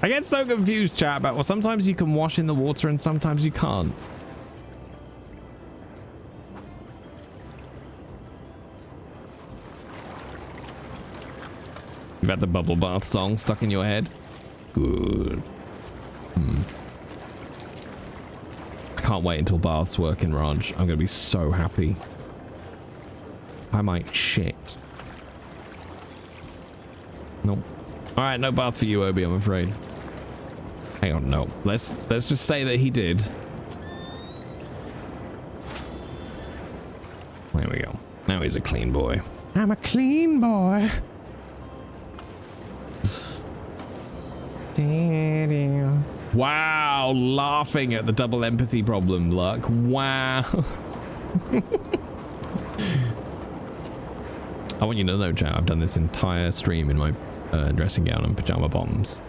I get so confused, chat, about well, sometimes you can wash in the water and sometimes you can't. You've had the bubble bath song stuck in your head? Good. I can't wait until baths work in Raj. I'm gonna be so happy. I might shit. Nope. All right, no bath for you, Obi, I'm afraid. Hang on, no. Let's just say that he did. There we go. Now he's a clean boy. I'm a clean boy. Wow, laughing at the double empathy problem, Luck. Wow. I want you to know, chat, I've done this entire stream in my dressing gown and pajama bottoms.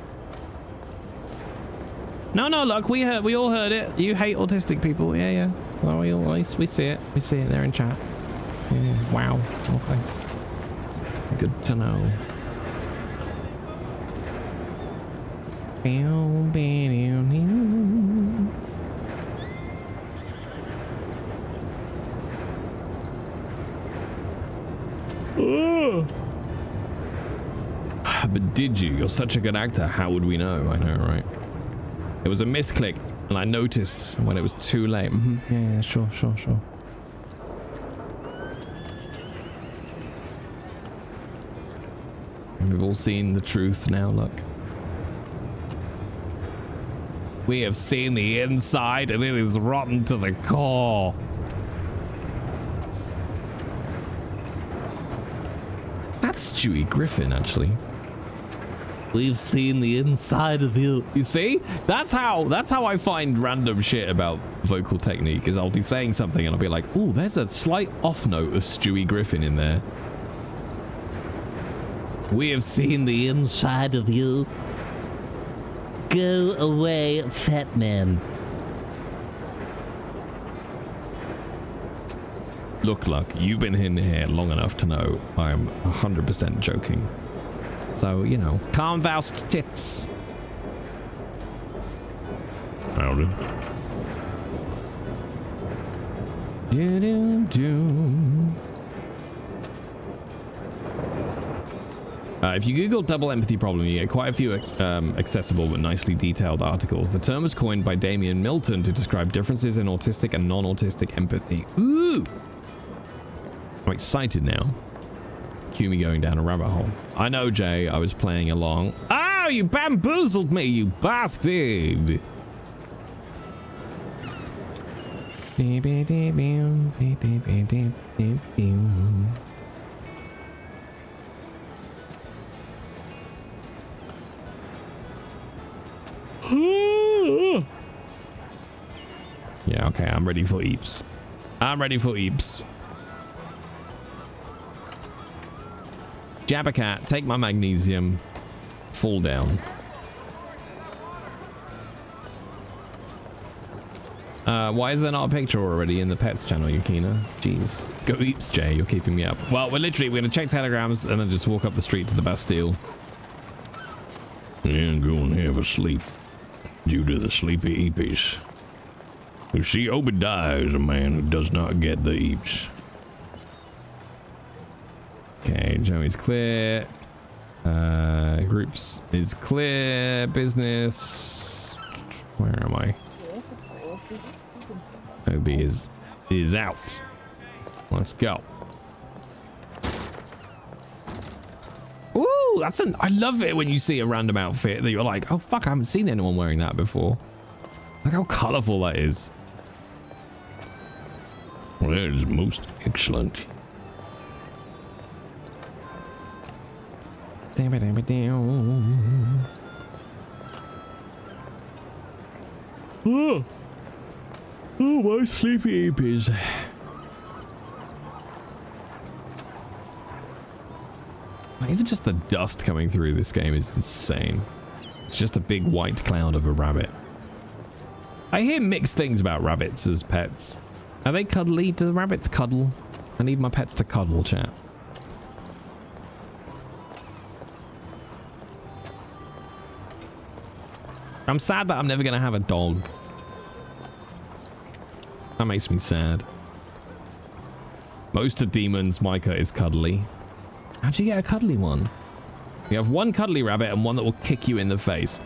No, Luck, we all heard it. You hate autistic people. Yeah. Well, we see it. We see it there in chat. Yeah. Wow. Okay. Good to know. But did you? You're such a good actor. How would we know? I know, right? It was a misclick, and I noticed when it was too late. Yeah, sure. And we've all seen the truth now, look. We have seen the inside, and it is rotten to the core. That's Stewie Griffin, actually. We've seen the inside of you. You see? That's how I find random shit about vocal technique, is I'll be saying something and I'll be like, ooh, there's a slight off note of Stewie Griffin in there. We have seen the inside of you. Go away, fat man. Look, you've been in here long enough to know I'm 100% joking. So, you know, calm thou tits. Howdy. If you Google double empathy problem, you get quite a few accessible but nicely detailed articles. The term was coined by Damian Milton to describe differences in autistic and non-autistic empathy. Ooh! I'm excited now. Cue me going down a rabbit hole. I know, Jay, I was playing along. Oh, you bamboozled me, you bastard! Yeah, okay, I'm ready for eeps. Jabbercat, take my magnesium. Fall down. Why is there not a picture already in the pets channel, Yukina? Jeez. Go eeps, Jay, you're keeping me up. Well, we're gonna check telegrams and then just walk up the street to the Bastille. And go and have a sleep. Due to the sleepy eepies. You see, Obidiah is a man who does not get the eeps. Okay, Joey's clear. Groups is clear. Business. Where am I? Obi is out. Let's go. Ooh, I love it when you see a random outfit that you're like, oh fuck, I haven't seen anyone wearing that before. Look how colorful that is. Well, that is most excellent. Oh, my sleepy eepies. Even just the dust coming through this game is insane. It's just a big white cloud of a rabbit. I hear mixed things about rabbits as pets. Are they cuddly? Do rabbits cuddle? I need my pets to cuddle, chat. I'm sad that I'm never gonna have a dog. That makes me sad. Most of demons, Micah, is cuddly. How'd you get a cuddly one? You have one cuddly rabbit and one that will kick you in the face.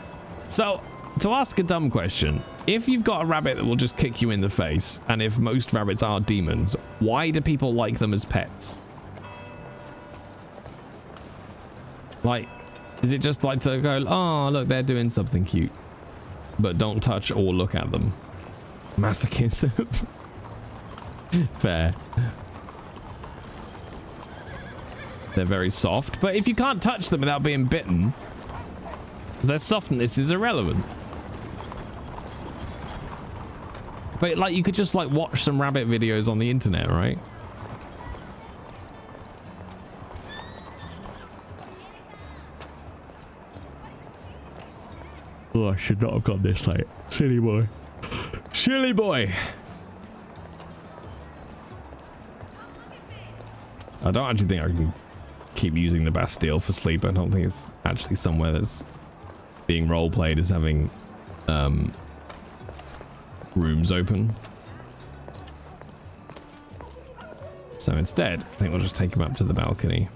So, to ask a dumb question, if you've got a rabbit that will just kick you in the face, and if most rabbits are demons, why do people like them as pets? Like, is it just like to go, oh, look, they're doing something cute, but don't touch or look at them? Masochism. Fair. They're very soft, but if you can't touch them without being bitten, their softness is irrelevant. But like, you could just like watch some rabbit videos on the internet, right? Oh, I should not have gone this late. Silly boy. Silly boy. I don't actually think I can keep using the Bastille for sleep. I don't think it's actually somewhere that's being role played as having rooms open. So instead, I think we'll just take him up to the balcony.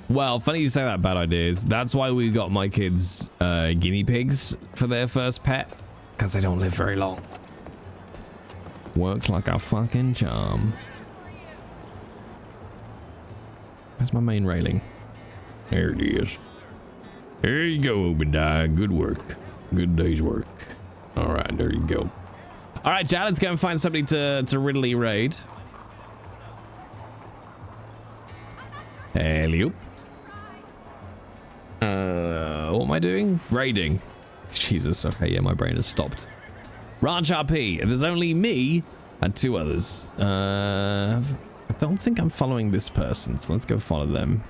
Well, funny you say that, bad ideas. That's why we got my kids guinea pigs for their first pet, because they don't live very long. Works like a fucking charm. That's my main railing. There it is. There you go, Obidiah. Good work. Good day's work. All right, there you go. All right, Chad, let's go and find somebody to Ridley raid. Hello. What am I doing? Raiding. Jesus, okay, yeah, my brain has stopped. Ranch RP. There's only me and two others. I don't think I'm following this person, so let's go follow them.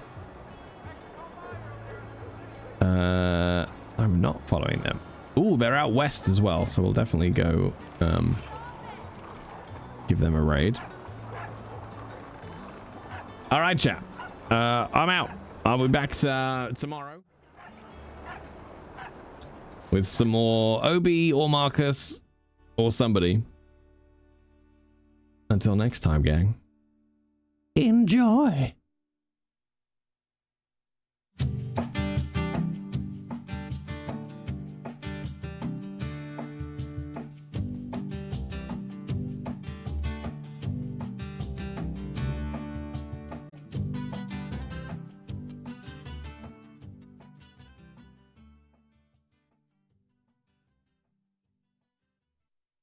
I'm not following them. Ooh, they're out west as well, so we'll definitely go give them a raid. All right, chat. I'm out. I'll be back tomorrow with some more Obi or Marcus or somebody. Until next time, gang. Enjoy.